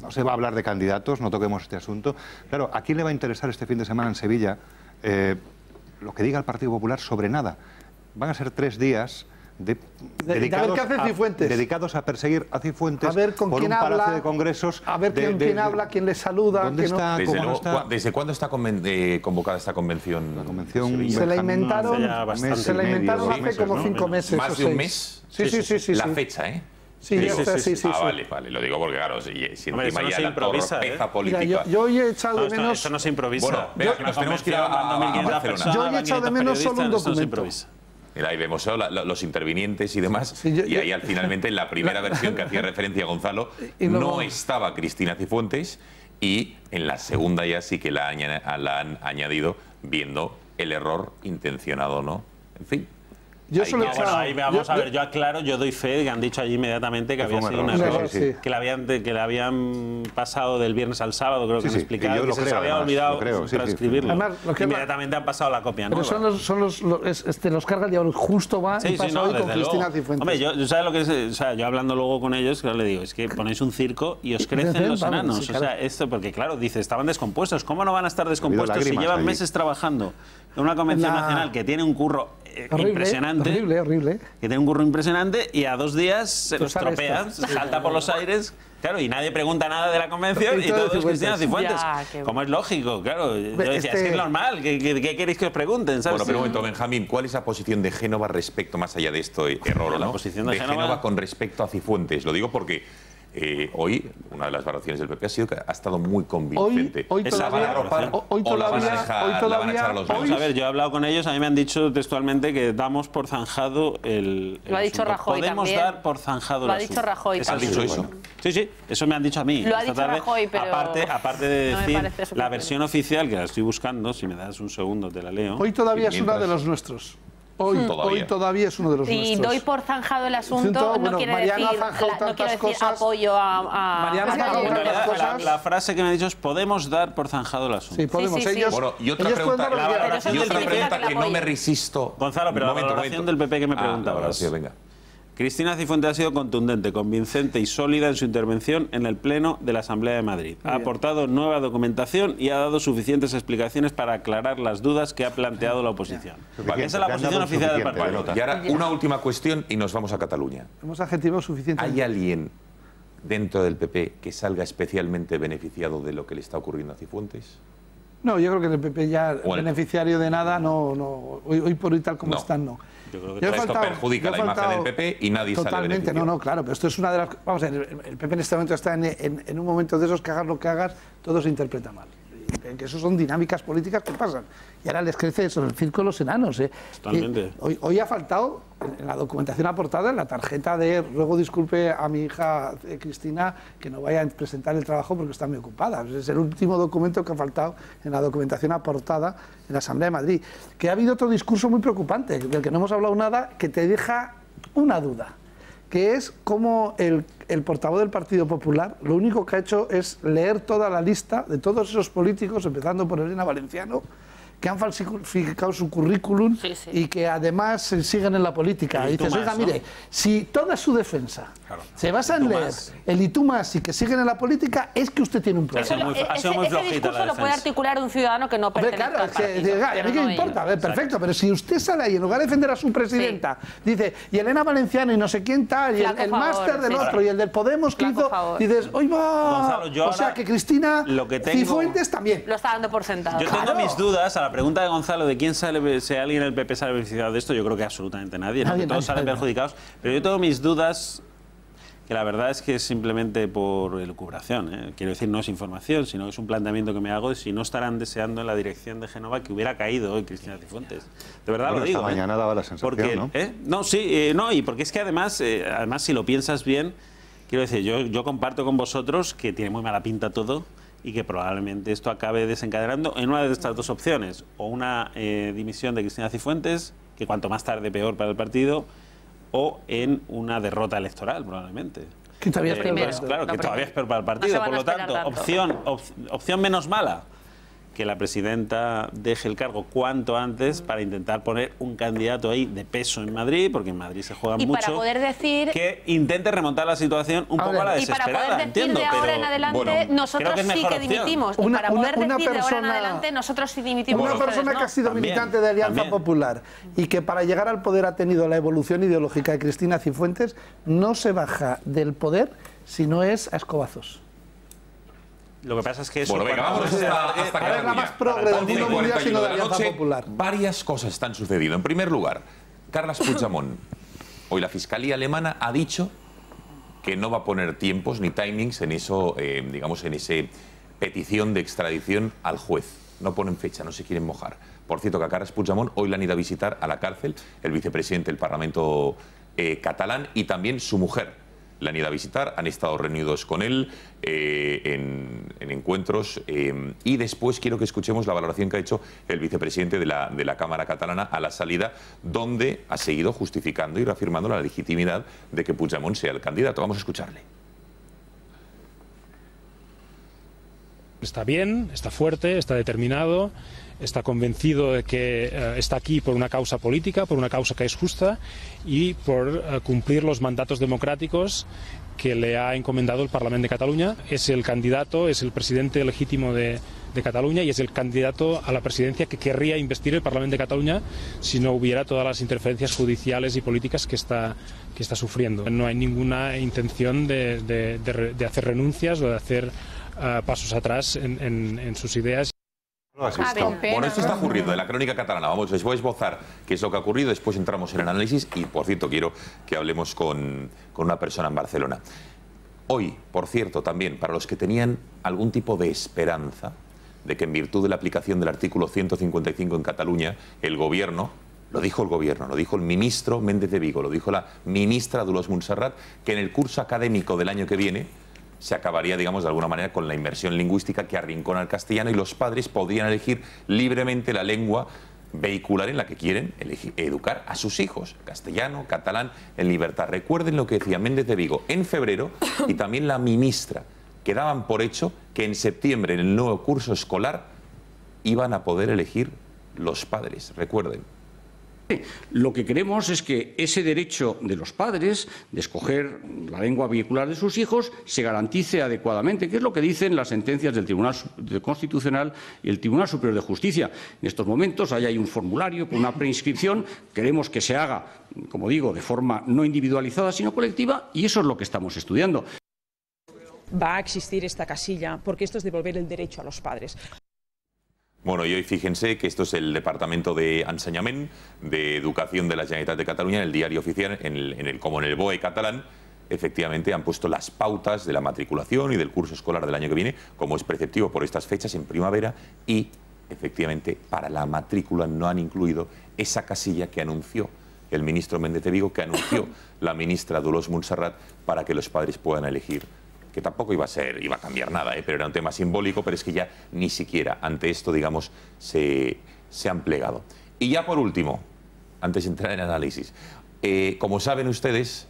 no se va a hablar de candidatos, no toquemos este asunto. Claro, ¿a quién le va a interesar este fin de semana en Sevilla lo que diga el Partido Popular sobre nada? Van a ser 3 días dedicados a perseguir a Cifuentes, a ver con por quién un palacio habla, de congresos. A ver quién habla, quién le saluda. ¿Dónde está? ¿Desde cuándo está convocada esta convención? La convención se la inventaron hace como 5 meses. ¿Más de un mes? Sí. La fecha, ¿eh? Sí. Vale, lo digo porque claro, si encima ya la torpeza política... Mira, yo hoy he echado de menos... Esto no se improvisa. Bueno, vea, que nos tenemos que ir a Barcelona. Yo he echado de menos solo un documento. Mira, ahí vemos los intervinientes y demás, y ahí finalmente en la primera versión que hacía referencia a Gonzalo, no estaba Cristina Cifuentes, y en la segunda ya sí que la han añadido, viendo el error intencionado, ¿no? En fin. Yo solo ahí vamos a ver, yo aclaro, yo doy fe, que han dicho allí inmediatamente que había sido un error, que le habían pasado del viernes al sábado, creo que han explicado, que se les había olvidado transcribirlo. Además, inmediatamente han pasado la copia nueva. Los carga el diablo, justo va y pasa hoy con Cristina Cifuentes. Hombre, yo ¿sabes lo que es? O sea, yo hablando luego con ellos, claro, le digo, es que ponéis un circo y os crecen los enanos. O sea, esto, porque claro, dice, estaban descompuestos. ¿Cómo no van a estar descompuestos si llevan meses trabajando en una convención nacional que tiene un curro impresionante? Horrible. Que tiene un curro impresionante y a 2 días se lo estropean, salta por los aires. Claro, y nadie pregunta nada de la convención y todo es Cristina Cifuentes. Como es lógico, claro. Yo decía, es que es normal, ¿qué queréis que os pregunten? ¿Sabes? Bueno, pero un momento, Benjamín, ¿cuál es la posición de Génova respecto, más allá de esto, error, la ¿no? posición de Génova con respecto a Cifuentes? Lo digo porque Hoy, una de las valoraciones del PP ha sido que ha estado muy convincente. Hoy todavía, Vamos a ver, yo he hablado con ellos, a mí me han dicho textualmente que damos por zanjado el Lo ha dicho asunto. Rajoy Podemos también. dar por zanjado Lo el ha dicho asunto. Rajoy. ¿Has dicho eso? Sí, sí, eso me han dicho a mí. Lo ha esta dicho tarde. Rajoy, pero Aparte de no me decir, parece la suficiente. versión oficial, que la estoy buscando, si me das un segundo te la leo. Hoy todavía es uno de los nuestros. Hoy todavía es uno de los y nuestros. doy por zanjado el asunto, no quiere decir, apoyo a Mariana ha zanjado tantas cosas. La frase que me ha dicho es podemos dar por zanjado el asunto. Sí, podemos. Ellos, bueno, y otra pregunta, que no me resisto. Gonzalo, pero la valoración del PP que me preguntabas. Venga. Cristina Cifuentes ha sido contundente, convincente y sólida en su intervención en el Pleno de la Asamblea de Madrid. Ha aportado nueva documentación y ha dado suficientes explicaciones para aclarar las dudas que ha planteado la oposición. Esa es la posición oficial del partido. Y ahora una última cuestión y nos vamos a Cataluña. Hemos adjetivado suficiente. ¿Hay alguien dentro del PP que salga especialmente beneficiado de lo que le está ocurriendo a Cifuentes? No, yo creo que el PP ya beneficiario de nada, no. Hoy por hoy tal como están, no. Yo creo que esto perjudica la imagen del PP y nadie sale beneficiado. Totalmente, no, claro, pero esto es una de las... Vamos a ver, el PP en este momento está en un momento de esos que hagas lo que hagas, todo se interpreta mal. Que eso son dinámicas políticas que pasan. Y ahora les crece eso, el circo de los enanos. Totalmente. Hoy ha faltado, en la documentación aportada, en la tarjeta de ruego disculpe a mi hija Cristina que no vaya a presentar el trabajo porque está muy ocupada. Es el último documento que ha faltado en la documentación aportada en la Asamblea de Madrid. Que ha habido otro discurso muy preocupante, del que no hemos hablado nada, que te deja una duda, que es cómo el portavoz del Partido Popular lo único que ha hecho es leer toda la lista de todos esos políticos, empezando por Elena Valenciano, que han falsificado su currículum y que además siguen en la política. Y dices, oiga, mire, si toda su defensa se basa en leer el y tú más y que siguen en la política, es que usted tiene un problema. Ese discurso lo puede articular un ciudadano que no pertenece al partido. Claro, ¿a mí qué me importa? Perfecto, pero si usted sale ahí en lugar de defender a su presidenta, dice, y Elena Valenciano y no sé quién tal, y el máster del otro, y el del Podemos que hizo, dices, oiga, o sea que Cristina Cifuentes también. Lo está dando por sentado. Yo tengo mis dudas a la pregunta de Gonzalo de quién sale, si alguien en el PP sale beneficiado de esto, yo creo que absolutamente nadie, ¿no? Que todos salen perjudicados, pero yo tengo mis dudas, que la verdad es que es simplemente por elucubración, ¿eh? Quiero decir, no es información, sino que es un planteamiento que me hago de si no estarán deseando en la dirección de Génova que hubiera caído hoy Cristina Cifuentes. De verdad lo digo. Esta mañana daba la sensación, porque, ¿no? No, sí, no, y porque es que además si lo piensas bien, quiero decir, yo comparto con vosotros que tiene muy mala pinta todo, y que probablemente esto acabe desencadenando en una de estas dos opciones, o una dimisión de Cristina Cifuentes, que cuanto más tarde peor para el partido, o en una derrota electoral, probablemente. Que todavía es peor. Claro, que todavía es peor para el partido. Por lo tanto, opción menos mala, que la presidenta deje el cargo cuanto antes para intentar poner un candidato ahí de peso en Madrid, porque en Madrid se juega mucho. Y para poder decir... Que intente remontar la situación un poco a la desesperada. Y para poder decir de ahora en adelante, nosotros sí que dimitimos. Y para poder decir de ahora en adelante, nosotros sí dimitimos. Una persona que ha sido militante de Alianza Popular y que para llegar al poder ha tenido la evolución ideológica de Cristina Cifuentes, no se baja del poder si no es a escobazos. Lo que pasa es que eso... Bueno, venga, vamos hasta Cataluña. La más progre del mundo mundial, sino de Alianza Popular. Varias cosas están sucediendo. En primer lugar, Carles Puigdemont. Hoy la Fiscalía alemana ha dicho que no va a poner tiempos ni timings en eso, digamos, en esa petición de extradición al juez. No ponen fecha, no se quieren mojar. Por cierto, que a Carles Puigdemont hoy le han ido a visitar a la cárcel el vicepresidente del Parlamento catalán y también su mujer. Le han ido a visitar, han estado reunidos con él en encuentros y después quiero que escuchemos la valoración que ha hecho el vicepresidente de la Cámara catalana a la salida, donde ha seguido justificando y reafirmando la legitimidad de que Puigdemont sea el candidato. Vamos a escucharle. Está bien, está fuerte, está determinado, está convencido de que está aquí por una causa política, por una causa que es justa y por cumplir los mandatos democráticos que le ha encomendado el Parlamento de Cataluña. Es el candidato, es el presidente legítimo de Cataluña y es el candidato a la presidencia que querría investir el Parlamento de Cataluña si no hubiera todas las interferencias judiciales y políticas que está sufriendo. No hay ninguna intención de hacer renuncias o de hacer pasos atrás en sus ideas. Bueno, esto está ocurriendo en la crónica catalana. Vamos, les voy a esbozar qué es lo que ha ocurrido, después entramos en el análisis y, por cierto, quiero que hablemos con una persona en Barcelona. Hoy, por cierto, también, para los que tenían algún tipo de esperanza de que en virtud de la aplicación del artículo 155 en Cataluña, el gobierno, lo dijo el ministro Méndez de Vigo, lo dijo la ministra Dolors Montserrat, que en el curso académico del año que viene se acabaría, digamos, de alguna manera con la inmersión lingüística que arrincona al castellano y los padres podrían elegir libremente la lengua vehicular en la que quieren educar a sus hijos, castellano, catalán, en libertad. Recuerden lo que decía Méndez de Vigo en febrero y también la ministra, que daban por hecho que en septiembre, en el nuevo curso escolar, iban a poder elegir los padres. Recuerden. Lo que queremos es que ese derecho de los padres de escoger la lengua vehicular de sus hijos se garantice adecuadamente, que es lo que dicen las sentencias del Tribunal Constitucional y el Tribunal Superior de Justicia. En estos momentos ahí hay un formulario con una preinscripción, queremos que se haga, como digo, de forma no individualizada sino colectiva, y eso es lo que estamos estudiando. Va a existir esta casilla porque esto es devolver el derecho a los padres. Bueno, y hoy fíjense que esto es el Departamento de Ensenyament, de Educación de la Generalitat de Cataluña, en el diario oficial, como en el BOE catalán, efectivamente han puesto las pautas de la matriculación y del curso escolar del año que viene, como es preceptivo por estas fechas en primavera, y efectivamente para la matrícula no han incluido esa casilla que anunció el ministro Méndez de Vigo, que anunció la ministra Dolors Montserrat, para que los padres puedan elegir, que tampoco iba a cambiar nada, pero era un tema simbólico, pero es que ya ni siquiera ante esto, digamos, se han plegado. Y ya por último, antes de entrar en análisis, como saben ustedes,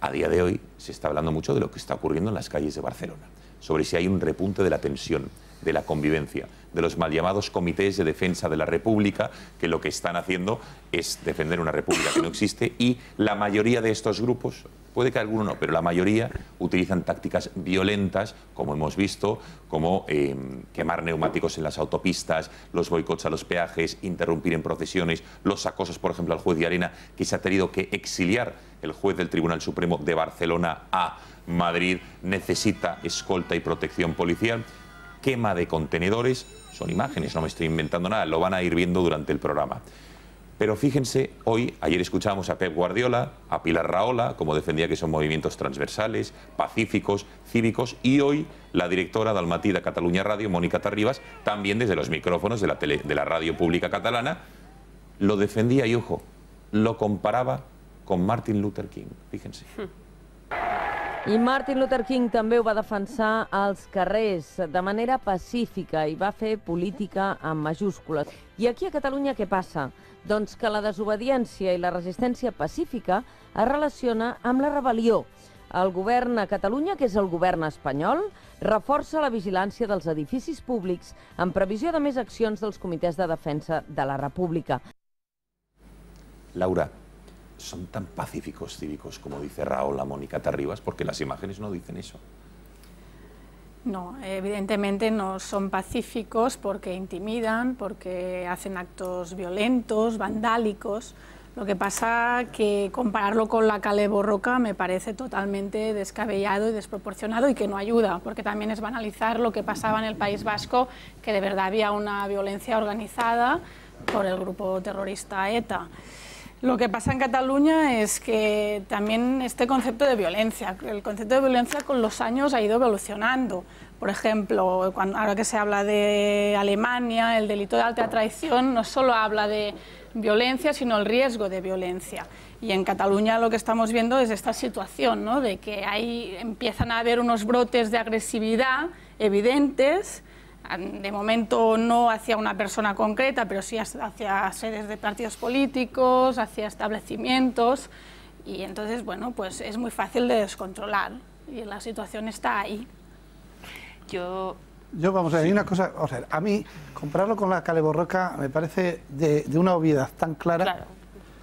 a día de hoy se está hablando mucho de lo que está ocurriendo en las calles de Barcelona, sobre si hay un repunte de la tensión, de la convivencia, de los mal llamados comités de defensa de la República, que lo que están haciendo es defender una república que no existe, y la mayoría de estos grupos, puede que alguno no, pero la mayoría utilizan tácticas violentas, como hemos visto, como quemar neumáticos en las autopistas, los boicots a los peajes, interrumpir en procesiones, los acosos, por ejemplo, al juez de Arena, que se ha tenido que exiliar el juez del Tribunal Supremo de Barcelona a Madrid, necesita escolta y protección policial. Quema de contenedores, son imágenes, no me estoy inventando nada, lo van a ir viendo durante el programa. Pero fíjense, ayer escuchábamos a Pep Guardiola, a Pilar Rahola, como defendía que son movimientos transversales, pacíficos, cívicos, y hoy la directora del Matí de Catalunya Radio, Mónica Terribas, también desde los micrófonos de la radio pública catalana, lo defendía y, ojo, lo comparaba con Martin Luther King, fíjense. I Martin Luther King també ho va defensar als carrers de manera pacífica i va fer política amb majúscules. I aquí a Catalunya què passa? Doncs que la desobediència i la resistència pacífica es relaciona amb la rebel·lió. El govern a Catalunya, que és el govern espanyol, reforça la vigilància dels edificis públics en previsió de més accions dels comitès de defensa de la República. Laura, ¿son tan pacíficos, cívicos, como dice Rahola, Mónica Terribas? Porque las imágenes no dicen eso. No, evidentemente no son pacíficos porque intimidan, porque hacen actos violentos, vandálicos. Lo que pasa que compararlo con la Kale Borroka me parece totalmente descabellado y desproporcionado y que no ayuda, porque también es banalizar lo que pasaba en el País Vasco, que de verdad había una violencia organizada por el grupo terrorista ETA. Lo que pasa en Cataluña es que también este concepto de violencia, el concepto de violencia con los años ha ido evolucionando. Por ejemplo, ahora que se habla de Alemania, el delito de alta traición no solo habla de violencia, sino el riesgo de violencia. Y en Cataluña lo que estamos viendo es esta situación, ¿no?, de que ahí empiezan a haber unos brotes de agresividad evidentes, de momento no hacia una persona concreta, pero sí hacia sedes de partidos políticos, hacia establecimientos, y entonces, bueno, pues es muy fácil de descontrolar, y la situación está ahí. Yo vamos a ver, hay una cosa, o sea, a mí compararlo con la Kale Borroka me parece de una obviedad tan clara. Claro.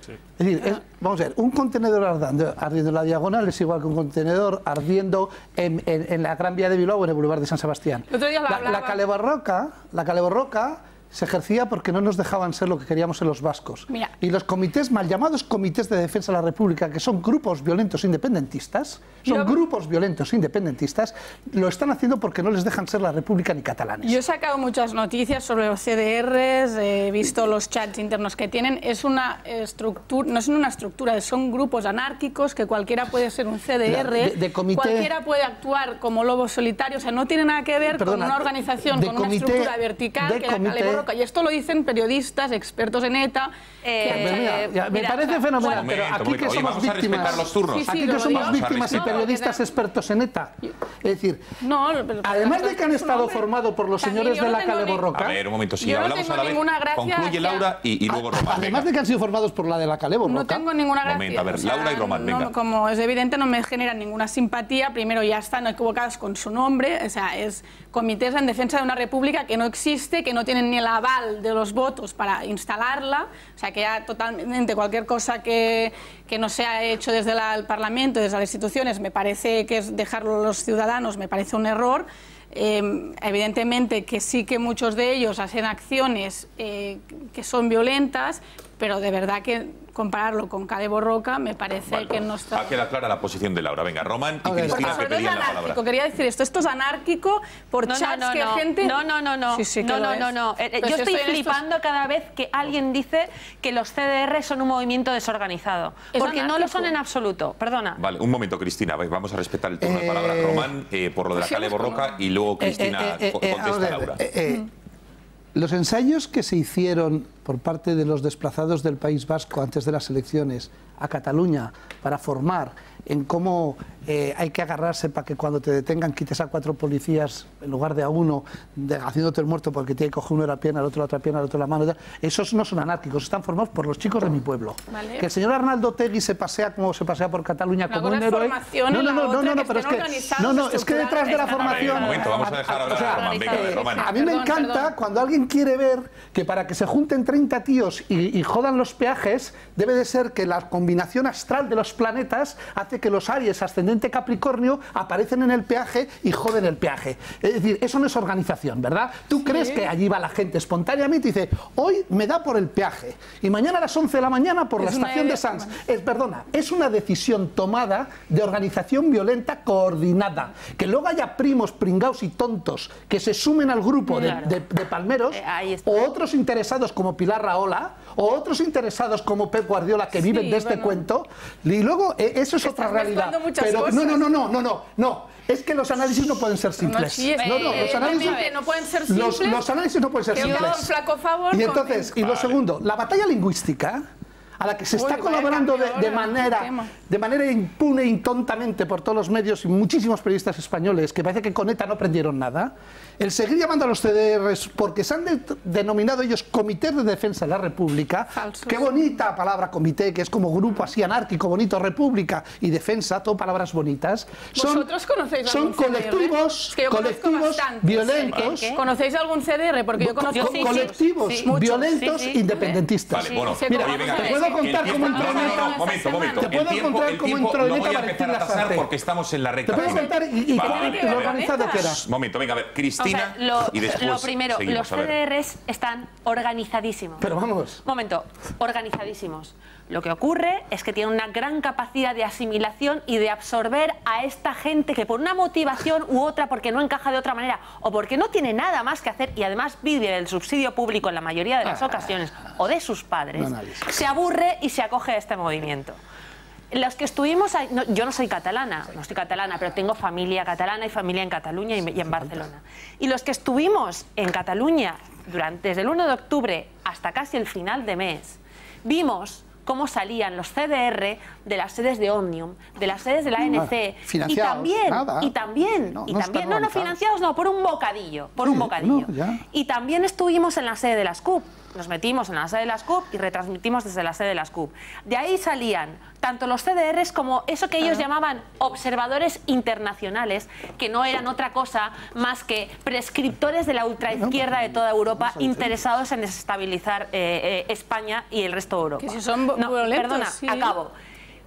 Sí. Es decir, vamos a ver, un contenedor ardiendo en la diagonal es igual que un contenedor ardiendo en la Gran Vía de Bilbao o en el Boulevard de San Sebastián. El otro día la Kale Borroka se ejercía porque no nos dejaban ser lo que queríamos en los vascos. Mira. Y los comités, mal llamados comités de defensa de la República, que son grupos violentos independentistas, lo están haciendo porque no les dejan ser la República ni catalanes. Yo he sacado muchas noticias sobre los CDRs, he visto los chats internos que tienen. Es una estructura, no es una estructura, son grupos anárquicos que cualquiera puede ser un CDR, cualquiera puede actuar como lobo solitario, o sea, no tiene nada que ver con una organización, con una estructura vertical que era Kale Borroka. Y esto lo dicen periodistas, expertos en ETA. Me parece fenomenal, pero aquí que somos víctimas, aquí que somos víctimas y periodistas expertos en ETA. Es decir, además de que han estado formados por los señores de la Kale Borroka. A ver, un momento, si hablamos a la vez, concluye Laura y luego Román. Además de que han sido formados por la de la Kale Borroka. No tengo ninguna gracia. Momento, a ver, Laura y Román, venga. Como es evidente, no me generan ninguna simpatía. Primero, ya están equivocadas con su nombre. O sea, es comités en defensa de una república que no existe, que no tienen ni el aval de los votos para instalarla. O sea, que ya totalmente cualquier cosa que no se ha hecho desde el Parlamento, desde las instituciones, me parece que es dejarlo a los ciudadanos, me parece un error. Evidentemente que sí que muchos de ellos hacen acciones que son violentas, pero de verdad que compararlo con Kale Borroka me parece que no está... Ha quedado clara la posición de Laura. Venga, Román y Cristina, que pedían la palabra. Quería decir esto es anárquico por chats que gente... No. Yo estoy flipando cada vez que alguien dice que los CDR son un movimiento desorganizado, porque no lo son en absoluto. Perdona. Vale, un momento, Cristina, vamos a respetar el turno de palabra. Román, por lo de la Kale Borroka, y luego Cristina contesta a Laura. Los ensayos que se hicieron por parte de los desplazados del País Vasco antes de las elecciones a Cataluña para formar en cómo hay que agarrarse para que cuando te detengan quites a 4 policías en lugar de a uno, haciéndote el muerto porque tiene que coger uno la pierna, el otro la otra pierna, el otro la mano. Esos no son anárquicos, están formados por los chicos de mi pueblo. Vale. Que el señor Arnaldo Otegi se pasea como se pasea por Cataluña como un héroe. Es que detrás de la formación... Un momento, vamos a dejar hablar a Román. Venga, Román. A mí me encanta cuando alguien quiere ver que para que se junten 30 tíos y jodan los peajes, debe de ser que la combinación astral de los planetas hace que los Aries ascendente Capricornio aparecen en el peaje y joden el peaje. Es decir, eso no es organización, ¿verdad? ¿Tú crees que allí va la gente espontáneamente y dice, hoy me da por el peaje y mañana a las 11 de la mañana por la estación de Sants? Es una decisión tomada de organización violenta coordinada. Que luego haya primos, pringaos y tontos que se sumen al grupo de palmeros, o otros interesados como Pilar Rahola, o otros interesados como Pep Guardiola que viven de este cuento, y luego eso es otra realidad. Pero no, es que los análisis no pueden ser simples. Los análisis no pueden ser simples. Los análisis no pueden ser simples. Y entonces, y lo segundo, la batalla lingüística a la que se está colaborando de manera impune y tontamente por todos los medios y muchísimos periodistas españoles, que parece que con ETA no aprendieron nada, el seguir llamando a los CDRs porque se han denominado ellos Comité de Defensa de la República. Falsos. Qué bonita palabra comité, que es como grupo así anárquico, bonito, república y defensa, todo palabras bonitas. ¿Vosotros conocéis algún colectivos violentos. ¿Conocéis algún CDR? Porque yo conozco colectivos violentos independentistas. Vale, bueno, mira, te puedo contar cómo entró en ETA. Momento. Te puedo contar cómo entró en ETA. No voy a empezar a tasar porque estamos en la recta. Te puedo contar y lo organizado que era. Momento, venga, a ver, Cristina. Y después lo primero, los CDRs están organizadísimos. Pero vamos. Momento, organizadísimos. Lo que ocurre es que tienen una gran capacidad de asimilación y de absorber a esta gente que por una motivación u otra, porque no encaja de otra manera o porque no tiene nada más que hacer y además vive del subsidio público en la mayoría de las ocasiones o de sus padres, se aburre y se acoge a este movimiento. Los que estuvimos ahí, yo no soy catalana, pero tengo familia catalana y familia en Cataluña y en Barcelona. Y los que estuvimos en Cataluña desde el 1 de octubre hasta casi el final de mes, vimos cómo salían los CDR de las sedes de Òmnium, de las sedes de la ANC, y también financiados, no, por un bocadillo, y también estuvimos en la sede de las CUP. Nos metimos en la sede de las CUP y retransmitimos desde la sede de las CUP. De ahí salían tanto los CDRs como eso que ellos llamaban observadores internacionales, que no eran otra cosa más que prescriptores de la ultraizquierda de toda Europa interesados en desestabilizar España y el resto de Europa. Que si son violentos, perdona, acabo.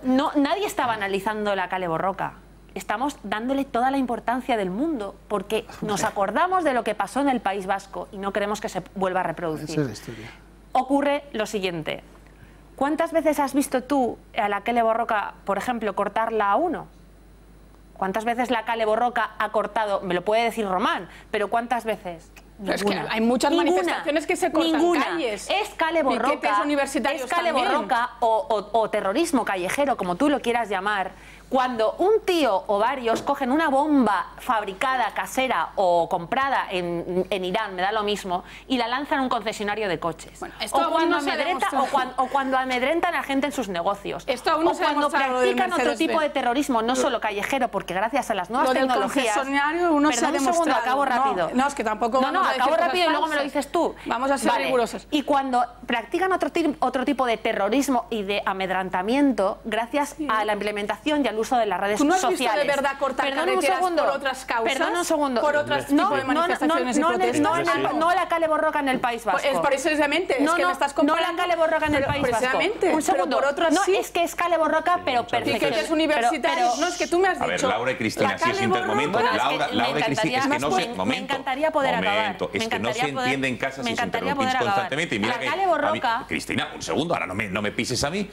Nadie estaba analizando la Kale Borroka. estamos dándole toda la importancia del mundo porque nos acordamos de lo que pasó en el País Vasco y no queremos que se vuelva a reproducir. Esa es la historia. Ocurre lo siguiente. ¿Cuántas veces has visto tú a la Kale Borroka, por ejemplo, cortar la A1? ¿Cuántas veces la Kale Borroka ha cortado? Me lo puede decir Román, pero ¿cuántas veces? Pero es que hay muchas manifestaciones que se cortan calles. Es Kale Borroka, o terrorismo callejero, como tú lo quieras llamar. Cuando un tío o varios cogen una bomba fabricada, casera o comprada en Irán, me da lo mismo, y la lanzan a un concesionario de coches. Bueno, o cuando amedrentan a gente en sus negocios. O cuando practican otro tipo de terrorismo, no solo callejero, porque gracias a las nuevas tecnologías... Uno se ha demostrado. Un segundo, acabo rápido. No, es que tampoco vamos a decir acabo cosas rápido y luego me lo falsas. dices tú. Vamos a ser rigurosos. Y cuando practican otro tipo de terrorismo y de amedrentamiento, gracias a la implementación y al uso de las redes sociales. ¿Tú no has visto de verdad cortar carreteras por otras causas? Perdona un segundo. Por otros tipos de manifestaciones y protestas. No la Kale Borroka en el País Vasco. Es precisamente, es que me estás comparando. No la Kale Borroka en el País Vasco. Precisamente, un segundo. pero por otras no, sí. es que es Kale Borroka, pero perfecto. Y que es universitario. No, es que tú me has dicho... A ver, Laura y Cristina, si es intermomento. Laura y Cristina, es que no se... Me encantaría poder acabar. Es que no se entiende en casa si se interrumpís constantemente. Y mira que... Cristina, un segundo, ahora no me pises a mí.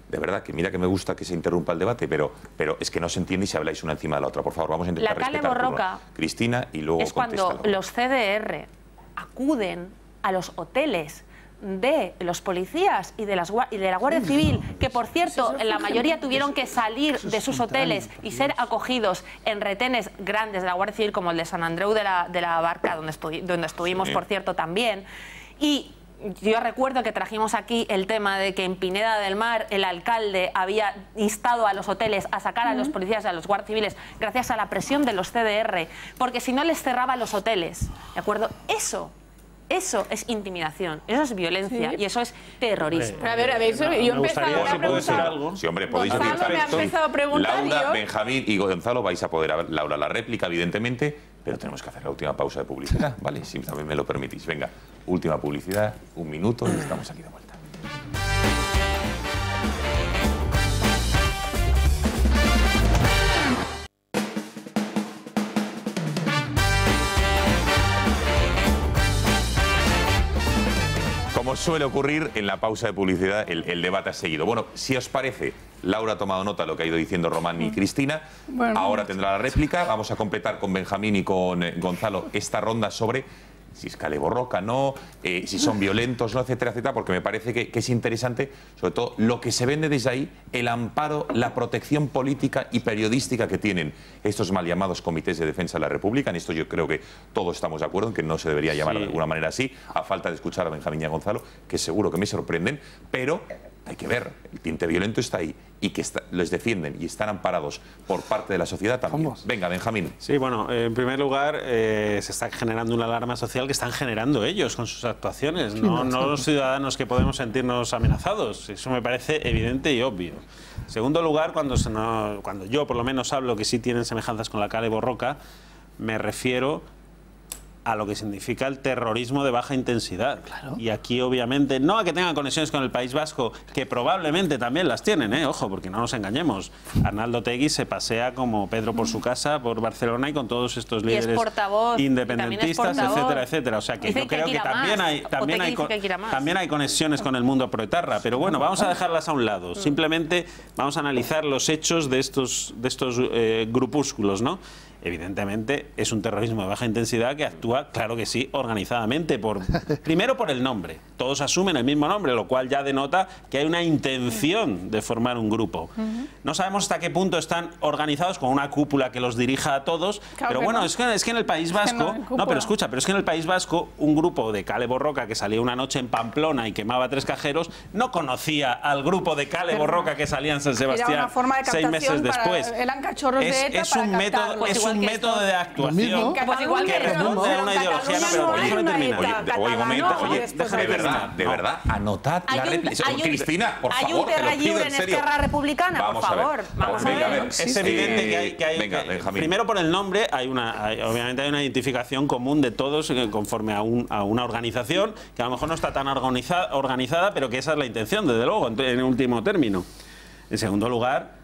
De verdad, que mira que me gusta que se interrumpa el debate, pero es que no se entiende y si habláis una encima de la otra. Por favor, vamos a intentar respetar la Kale Borroka Cristina y luego es cuando los CDR acuden a los hoteles de los policías y de la Guardia Civil, que por cierto en la mayoría tuvieron que salir de sus hoteles y ser acogidos en retenes grandes de la Guardia Civil, como el de San Andreu de la Barca, donde estuvimos, por cierto, también. Y yo recuerdo que trajimos aquí el tema de que en Pineda del Mar el alcalde había instado a los hoteles a sacar a los policías y a los guardias civiles gracias a la presión de los CDR, porque si no les cerraba los hoteles, ¿de acuerdo? Eso es intimidación, eso es violencia y eso es terrorismo. Pero a ver, yo he empezado a preguntar algo. Sí, hombre, podéis decir Laura, Benjamín y Gonzalo vais a poder dar Laura la réplica, evidentemente, pero tenemos que hacer la última pausa de publicidad, ¿vale? Si también me lo permitís. Venga, última publicidad, 1 minuto y estamos aquí de vuelta. Como suele ocurrir en la pausa de publicidad, el debate ha seguido. Bueno, si os parece, Laura ha tomado nota de lo que ha ido diciendo Román y Cristina. Ahora tendrá la réplica. Vamos a completar con Benjamín y con Gonzalo esta ronda sobre si es Kale Borroka, no, si son violentos, no, etcétera, etcétera, porque me parece que es interesante, sobre todo, lo que se vende desde ahí, el amparo, la protección política y periodística que tienen estos mal llamados comités de defensa de la República. En esto yo creo que todos estamos de acuerdo en que no se debería llamar de alguna manera así, a falta de escuchar a Benjamín y a Gonzalo, que seguro que me sorprenden, pero hay que ver, el tinte violento está ahí y que les defienden y están amparados por parte de la sociedad también. ¿Cómo? Venga, Benjamín. Sí, bueno, en primer lugar, se está generando una alarma social que están generando ellos con sus actuaciones, no los ciudadanos que podemos sentirnos amenazados. Eso me parece evidente y obvio. En segundo lugar, cuando yo por lo menos hablo que sí tienen semejanzas con la Kale Borroka, me refiero a lo que significa el terrorismo de baja intensidad. Claro. Y aquí, obviamente, no a que tengan conexiones con el País Vasco, que probablemente también las tienen, ojo, porque no nos engañemos. Arnaldo Otegi se pasea como Pedro por su casa, por Barcelona y con todos estos líderes independentistas, etcétera, etcétera. O sea que yo creo que también hay conexiones con el mundo proetarra. Pero bueno, vamos a dejarlas a un lado. Simplemente vamos a analizar los hechos de estos grupúsculos, ¿no? Evidentemente es un terrorismo de baja intensidad que actúa, claro que sí, organizadamente, primero por el nombre. Todos asumen el mismo nombre, lo cual ya denota que hay una intención de formar un grupo. No sabemos hasta qué punto están organizados con una cúpula que los dirija a todos, claro, pero bueno, es que en el País Vasco, pero es que en el País Vasco un grupo de Kale Borroka que salía una noche en Pamplona y quemaba 3 cajeros, no conocía al grupo de Kale Borroka que salía en San Sebastián era una forma de 6 meses después. Eran cachorros de ETA es un método de actuación que responde a una ideología. Pero déjame terminar. De verdad, anotad la réplica. Cristina, por favor, hay un Terra Lliure en Esquerra Republicana, por favor. Vamos a ver. Es evidente que hay primero por el nombre, obviamente hay una identificación común de todos conforme a una organización que a lo mejor no está tan organizada, pero que esa es la intención, desde luego, en último término. En segundo lugar,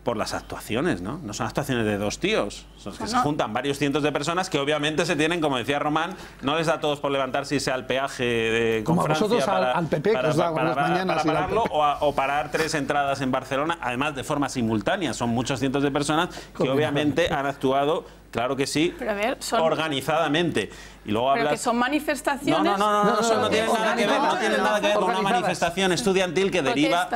por las actuaciones, ¿no? No son actuaciones de dos tíos, son que se juntan varios cientos de personas que obviamente se tienen, como decía Román, no les da a todos por levantarse y irse al peaje con Francia al PP, que os da las mañanas para pararlo, o parar 3 entradas en Barcelona, además de forma simultánea. Son muchos cientos de personas que obviamente han actuado, claro que sí, pero a ver, organizadamente. Y luego pero que son manifestaciones. No tiene nada que ver, no tiene nada que ver con una manifestación estudiantil que deriva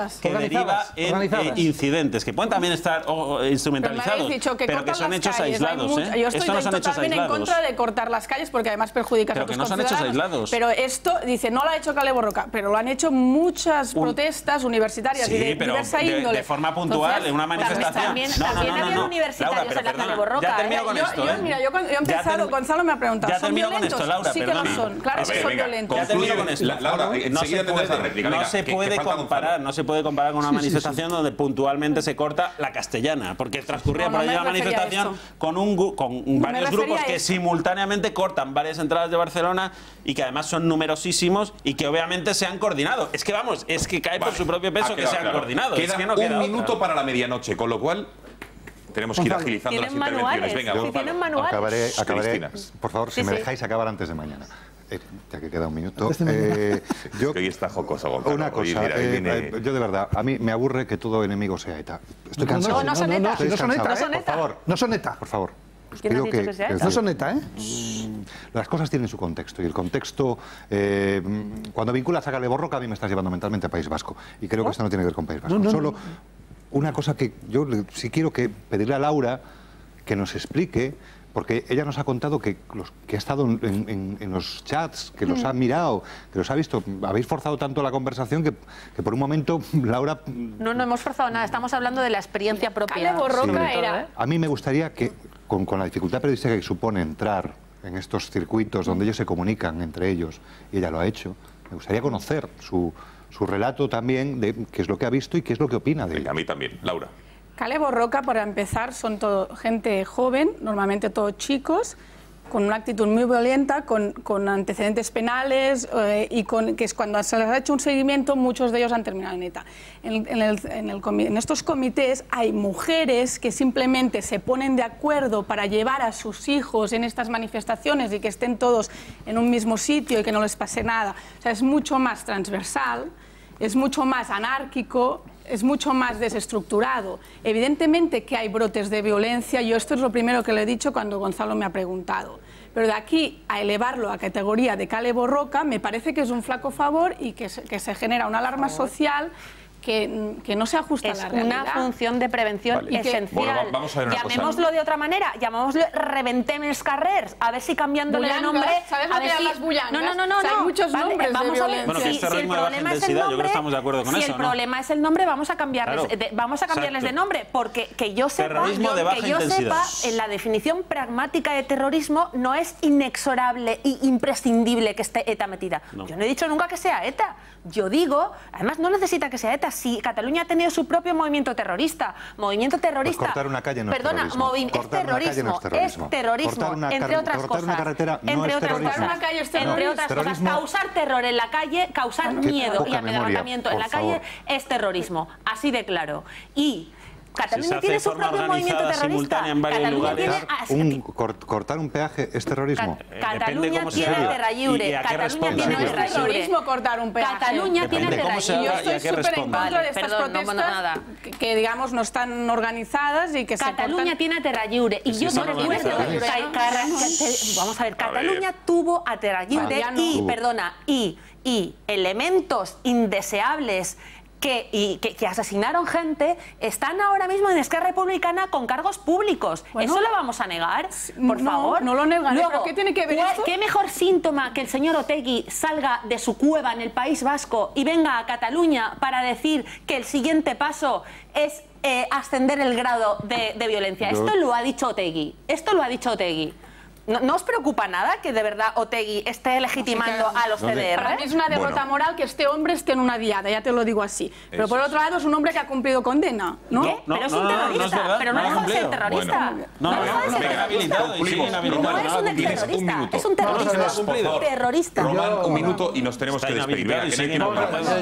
en incidentes, que pueden también estar instrumentalizados, pero que son hechos aislados. Yo estoy totalmente en contra de cortar las calles porque además perjudicas a tus conciudadanos. Pero que no son hechos aislados. Pero esto, dice, no lo ha hecho Calebo Roca, pero lo han hecho muchas protestas universitarias y de diversa índole. De forma puntual, en una manifestación. También había universitarios en la Calebo Roca. Ya termino con esto. Mira, yo he empezado, Gonzalo me ha preguntado, ¿son violentos? Laura, sí que lo son, claro que son violentos. Ya termino con esto. Laura, no se puede comparar con una manifestación donde puntualmente se corta la castellana, porque transcurría por allí la manifestación con varios grupos que simultáneamente cortan varias entradas de Barcelona y que además son numerosísimos y que obviamente se han coordinado. Es que vamos, es que cae por su propio peso que se han coordinado. Queda un minuto para la medianoche, con lo cual tenemos que ir agilizando las intervenciones. Venga, tienen manuales. Acabaré, por favor, si me dejáis acabar antes de mañana. Ya que queda un minuto. Yo, hoy está jocoso, Gonzalo. Una cosa, yo de verdad, a mí me aburre que todo enemigo sea ETA. Estoy cansado. No son ETA. No son ETA. Por favor. No son ETA. Por favor. ¿Quién ha dicho que sea ETA? No son ETA, ¿eh? Las cosas tienen su contexto y el contexto, cuando vinculas a Calebo Roca, a mí me estás llevando mentalmente a País Vasco. Y creo que esto no tiene que ver con País Vasco. Solo una cosa que yo sí quiero pedirle a Laura que nos explique, porque ella nos ha contado que ha estado en los chats, que los ha mirado, que los ha visto. Habéis forzado tanto la conversación que por un momento, Laura... No hemos forzado nada, estamos hablando de la experiencia propia. Calebo Roca era... A mí me gustaría que, con la dificultad periodística que supone entrar en estos circuitos donde ellos se comunican entre ellos, y ella lo ha hecho, me gustaría conocer su relato también de qué es lo que ha visto y qué es lo que opina de él. A mí también. Laura. Calebo Roca, para empezar, son todo gente joven, normalmente todos chicos, con una actitud muy violenta, con antecedentes penales y que es cuando se les ha hecho un seguimiento, muchos de ellos han terminado en ETA. En estos comités hay mujeres que simplemente se ponen de acuerdo para llevar a sus hijos en estas manifestaciones y que estén todos en un mismo sitio y que no les pase nada. O sea, es mucho más transversal, es mucho más anárquico, es mucho más desestructurado. Evidentemente que hay brotes de violencia, yo esto es lo primero que le he dicho cuando Gonzalo me ha preguntado. Pero de aquí a elevarlo a categoría de Calebo Roca, me parece que es un flaco favor y que se genera una alarma social que no se ajusta a la realidad. Es una función de prevención esencial. Bueno, vamos a ver una llamémoslo cosa. De otra manera, llamémoslo reventemes carrers, a ver si cambiándole el nombre... ¿Sabes lo que eran las bullangas? No. Hay muchos nombres de violencia. Bueno, que este ritmo de baja intensidad, yo creo que estamos de acuerdo con eso, Si el problema es el nombre, vamos a cambiarles de nombre, porque que yo sepa, en la definición pragmática de terrorismo no es inexorable e imprescindible que esté ETA metida. Yo no he dicho nunca que sea ETA. Yo digo, además no necesita que sea ETA. Si Cataluña ha tenido su propio movimiento terrorista, Pues cortar una calle no es terrorismo. Es terrorismo, entre otras cosas. Cortar una carretera no es terrorismo. Entre otras cosas, causar terror en la calle, causar miedo y amedrentamiento en la calle es terrorismo, así de claro. Y Cataluña tiene su propio movimiento terrorista. En varios lugares. Cortar un peaje es terrorismo. Cataluña tiene terra lliure. Cataluña tiene terra lliure. Terrorismo cortar un peaje. Cataluña tiene terra lliure. Yo estoy súper en contra de estas protestas que digamos no están organizadas y que Cataluña tiene terra lliure. Y yo no recuerdo. Vamos a ver, Cataluña tuvo a terra lliure y elementos indeseables que asesinaron gente, están ahora mismo en Esquerra Republicana con cargos públicos. Bueno, ¿eso lo vamos a negar? Por favor. No lo negaré. Luego, ¿qué tiene que ver esto? ¿Qué mejor síntoma que el señor Otegi salga de su cueva en el País Vasco y venga a Cataluña para decir que el siguiente paso es ascender el grado de violencia? Esto lo ha dicho Otegi. ¿No os preocupa nada que de verdad Otegi esté legitimando a los CDR? Para mí es una derrota moral que este hombre esté en una diada, ya te lo digo así. Pero por otro lado es un hombre que ha cumplido condena, ¿no? ¿Qué? Pero es un terrorista, pero no deja de ser terrorista. No es un terrorista. Es un terrorista. Terrorista. Román, un minuto y nos tenemos que despedir.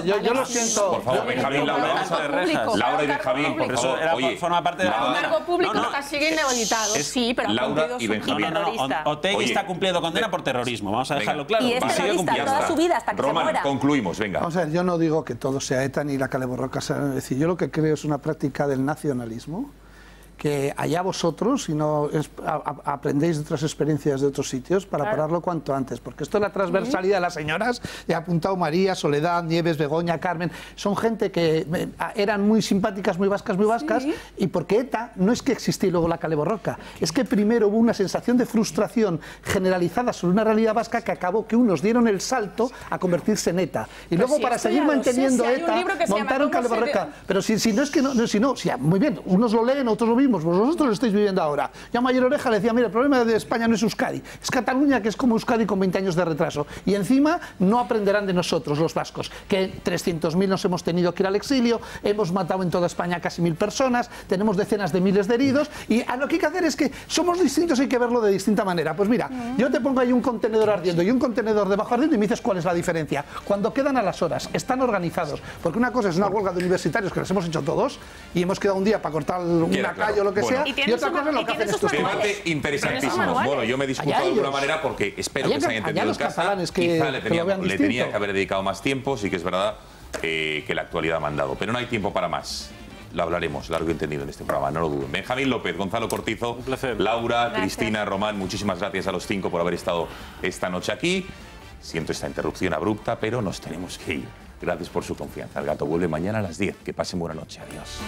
Yo lo siento. Por favor, Benjamín, Laura y Benjamín, por favor. Oye, forma parte de la condena. El cargo público está sigue inhabilitado, sí, pero ha cumplido su condena. Otegi está cumpliendo condena por terrorismo, vamos a dejarlo claro. Y es terrorista toda su vida hasta que se muera. Concluimos, venga. Vamos a ver, yo no digo que todo sea ETA ni la Caleborroca sea... Es decir, yo lo que creo es una práctica del nacionalismo, que allá vosotros, si no aprendéis de otras experiencias de otros sitios, para pararlo cuanto antes. Porque esto es la transversalidad de las señoras, ya ha apuntado María, Soledad, Nieves, Begoña, Carmen, son gente que eran muy simpáticas, muy vascas, y porque ETA no es que existía y luego la Caleborroca, es que primero hubo una sensación de frustración generalizada sobre una realidad vasca que acabó que unos dieron el salto a convertirse en ETA. Y luego para seguir manteniendo ETA, montaron Caleborroca. Pero si no es que no, muy bien, unos lo leen, otros lo vimos, vosotros lo estáis viviendo ahora. Ya Mayor Oreja le decía, mira, el problema de España no es Euskadi, es Cataluña, que es como Euskadi con 20 años de retraso. Y encima no aprenderán de nosotros, los vascos, que 300.000 nos hemos tenido que ir al exilio, hemos matado en toda España casi 1.000 personas, tenemos decenas de miles de heridos, y lo que hay que hacer es que somos distintos y hay que verlo de distinta manera. Pues mira, yo te pongo ahí un contenedor ardiendo y un contenedor debajo ardiendo y me dices cuál es la diferencia. Cuando quedan a las horas, están organizados, porque una cosa es una huelga de universitarios que las hemos hecho todos y hemos quedado un día para cortar una calle o lo que sea, y otra cosa es lo que hacen estos debate interesantísimo. Bueno, yo me he disculpado de alguna manera porque espero que se haya entendido en casa. Quizá le tenía que haber dedicado más tiempo, sí que es verdad que la actualidad ha mandado, pero no hay tiempo para más. Lo hablaremos largo y entendido en este programa, no lo duden. Benjamín López, Gonzalo Cortizo, Laura, Cristina, Román, muchísimas gracias a los 5 por haber estado esta noche aquí. Siento esta interrupción abrupta, pero nos tenemos que ir. Gracias por su confianza. El Gato vuelve mañana a las 10. Que pasen buena noche. Adiós.